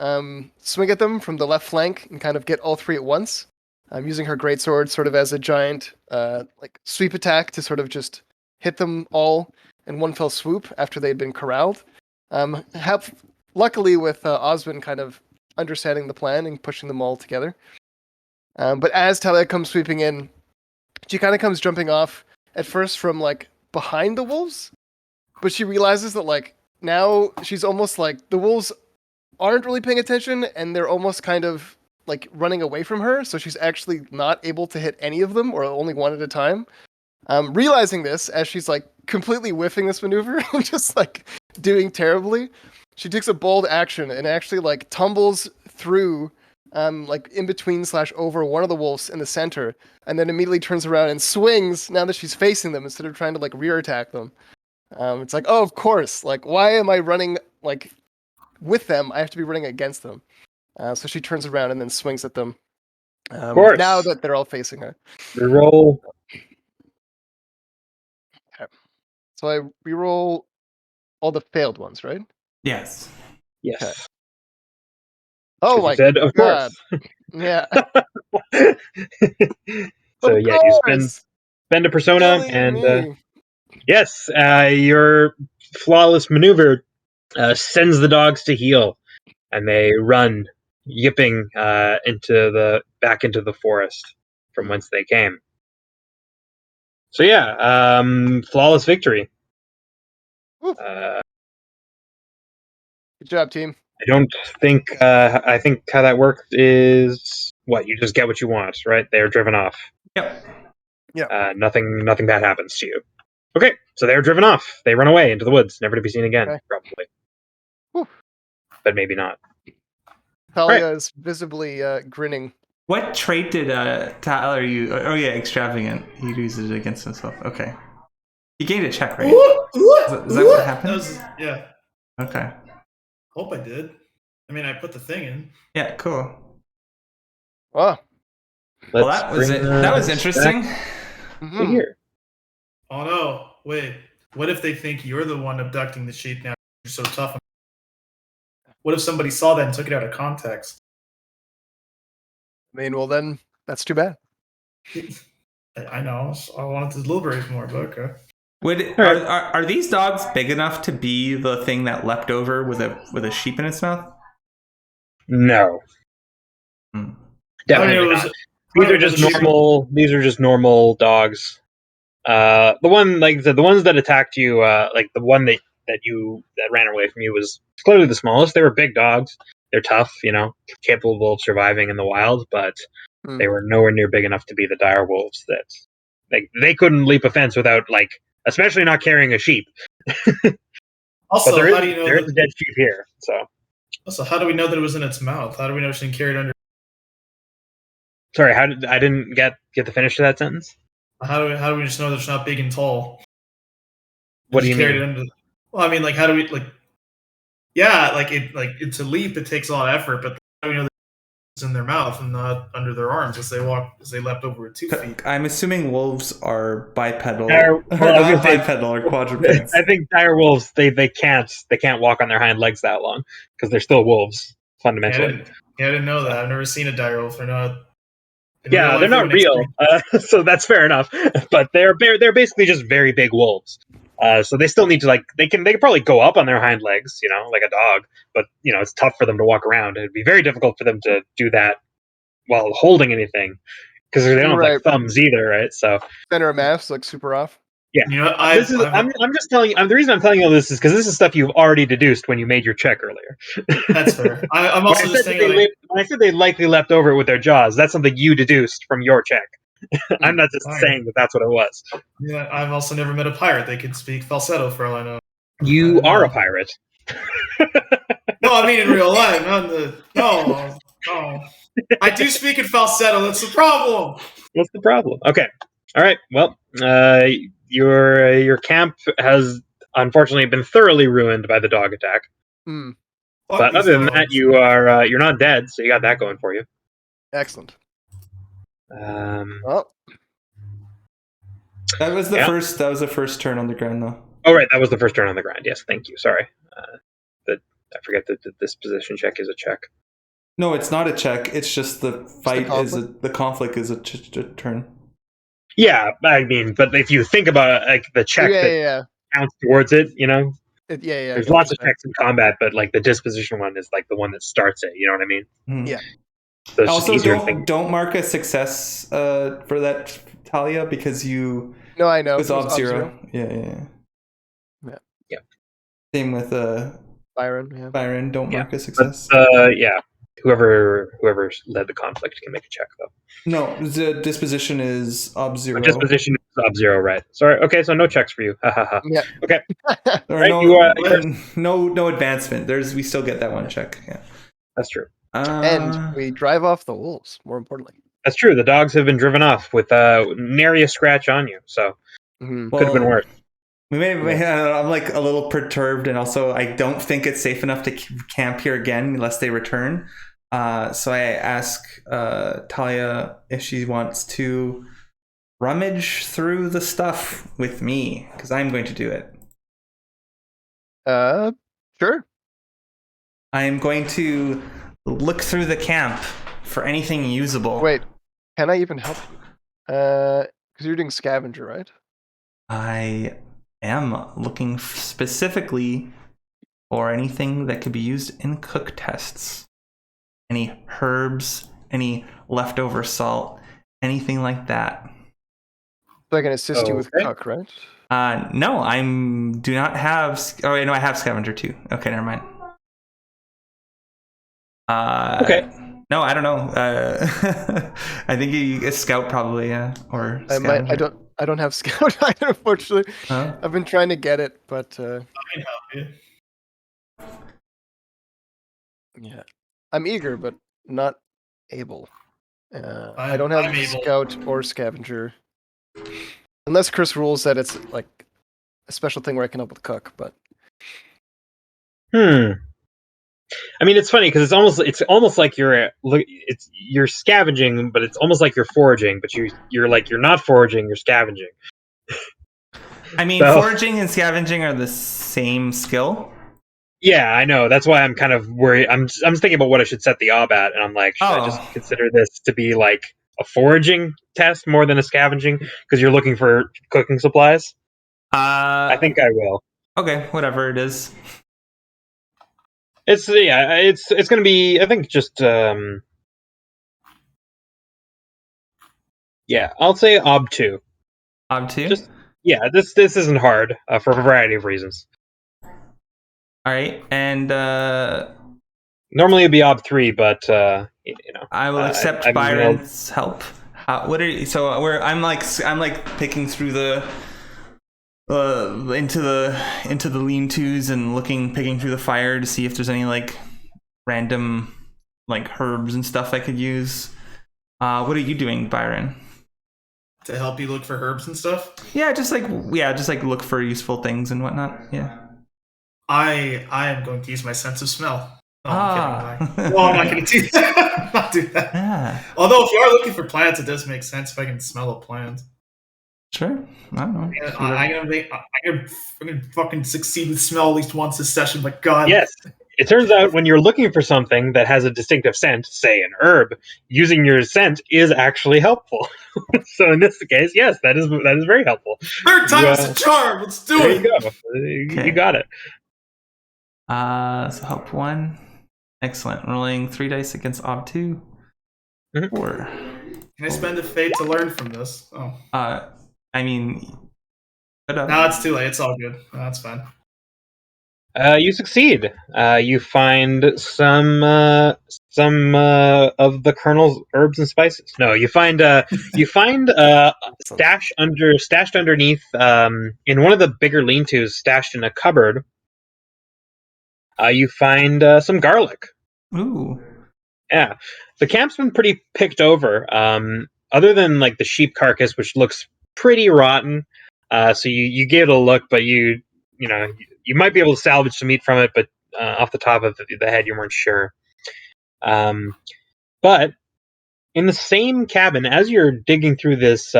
D: swing at them from the left flank and kind of get all three at once. Using her greatsword sort of as a giant like sweep attack to sort of just hit them all in one fell swoop after they'd been corralled. Luckily with Oswin kind of understanding the plan and pushing them all together. But as Talia comes sweeping in, she kind of comes jumping off at first from like behind the wolves, but she realizes that like now she's almost like the wolves aren't really paying attention and they're almost kind of like running away from her, so she's actually not able to hit any of them or only one at a time. Realizing this as she's like completely whiffing this maneuver and just like doing terribly, she takes a bold action and actually like tumbles through like in between / over one of the wolves in the center, and then immediately turns around and swings now that she's facing them instead of trying to like rear attack them. It's like, oh, of course, like why am I running like with them? I have to be running against them. So she turns around and then swings at them.
B: Of course.
D: Now that they're all facing her.
B: Reroll.
D: So I reroll all the failed ones, right?
A: Yes.
B: Yes.
D: Okay. Oh
B: You
D: my
B: said, of
D: god.
B: course.
D: Yeah.
B: So
D: Of
B: yeah, you
D: course!
B: spend a persona,
D: Silly
B: and
D: me.
B: yes, your flawless maneuver sends the dogs to heel, and they run, yipping back into the forest from whence they came. So yeah, flawless victory.
D: Woo.
B: I
D: Good job, team.
B: don't think. I think how that works is what you just get what you want, right? They're driven off.
A: Yep.
B: Nothing bad happens to you. Okay, so they're driven off. They run away into the woods, never to be seen again,
D: Okay.
B: probably.
D: Whew.
B: But maybe not.
D: Talia is visibly grinning.
A: What trait did Tyler use? Oh yeah, extravagant. He uses it against himself. Okay. He gained a check, right? Is that what happened?
C: Yeah.
A: Okay.
C: Hope I did. I mean, I put the thing in.
A: Yeah. Cool.
D: Oh.
A: Well, that was it. That was interesting.
D: Mhm.
B: Here.
C: Oh no! Wait. What if they think you're the one abducting the sheep now? You're so tough. What if somebody saw that and took it out of context?
D: I mean, well then, that's too bad.
C: I know. I wanted to deliberate more, but okay.
A: Are these dogs big enough to be the thing that leapt over with a sheep in its mouth?
B: No.
A: Hmm.
B: Definitely not. These are just normal dogs. The one, like I said, the ones that attacked you, like the one that ran away from you was clearly the smallest. They were big dogs. They're tough, capable of surviving in the wild, but they were nowhere near big enough to be the dire wolves that they couldn't leap a fence without, like, especially not carrying a sheep.
C: Also,
B: but
C: how do you know
B: there is a dead sheep here? So
C: also, how do we know that it was in its mouth? How do we know she didn't carry it under?
B: sorry, I didn't get the finish to that sentence?
C: How do we just know that it's not big and tall?
B: What do you
C: carried
B: mean?
C: It under? Well, I mean, like, how do we Yeah, it's a leap. It takes a lot of effort, but how do we know that it's in their mouth and not under their arms as they leapt over with 2 feet?
A: I'm assuming wolves are bipedal,
B: bipedal
A: or quadrupeds.
B: I think dire wolves they can't walk on their hind legs that long because they're still wolves fundamentally.
C: I didn't know that. I've never seen a dire wolf. They're not.
B: They're not real, so that's fair enough. But they're basically just very big wolves. So they still need to they can probably go up on their hind legs, like a dog. But it's tough for them to walk around. It'd be very difficult for them to do that while holding anything because they don't have thumbs either, right? So
D: center of mass, super off.
B: Yeah, I'm just telling you. The reason I'm telling you all this is because this is stuff you've already deduced when you made your check earlier.
C: That's fair. I'm also just saying.
B: When I said they likely leapt over it with their jaws, that's something you deduced from your check. I'm not just saying that that's what it was.
C: Yeah, I've also never met a pirate. They could speak falsetto for all I know.
B: You are a pirate.
C: No, I mean in real life, not in the. No. I do speak in falsetto. That's the problem.
B: What's the problem? Okay. All right. Well, your camp has unfortunately been thoroughly ruined by the dog attack. But other than that, you're not dead, so you got that going for you.
D: Excellent.
A: That was the first. That was the first turn on the ground, though.
B: Oh, right, that was the first turn on the ground. Yes, thank you. Sorry, I forget that the disposition check is a check.
A: No, it's not a check. It's just the fight the conflict is a turn.
B: Yeah, I mean, but if you think about it, like the check counts towards it, there's lots of checks in combat, but like the disposition one is like the one that starts it. You know what I mean?
D: Yeah.
B: So it's
A: also,
B: easier
A: don't mark a success for that, Talia, because you.
D: No, I know.
A: It was zero. Yeah. Same with
D: Byron. Yeah.
A: Byron, don't mark a success.
B: Whoever led the conflict can make a check though.
A: No, the disposition is ob-zero.
B: Disposition is ob-zero, right? Sorry. Okay, so no checks for you.
D: Yeah.
B: Okay.
A: No advancement. We still get that one check. Yeah.
B: That's true.
D: And we drive off the wolves. More importantly.
B: That's true. The dogs have been driven off with nary a scratch on you, so could have been worse.
A: I'm like a little perturbed, and also I don't think it's safe enough to camp here again unless they return. So I ask Talia if she wants to rummage through the stuff with me, because I'm going to do it.
D: Sure.
A: I'm going to look through the camp for anything usable.
D: Wait, can I even help you? Because you're doing scavenger, right?
A: I am looking specifically for anything that could be used in cook tests. Any herbs, any leftover salt, anything like that.
D: So I can assist you with
B: Okay.
D: cook, right?
A: No, do not have. Oh, wait, no, I have scavenger too. Okay, never mind.
B: Okay.
A: No, I don't know. I think a scout probably, or scavenger.
D: I don't have scout either, unfortunately.
A: Huh?
D: I've been trying to get it, but
C: I can help you.
D: yeah, I'm eager, but not able. I
C: I'm-
D: don't have
C: I'm able.
D: scout or scavenger, unless Chris rules that it's like a special thing where I can help with cook. But
B: I mean, it's funny because it's almost like you're scavenging, but it's almost like you're foraging, but you're not foraging, you're scavenging.
A: I mean,
B: So-
A: foraging and scavenging are the same skill.
B: Yeah, I know. That's why I'm kind of worried. I'm just thinking about what I should set the ob at, and I'm like, should I just consider this to be like a foraging test more than a scavenging because you're looking for cooking supplies? I think I will.
A: Okay, whatever it is.
B: It's going to be, I think, just yeah, I'll say ob 2.
A: Ob 2?
B: Just this isn't hard for a variety of reasons.
A: All right, and
B: Normally it'd be ob 3, but
A: I will accept
B: I'm
A: Byron's help. What are you? So I'm like picking through the into the lean-tos and picking through the fire to see if there's any like random like herbs and stuff I could use. What are you doing, Byron?
C: To help you look for herbs and stuff.
A: Yeah, just like look for useful things and whatnot. Yeah.
C: I am going to use my sense of smell. No,
A: Ah.
C: I'm kidding. Well, I'm not going to do that. Not do that.
A: Yeah.
C: Although, if you are looking for plants, it does make sense if I can smell a plant.
A: Sure. I don't know.
C: I'm gonna fucking succeed with smell at least once this session. But God,
B: Yes. It turns out when you're looking for something that has a distinctive scent, say an herb, using your scent is actually helpful. So in this case, yes, that is very helpful.
C: third time's the charm. Let's do
B: There
C: it.
B: you go.
A: Okay.
B: You got it.
A: So help 1. Excellent. Rolling 3 dice against ob 2.
B: Mhm.
A: 4.
C: Can I spend a fate to learn from this? Oh,
A: I mean,
C: no, it's too late. It's all good. No, that's fine.
B: You succeed. You find some of the colonel's herbs and spices. No, you find stashed underneath in one of the bigger lean-tos, stashed in a cupboard. You find some garlic.
A: Ooh.
B: Yeah, the camp's been pretty picked over. Other than like the sheep carcass, which looks pretty rotten. So you gave it a look, but you might be able to salvage some meat from it, but off the top of the head, you weren't sure. But in the same cabin, as you're digging through this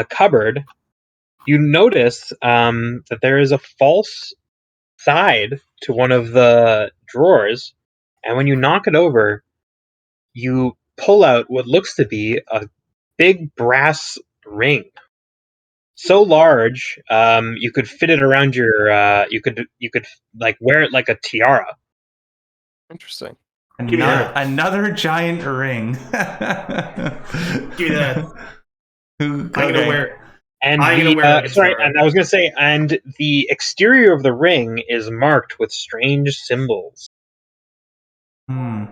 B: cupboard, you notice that there is a false side to one of the drawers, and when you knock it over, you pull out what looks to be a big brass ring. So large, you could fit it around your. You could like wear it like a tiara.
D: interesting.
C: Give me that.
A: Another giant ring.
C: Give me that. I'm gonna wear it.
B: And
C: I'm gonna wear it like a
B: sorry,
C: tiara.
B: and I was gonna say, and the exterior of the ring is marked with strange symbols.
A: Hmm.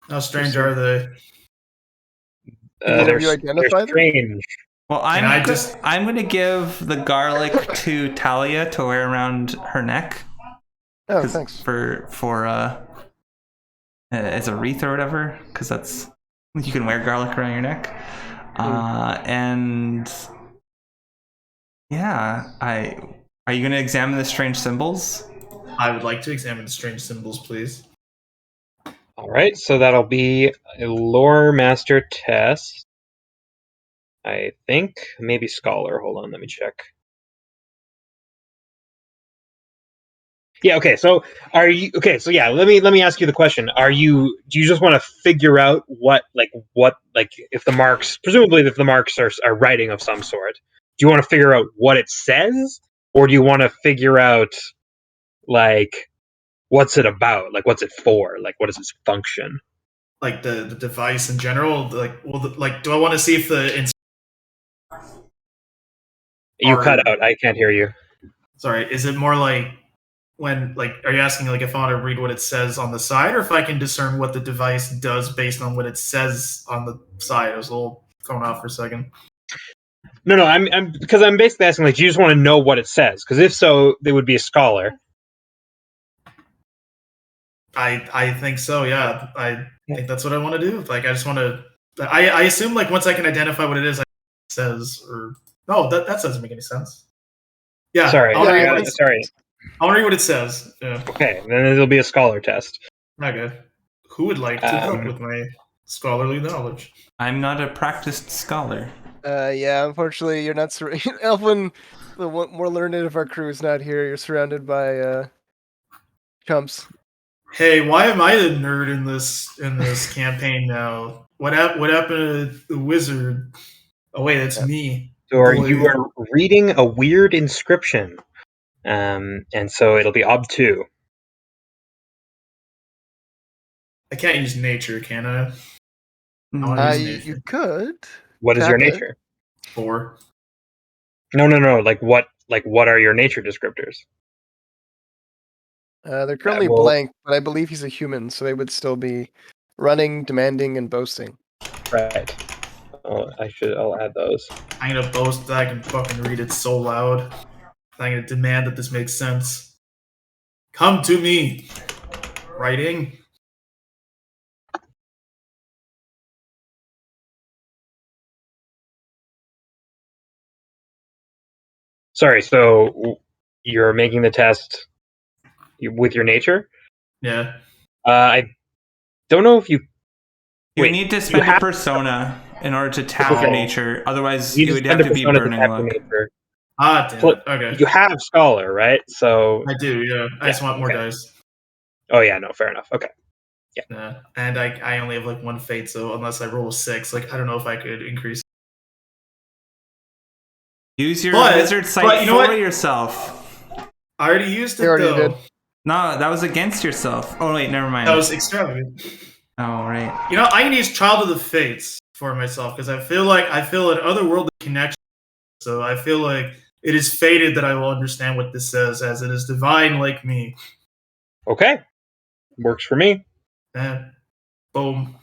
C: How strange are they?
D: Have you identified
B: they're
D: them?
B: strange.
A: Well,
C: And
A: I'm going to give the garlic to Talia to wear around her neck.
D: Oh, thanks.
A: For as a wreath or whatever, because that's you can wear garlic around your neck. And yeah, are you going to examine the strange symbols?
C: I would like to examine the strange symbols, please.
B: All right, so that'll be a lore master test. I think maybe scholar. Hold on, let me check. Yeah. Okay. So are you okay? So yeah. Let me ask you the question. Do you just want to figure out what if the marks, presumably if the marks are writing of some sort, do you want to figure out what it says, or do you want to figure out like what's it about, like what's it for, like what is its function?
C: Like the device in general, do I want to see if
B: You
C: Are-
B: cut out. I can't hear you.
C: sorry, is it more like when, like, are you asking like if I want to read what it says on the side, or if I can discern what the device does based on what it says on the side? I was a little thrown off for a second.
B: No. I'm because I'm basically asking, like, do you just want to know what it says? Because if so, they would be a scholar.
C: I think so. Yeah, I think that's what I want to do. Like, I just want to. I assume like once I can identify what it is, it says, or no, that doesn't make any sense. Yeah,
B: Sorry.
C: I want to
D: Yeah,
C: read what
B: Sorry.
C: it says. Yeah.
B: Okay, then it'll be a scholar test.
C: Okay. Who would like to help with my scholarly knowledge?
A: I'm not a practiced scholar.
D: Yeah, unfortunately, you're not Elfin, the more learned of our crew, is not here. You're surrounded by chumps.
C: Hey, why am I the nerd in this campaign now? What happened to the wizard? Oh wait, that's me.
B: So
C: Boy.
B: you are reading a weird inscription, and so it'll be ob2.
C: I can't use nature, can I? I wanna use nature.
D: You could.
B: What is your
D: Tap it.
B: nature?
C: 4.
B: No. Like what are your nature descriptors?
D: They're currently
B: well-
D: blank, but I believe he's a human, so they would still be running, demanding, and boasting.
B: Right. Oh, I'll add those.
C: I'm gonna boast that I can fucking read it so loud. I'm gonna demand that this makes sense. Come to me. Writing.
B: Sorry, so you're making the test with your nature?
C: Yeah.
B: I don't know if you...
A: You
B: Wait,
A: need to spend
B: have-
A: a persona in order to tap
B: Okay.
A: your nature. Otherwise,
B: You
A: you
B: just
A: would have
B: spend a
A: to be
B: persona
A: burning
B: tap your
A: luck.
B: nature.
C: Ah, damn it. Okay.
B: You have scholar, right? So...
C: I do, yeah. I just want more
B: okay.
C: dice.
B: Oh yeah, no, fair enough. Okay.
C: Yeah. And I only have like one fate, so unless I roll a 6, like I don't know if I could increase.
A: Use your
C: But-
A: wizard sight
C: but you know
A: for
C: what?
A: yourself.
C: I already used it
D: You already
C: though.
D: did.
A: No, that was against yourself. Oh wait, never mind.
C: That was extravagant.
A: Oh right.
C: You know, I'm gonna use Child of the Fates for myself because I feel an otherworldly connection. So I feel like it is fated that I will understand what this says, as it is divine like me.
B: Okay. Works for me.
C: And boom.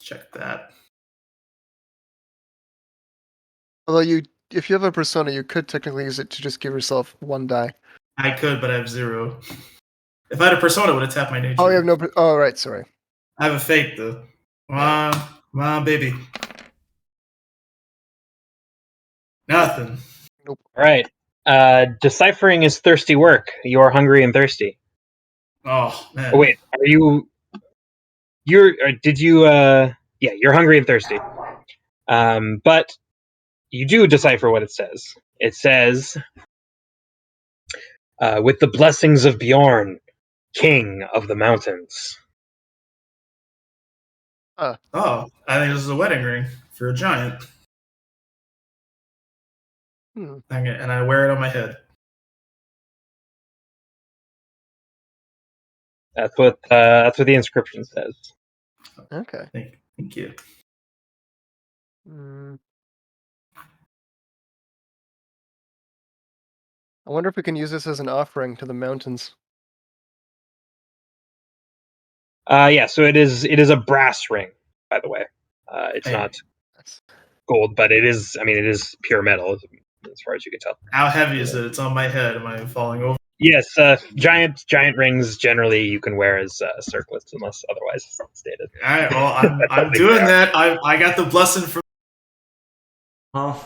C: Check that.
D: Although if you have a persona, you could technically use it to just give yourself one die.
C: I could, but I have 0. If I had a persona, it would have tapped my nature.
D: Oh, you have no. Oh, right. Sorry.
C: I have a fate though. Come on, baby. Nothing.
B: All right. Deciphering is thirsty work. You are hungry and thirsty.
C: Oh man.
B: Oh, wait, are you? Did you? Yeah, you're hungry and thirsty. But you do decipher what it says. It says, "With the blessings of Bjorn, King of the Mountains."
C: Oh, I think this is a wedding ring for a giant. And I wear it on my head.
B: That's what the inscription says.
D: Okay.
C: Thank you.
D: I wonder if we can use this as an offering to the mountains.
B: Yeah, so it is a brass ring, by the way. It's
C: Hey.
B: not gold, but it is. I mean, it is pure metal, as far as you can tell.
C: How heavy is it? It's on my head. Am I falling over?
B: Yes, giant rings generally you can wear as circlets unless otherwise stated.
C: All right. Well, I'm doing that. I got the blessing from.
A: Well,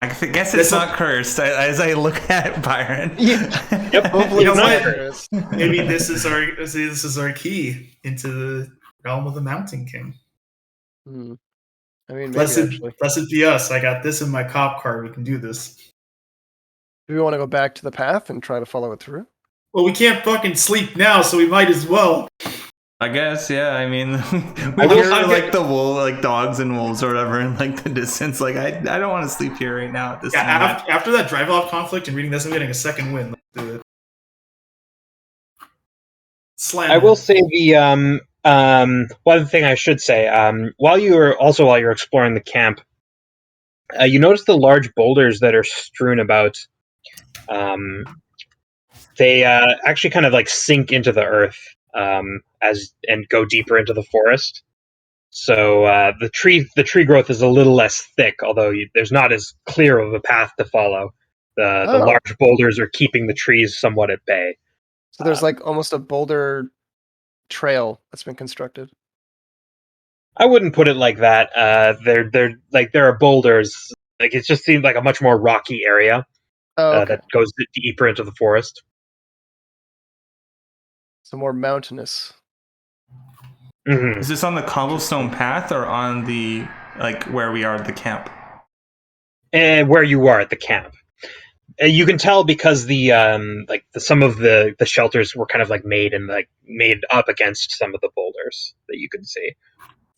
A: guess it's not cursed as I look at Byron.
D: Yeah.
B: Yep.
D: Hopefully
C: You
D: it's
C: know
D: not
C: what?
D: cursed.
C: Maybe this is our key into the realm of the Mountain King.
D: Hmm. I mean, maybe
C: Blessed,
D: actually.
C: blessed be us. I got this in my cop card. We can do this.
D: Do we want to go back to the path and try to follow it through?
C: Well, we can't fucking sleep now, so we might as well.
A: I guess, yeah. I mean, we
B: I will
A: hear
B: not
A: like the like dogs and wolves or whatever in like the distance. Like I don't want to sleep here right now at this
C: Yeah,
A: moment.
C: after that drive-off conflict and reading this, I'm getting a second win. Let's do it. Slam.
B: I will say the one thing I should say while you're exploring the camp, you notice the large boulders that are strewn about. They actually kind of like sink into the earth and go deeper into the forest. So the tree growth is a little less thick, although there's not as clear of a path to follow. The large boulders are keeping the trees somewhat at bay.
D: So there's like almost a boulder trail that's been constructed.
B: I wouldn't put it like that. There are boulders. Like it just seems like a much more rocky area
D: Oh, okay.
B: that goes deeper into the forest.
D: So more mountainous.
B: Mm-hmm.
A: Is this on the cobblestone path or on the like where we are at the camp?
B: Where you are at the camp, you can tell because some of the shelters were kind of like made up against some of the boulders that you can see,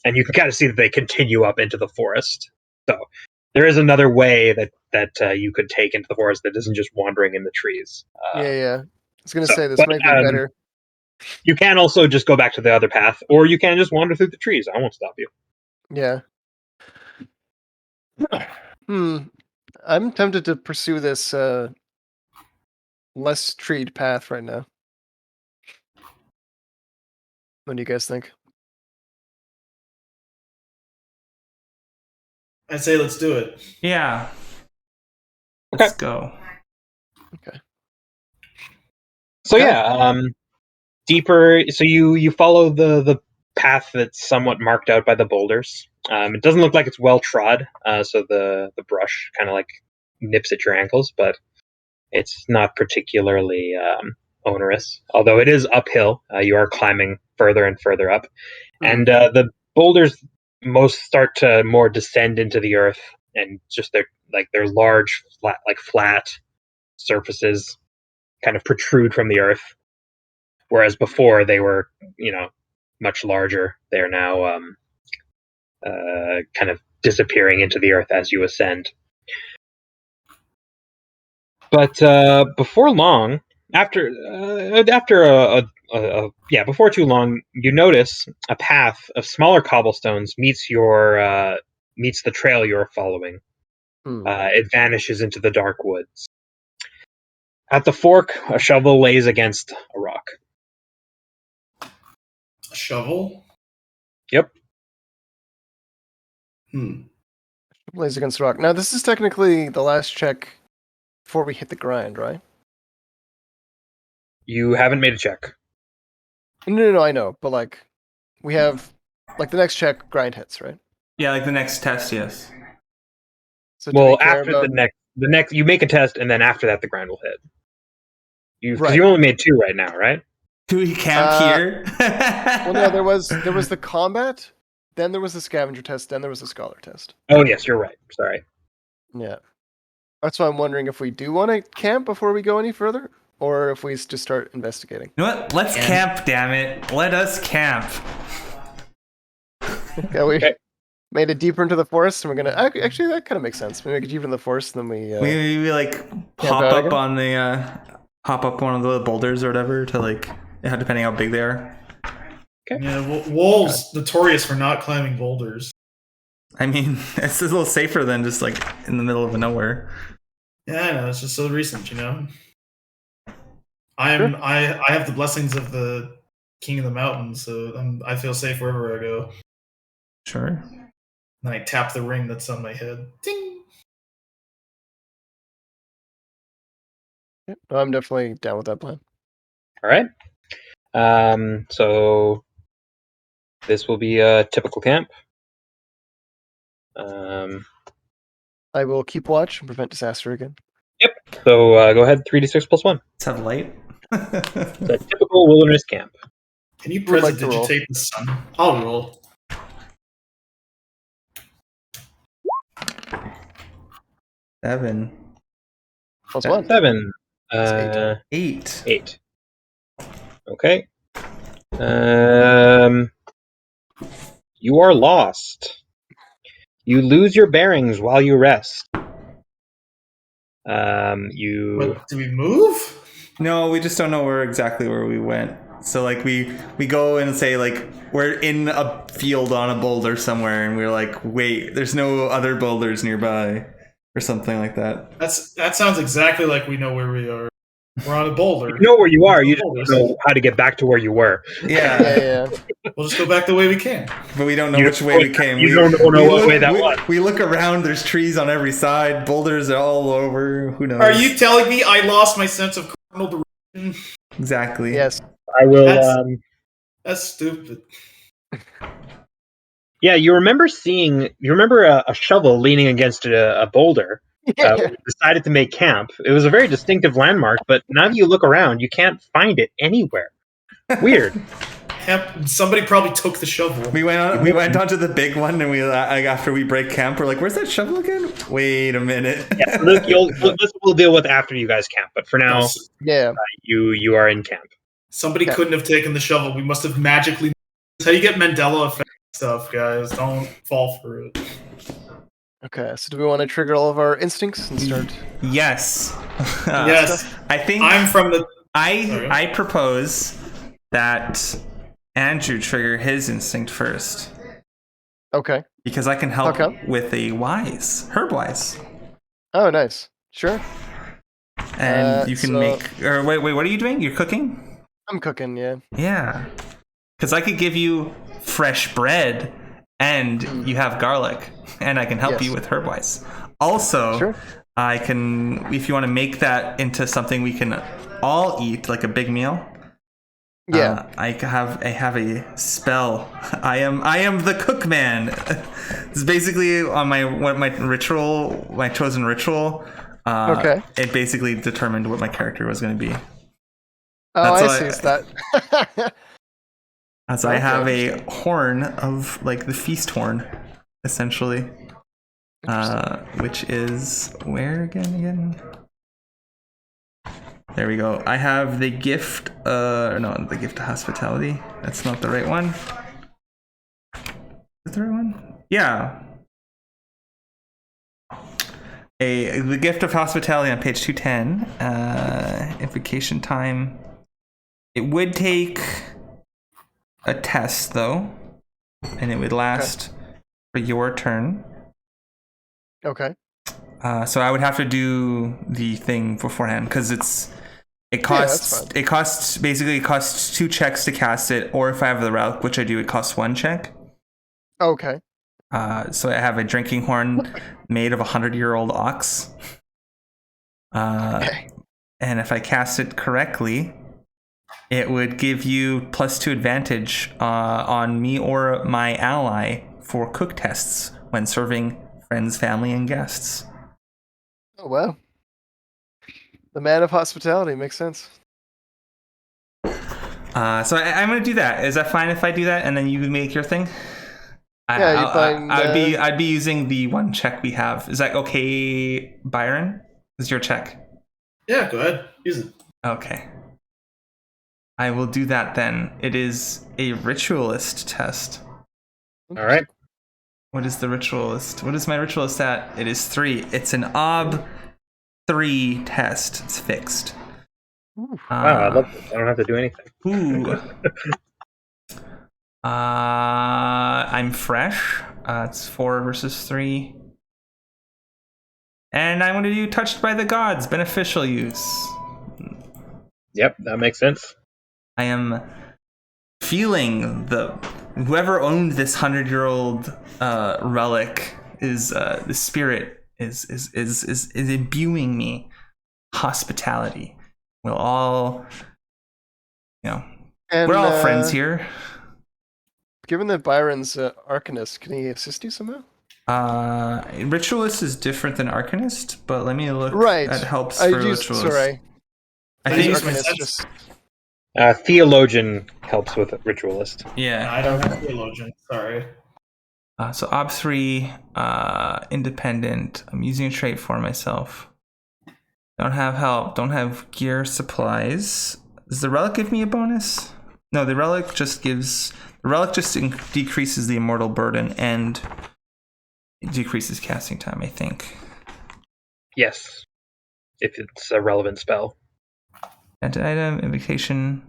B: and you can kind of see that they continue up into the forest. So there is another way that you could take into the forest that isn't just wandering in the trees.
D: Yeah. I was gonna say this might be better.
B: You can also just go back to the other path, or you can just wander through the trees. I won't stop you.
D: Yeah. I'm tempted to pursue this less treed path right now. What do you guys think?
C: I say let's do it.
A: Yeah.
B: Okay.
A: Let's go.
D: Okay.
B: So deeper. So you follow the path that's somewhat marked out by the boulders. It doesn't look like it's well trod, so the brush kind of like nips at your ankles, but it's not particularly onerous. Although it is uphill, you are climbing further and further up, and the boulders most start to more descend into the earth, and just they're large, flat surfaces, kind of protrude from the earth. Whereas before they were, much larger. They are now kind of disappearing into the earth as you ascend. But before long, before too long, you notice a path of smaller cobblestones meets the trail you're following. It vanishes into the dark woods. At the fork, a shovel lays against a rock.
C: A shovel?
B: Yep.
D: Blaze against rock. Now this is technically the last check before we hit the grind, right?
B: You haven't made a check.
D: No, I know, but like we have like the next check grind hits, right?
A: Yeah, like the next test, yes.
D: So
B: Well, after the next, you make a test, and then after that, the grind will hit. Because you only made 2 right now, right?
A: Do we camp here?
D: Well, no, there was the combat, then there was the scavenger test, then there was the scholar test.
B: Oh yes, you're right. Sorry.
D: Yeah, that's why I'm wondering if we do want to camp before we go any further, or if we just start investigating.
A: You know what? Let's camp, damn it. Let us camp.
D: Okay, we made it deeper into the forest, and we're gonna actually that kind of makes sense. We make it deeper in the forest, and then
A: we like hop up again? On the hop up one of the boulders or whatever to like depending how big they are.
B: Okay.
C: Yeah, wolves notorious for not climbing boulders.
A: I mean, it's a little safer than just like in the middle of nowhere.
C: Yeah, I know. It's just so recent, I have the blessings of the King of the Mountains, so I feel safe wherever I go.
A: Sure.
C: Then I tap the ring that's on my head. Ding!
D: Yeah, I'm definitely down with that plan.
B: All right. So this will be a typical camp.
D: I will keep watch and prevent disaster again.
B: Yep. So go ahead, 3d6 plus 1.
A: Let's have light.
B: It's a typical wilderness camp.
C: Can you
D: Would like to roll.
C: prestidigitate the sun? I'll roll.
A: Seven.
D: Plus 1.
B: 7.
D: That's
A: 8.
B: 8. Okay. You are lost. You lose your bearings while you rest.
C: What, do we move?
A: No, we just don't know exactly where we went. So like we go and say like we're in a field on a boulder somewhere, and we're like, wait, there's no other boulders nearby, or something like that.
C: That sounds exactly like we know where we are. We're on a boulder.
B: You know where you are. You just don't know how to get back to where you were.
A: Yeah,
C: We'll just go back the way we came.
A: but we don't know which way we came.
B: You don't know what way that was.
A: We look around. There's trees on every side. Boulders are all over. Who knows?
C: Are you telling me I lost my sense of cardinal direction?
A: Exactly.
D: Yes.
B: I will.
C: That's stupid.
B: Yeah, you remember a shovel leaning against a boulder. When you decided to make camp. It was a very distinctive landmark, but now that you look around, you can't find it anywhere. Weird.
C: Somebody probably took the shovel.
A: We went onto the big one, and we after we break camp, we're like, "Where's that shovel again?" Wait a minute.
B: Yeah, this we'll deal with after you guys camp, but for now, you are in camp.
C: Somebody couldn't have taken the shovel. We must have magically. That's how you get Mandela effect stuff, guys. Don't fall for it.
D: Okay, so do we want to trigger all of our instincts and start?
A: Yes.
C: Yes.
A: I think
C: I'm from the.
A: I propose that Andrew trigger his instinct first.
D: Okay.
A: Because I can help with a herb wise.
D: Oh, nice. Sure.
A: And you can make. Or wait, what are you doing? You're cooking?
D: I'm cooking, yeah.
A: Yeah. Because I could give you fresh bread, and you have garlic, and I can help you with herb wise. Also, I can, if you want to make that into something we can all eat, like a big meal.
D: Yeah.
A: I have a spell. I am the cook man. It's basically on my chosen ritual. It basically determined what my character was going to be.
D: Oh, I see. It's that.
A: As I have a horn of like the feast horn, essentially, which is where again? There we go. I have the gift. The gift of hospitality. That's not the right one. Is it the right one? Yeah. The gift of hospitality on page 210. Invocation time. It would take a test though, and it would last for your turn.
D: Okay.
A: So I would have to do the thing beforehand because it costs 2 checks to cast it, or if I have the relic, which I do, it costs 1 check.
D: Okay.
A: So I have a drinking horn made of 100-year-old ox. And if I cast it correctly, it would give you +2 advantage on me or my ally for cook tests when serving friends, family, and guests.
D: Oh, wow. The man of hospitality makes sense.
A: So I'm going to do that. Is that fine if I do that and then you make your thing? I'd be using the 1 check we have. Is that okay, Byron? This is your check.
C: Yeah, go ahead. Use it.
A: Okay. I will do that then. It is a ritualist test.
B: All right.
A: What is the ritualist? What is my ritualist at? It is 3. It's an ob 3 test. It's fixed.
B: Wow, I love this. I don't have to do anything.
A: Ooh. I'm fresh. It's 4 versus 3. And I'm going to do touched by the gods, beneficial use.
B: Yep, that makes sense.
A: I am feeling whoever owned this 100-year-old relic is the spirit is imbuing me hospitality. We'll all, we're all friends here.
D: Given that Byron's Arcanist, can he assist you somehow?
A: Ritualist is different than Arcanist, but let me look
D: Right.
A: at helps
D: I
A: for
D: used,
A: Ritualist.
D: sorry.
A: I
C: I
A: think
C: used my
D: Arcanist
C: sense.
D: just
B: Theologian helps with Ritualist.
A: yeah.
C: I don't have theologian. Sorry.
A: So Ob 3, independent. I'm using a trait for myself. Don't have help. Don't have gear supplies. Does the relic give me a bonus? No, the relic just decreases the immortal burden and it decreases casting time, I think.
B: Yes, if it's a relevant spell.
A: Add item, invocation,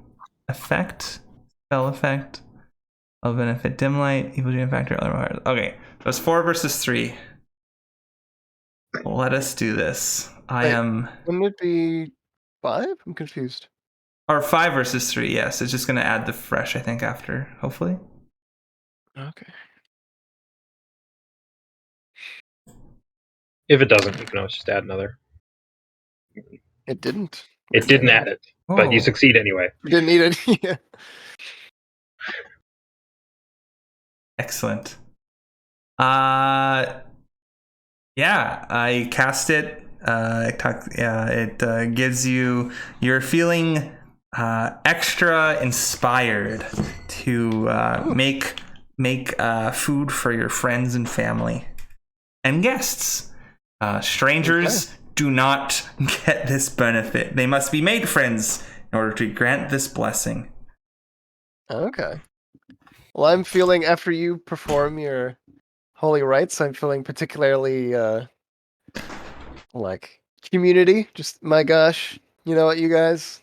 A: effect, spell effect, of benefit, dim light, evil genius factor, other. Okay, so it's 4 versus 3. Let us do this.
D: Wouldn't it be 5? I'm confused.
A: Or 5 versus 3, yes. It's just going to add the fresh, I think, after, hopefully.
D: Okay.
B: If it doesn't, you can always just add another.
D: It didn't.
B: It didn't add it, but you
A: Oh.
B: succeed anyway.
D: We didn't need it. Yeah.
A: Excellent. Yeah, I cast it. It gives you. You're feeling extra inspired to make food for your friends and family and guests. Strangers do not get this benefit. They must be made friends in order to grant this blessing.
D: Okay. Well, I'm feeling, after you perform your holy rites, I'm feeling particularly, like, community. Just, my gosh, you know what, you guys?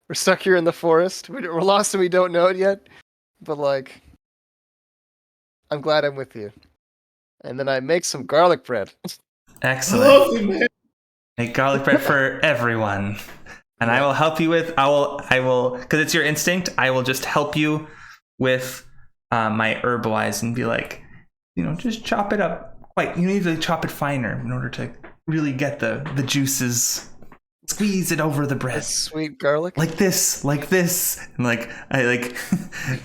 D: We're stuck here in the forest. We're lost and we don't know it yet. But, like, I'm glad I'm with you. And then I make some garlic bread.
A: Excellent.
C: Lovely, man.
A: Make garlic bread for everyone. And I will help you with, I will, because it's your instinct, I will just help you with my herbalize and be like, just chop it up. You need to chop it finer in order to really get the juices. Squeeze it over the bread.
D: Sweet garlic.
A: Like this. And I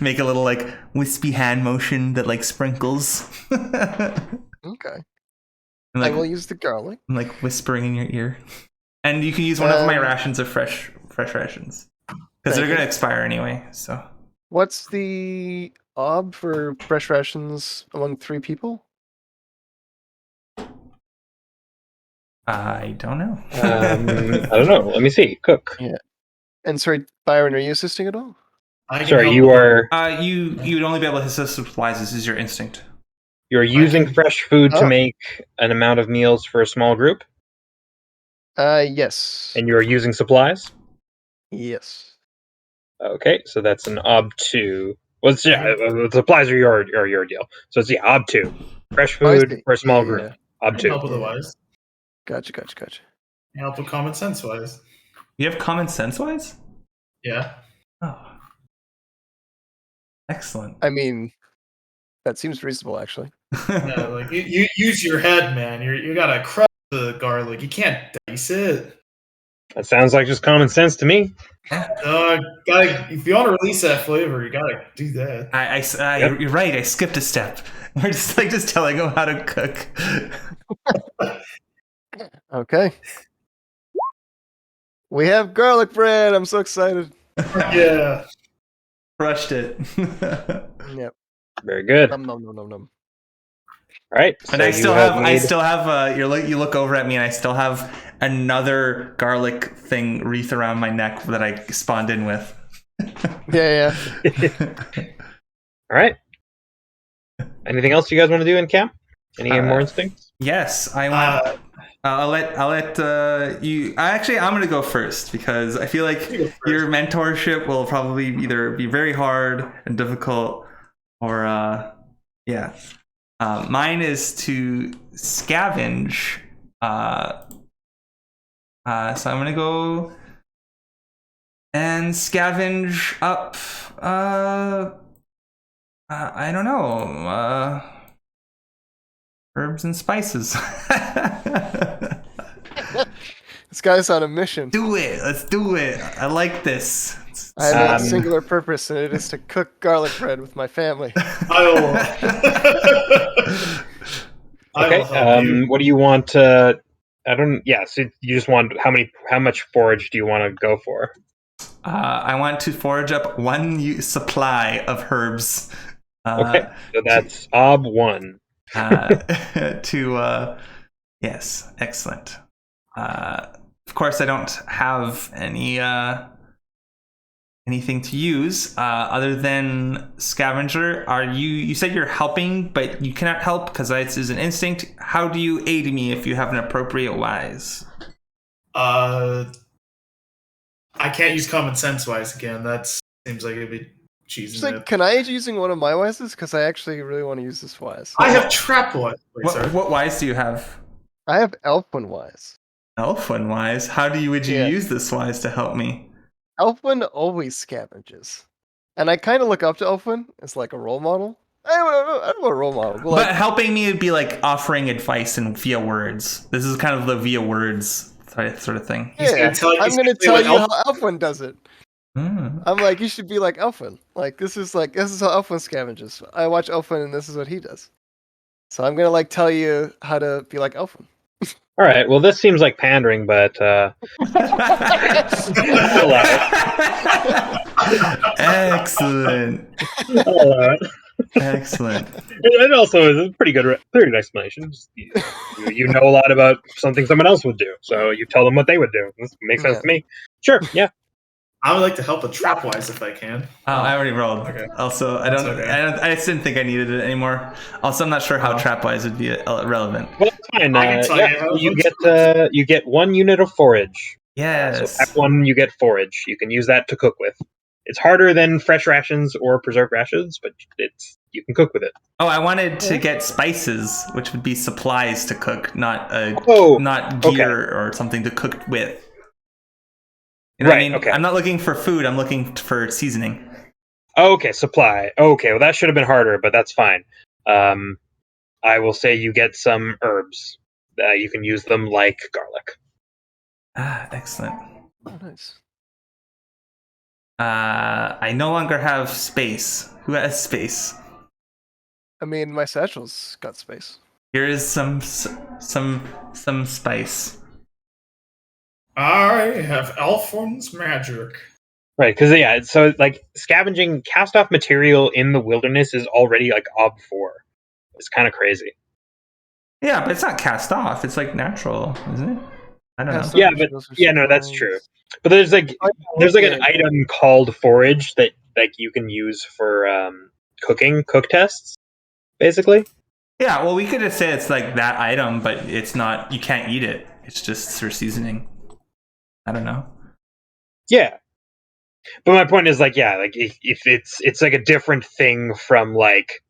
A: make a little wispy hand motion that sprinkles.
D: Okay.
A: And,
D: I will use the garlic.
A: I'm whispering in your ear. And you can use one of my rations of fresh rations. Because they're going to expire anyway, so.
D: What's the ob for fresh rations among 3 people?
A: I don't know.
B: I don't know. Let me see. Cook.
D: Yeah. And sorry, Byron, are you assisting at all?
B: Sorry, you are.
A: You'd only be able to assist with supplies. This is your instinct.
B: You're using fresh food to
D: Oh.
B: make an amount of meals for a small group,
D: Yes.
B: and you are using supplies.
D: Yes.
B: Okay, so that's an ob 2. Well, supplies are your deal. So it's ob 2. Fresh food for a small group. Ob 2.
C: Help otherwise.
D: Gotcha.
C: Help with common sense wise.
A: You have common sense wise?
C: Yeah.
A: Oh. Excellent.
D: I mean, that seems reasonable, actually.
C: Yeah, you use your head, man. You gotta crush the garlic. You can't dice it.
B: That sounds like just common sense to me.
C: If you want to release that flavor, you gotta do that.
A: Yep. You're right. I skipped a step. We're just telling them how to cook.
D: Okay. We have garlic bread. I'm so excited.
C: Yeah.
A: Crushed it.
D: Yep.
B: Very good.
D: Nom.
B: All right.
A: And I still have. You look over at me, and I still have another garlic thing wreath around my neck that I spawned in with.
D: Yeah.
B: All right. Anything else you guys want to do in camp? Any more instincts?
A: Yes, I want. I'll let you. Actually, I'm gonna go first because I feel like your mentorship will probably either be very hard and difficult, or yeah. Mine is to scavenge. So I'm gonna go and scavenge up. I don't know. Herbs and spices.
D: This guy's on a mission.
A: Do it. Let's do it. I like this.
D: I have a singular purpose, and it is to cook garlic bread with my family.
B: So Okay.
C: will help you.
B: What do you want? I don't. Yeah. So you just want how much forage do you want to go for?
A: I want to forage up one supply of herbs.
B: Okay. So that's Ob 1.
A: Yes, excellent. Of course, I don't have anything to use other than scavenger. You said you're helping, but you cannot help because this is an instinct. How do you aid me if you have an appropriate wise?
C: I can't use common sense wise again. That seems like it'd be cheesing
D: Like,
C: it.
D: can I age using one of my wises? Because I actually really want to use this wise.
C: I have trap wise.
A: What wise do you have?
D: I have Elfwin wise.
A: Elfwin wise? How would you use this wise to help me?
D: Elfwin always scavenges. And I kind of look up to Elfwin as like a role model. I don't know a role model.
A: But helping me would be like offering advice and via words. This is kind of the via words sort of thing.
C: Yeah,
D: I'm going to tell you how Elfwin does it.
A: Mm.
D: I'm like, you should be like Elfwin. This is how Elfwin scavenges. I watch Elfwin and this is what he does. So I'm going to tell you how to be like Elfwin.
B: All right. Well, this seems like pandering, but
A: Excellent. Excellent.
B: It also is a pretty good explanation. You know a lot about something someone else would do, so you tell them what they would do. This makes sense to me. Sure. Yeah.
C: I would like to help with trapwise if I can.
A: Oh, I already rolled.
C: Okay.
A: Also, I just didn't think I needed it anymore. Also, I'm not sure how trapwise would be relevant.
B: Well, it's fine.
C: I can tell
B: you get 1 unit of forage.
A: Yes.
B: So at 1, you get forage. You can use that to cook with. It's harder than fresh rations or preserved rations, but you can cook with it.
A: Oh, I wanted to get spices, which would be supplies to cook, not gear or something to cook with. You know what I mean?
B: Okay.
A: I'm not looking for food. I'm looking for seasoning.
B: Okay, supply. Okay, well that should have been harder, but that's fine. I will say you get some herbs. You can use them like garlic.
A: Ah, excellent.
D: Oh, nice.
A: I no longer have space. Who has space?
D: I mean, my satchel's got space.
A: Here is some spice.
C: I have Elfwin's magic.
B: Right, because so scavenging cast-off material in the wilderness is already Ob 4. It's kind of crazy.
A: Yeah, but it's not cast off. It's natural, isn't it? I don't know.
B: Yeah, no, that's true. But there's an item called forage that you can use for cook tests, basically.
A: Yeah, well, we could just say it's that item, but it's not. You can't eat it. It's just for seasoning. I don't know.
B: Yeah, but my point is if it's a different thing from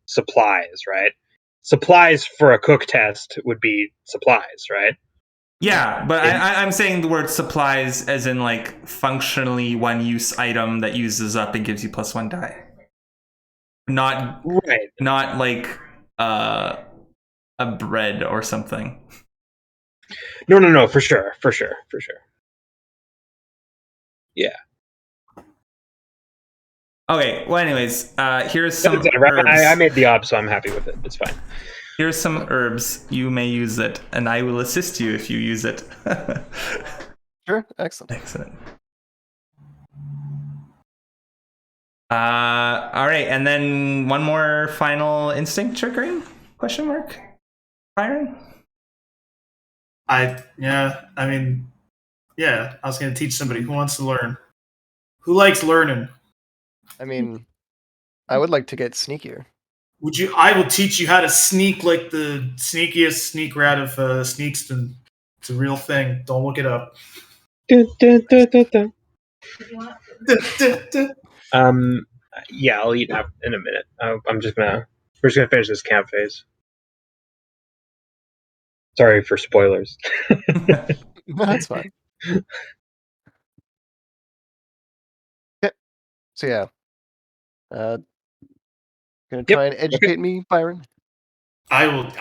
B: supplies, right? Supplies for a cook test would be supplies, right?
A: Yeah, but I'm saying the word supplies as in functionally one-use item that uses up and gives you +1 die. Not
B: right.
A: Not a bread or something.
B: No, for sure. Yeah.
A: Okay. Well, anyways, here's some herbs.
B: I made the ob, so I'm happy with it. It's fine.
A: Here's some herbs. You may use it, and I will assist you if you use it.
D: Sure. Excellent.
A: All right, and then one more final instinct triggering? Question mark? Byron?
C: I was going to teach somebody who wants to learn. Who likes learning?
D: I mean, I would like to get sneakier.
C: I will teach you how to sneak like the sneakiest sneak rat of Sneakston. It's a real thing. Don't look it up.
B: Yeah, I'll eat up in a minute. We're just gonna finish this camp phase. Sorry for spoilers.
D: That's fine. Okay. So yeah. Gonna try and educate me, Byron?
C: I will.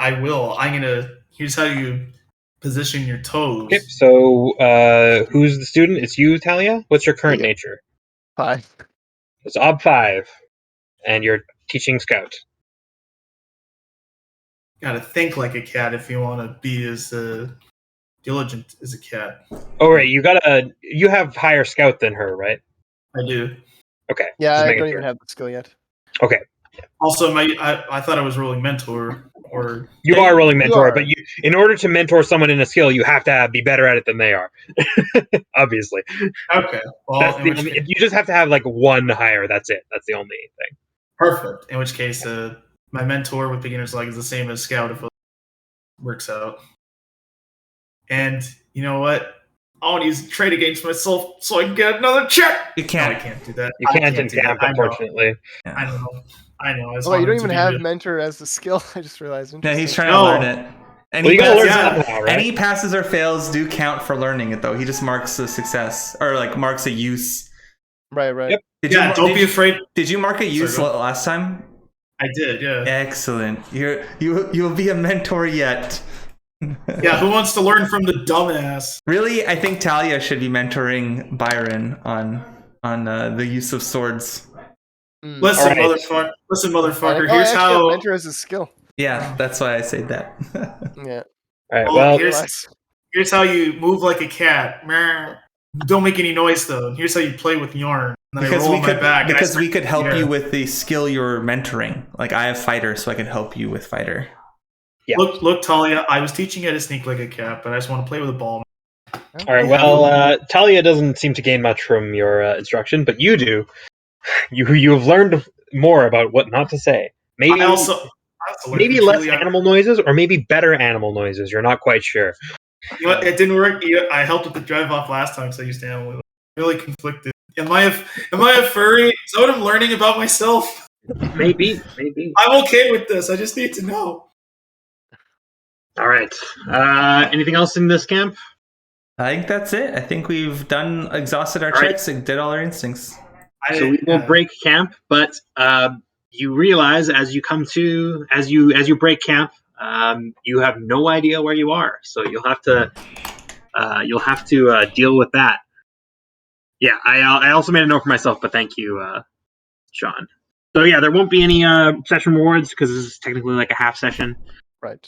C: Here's how you position your toes.
B: Okay, so who's the student? It's you, Talia? What's your current nature?
D: 5.
B: It's Ob 5. And you're teaching Scout.
C: gotta think like a cat if you want to be as diligent as a cat.
B: Oh right, you have higher scout than her, right?
C: I do.
B: Okay.
D: Yeah,
B: just
D: I
B: making
D: don't
B: sure.
D: even have the skill yet.
B: Okay.
C: Also, I thought I was rolling mentor or
B: You are rolling
D: You
B: mentor,
D: are.
B: but in order to mentor someone in a skill, you have to be better at it than they are. Obviously,
C: okay. Well,
B: that's
C: in which
B: the,
C: case,
B: you just have to have like one higher. That's it. That's the only thing.
C: perfect. In which case, my mentor with beginner's luck is the same as scout if it works out. And you know what? I want to use trade against myself so I can get another check.
A: You can't.
C: No, I can't do that.
B: You can't in
C: do that.
B: camp, unfortunately.
A: Yeah.
C: I know. I just
D: Oh,
C: want
D: you don't
C: him to
D: even
C: be
D: have
C: good.
D: mentor as the skill. I just realized.
A: No,
D: Interesting.
A: he's trying to
C: No.
A: learn it.
B: Well, you gotta learn
C: Yeah.
B: somehow, right?
A: Any passes or fails do count for learning it, though. He just marks a success or like marks a use.
D: Right.
B: Yep.
C: Don't be afraid.
A: Did you mark a use
C: Sorry, go
A: last time?
C: I did, yeah.
A: Excellent. You'll be a mentor yet.
C: Yeah, who wants to learn from the dumbass?
A: Really, I think Talia should be mentoring Byron on the use of swords.
C: Listen,
B: All right.
C: motherfucker.
D: I
C: Here's
D: actually have
C: how.
D: mentor as a skill.
A: Yeah, that's why I said that.
D: Yeah.
B: All right.
C: Well,
B: Well,
C: here's how you move like a cat. Meow. Don't make any noise though. Here's how you play with yarn. And then I roll on my back.
A: Because we could help
C: Yeah.
A: you with the skill you're mentoring. Like I have fighter, so I can help you with fighter.
B: Yeah.
C: Look, Talia. I was teaching you how to sneak like a cat, but I just want to play with a ball.
B: all right. Well, Talia doesn't seem to gain much from your instruction, but you do. You have learned more about what not to say. Maybe
C: I also learned
B: maybe
C: from
B: less
C: Julia.
B: animal noises, or maybe better animal noises. You're not quite sure.
C: You know what? It didn't work. I helped with the drive off last time, so I used to handle it. Really conflicted. Am I a furry? Is that what I'm learning about myself?
B: Maybe.
C: I'm okay with this. I just need to know.
B: All right. Anything else in this camp?
A: I think that's it. I think we've exhausted our
B: All right.
A: checks and did all our instincts.
B: So we will break camp, but you realize as you break camp, you have no idea where you are. So you'll have to deal with that. Yeah, I also made a note for myself, but thank you, Sean. So yeah, there won't be any session rewards because this is technically like a half session.
D: Right.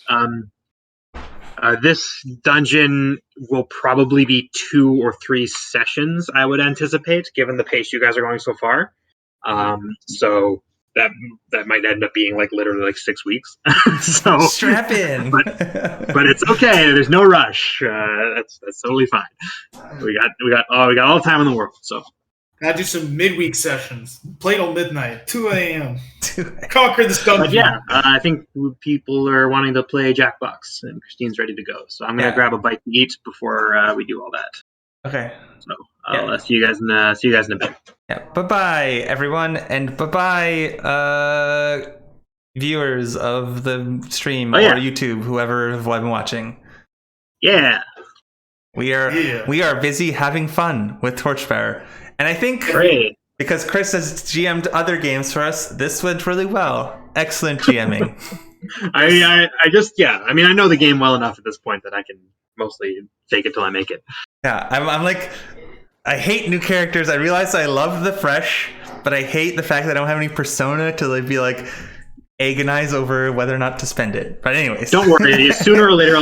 B: This dungeon will probably be 2 or 3 sessions, I would anticipate, given the pace you guys are going so far. So that might end up being like literally like 6 weeks. So
A: Strap in.
B: but it's okay. There's no rush. That's totally fine. We got all the time in the world. So
C: Gotta do some midweek sessions. Play till midnight, 2 a.m. Conquer this dungeon.
B: but yeah, I think people are wanting to play Jackbox, and Christine's ready to go. So I'm gonna grab a bite to eat before we do all that.
A: Okay.
B: So I'll see you guys in a bit.
A: Yeah. Bye-bye, everyone, and bye-bye, viewers of the stream or YouTube, whoever have been watching.
B: Yeah.
A: We are busy having fun with Torchbearer. And I think because Chris has GM'd other games for us, this went really well. Excellent GMing.
B: I know the game well enough at this point that I can mostly fake it till I make it.
A: Yeah, I'm like, I hate new characters. I realize I love the fresh, but I hate the fact that I don't have any persona to like be like agonize over whether or not to spend it. But anyways,
B: don't worry. Sooner or later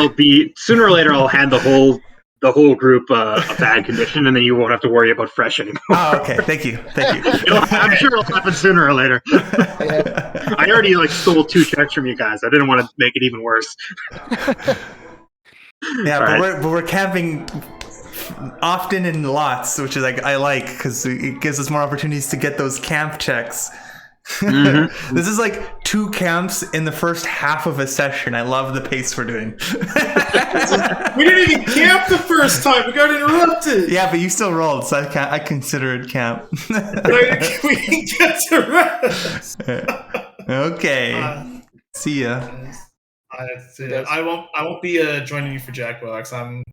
B: I'll hand the whole group a bad condition, and then you won't have to worry about fresh anymore.
A: Oh, okay. Thank you.
B: I'm sure it'll happen sooner or later. I already stole 2 checks from you guys. I didn't want to make it even worse.
A: Yeah, but we're camping often in lots, which is I like because it gives us more opportunities to get those camp checks. Mm-hmm. This is like 2 camps in the first half of a session. I love the pace we're doing.
C: We didn't even camp the first time. We got interrupted.
A: Yeah, but you still rolled, so I consider it camp.
C: We didn't get to rest.
A: Okay. See ya.
C: I won't be joining you for Jackbox. I'm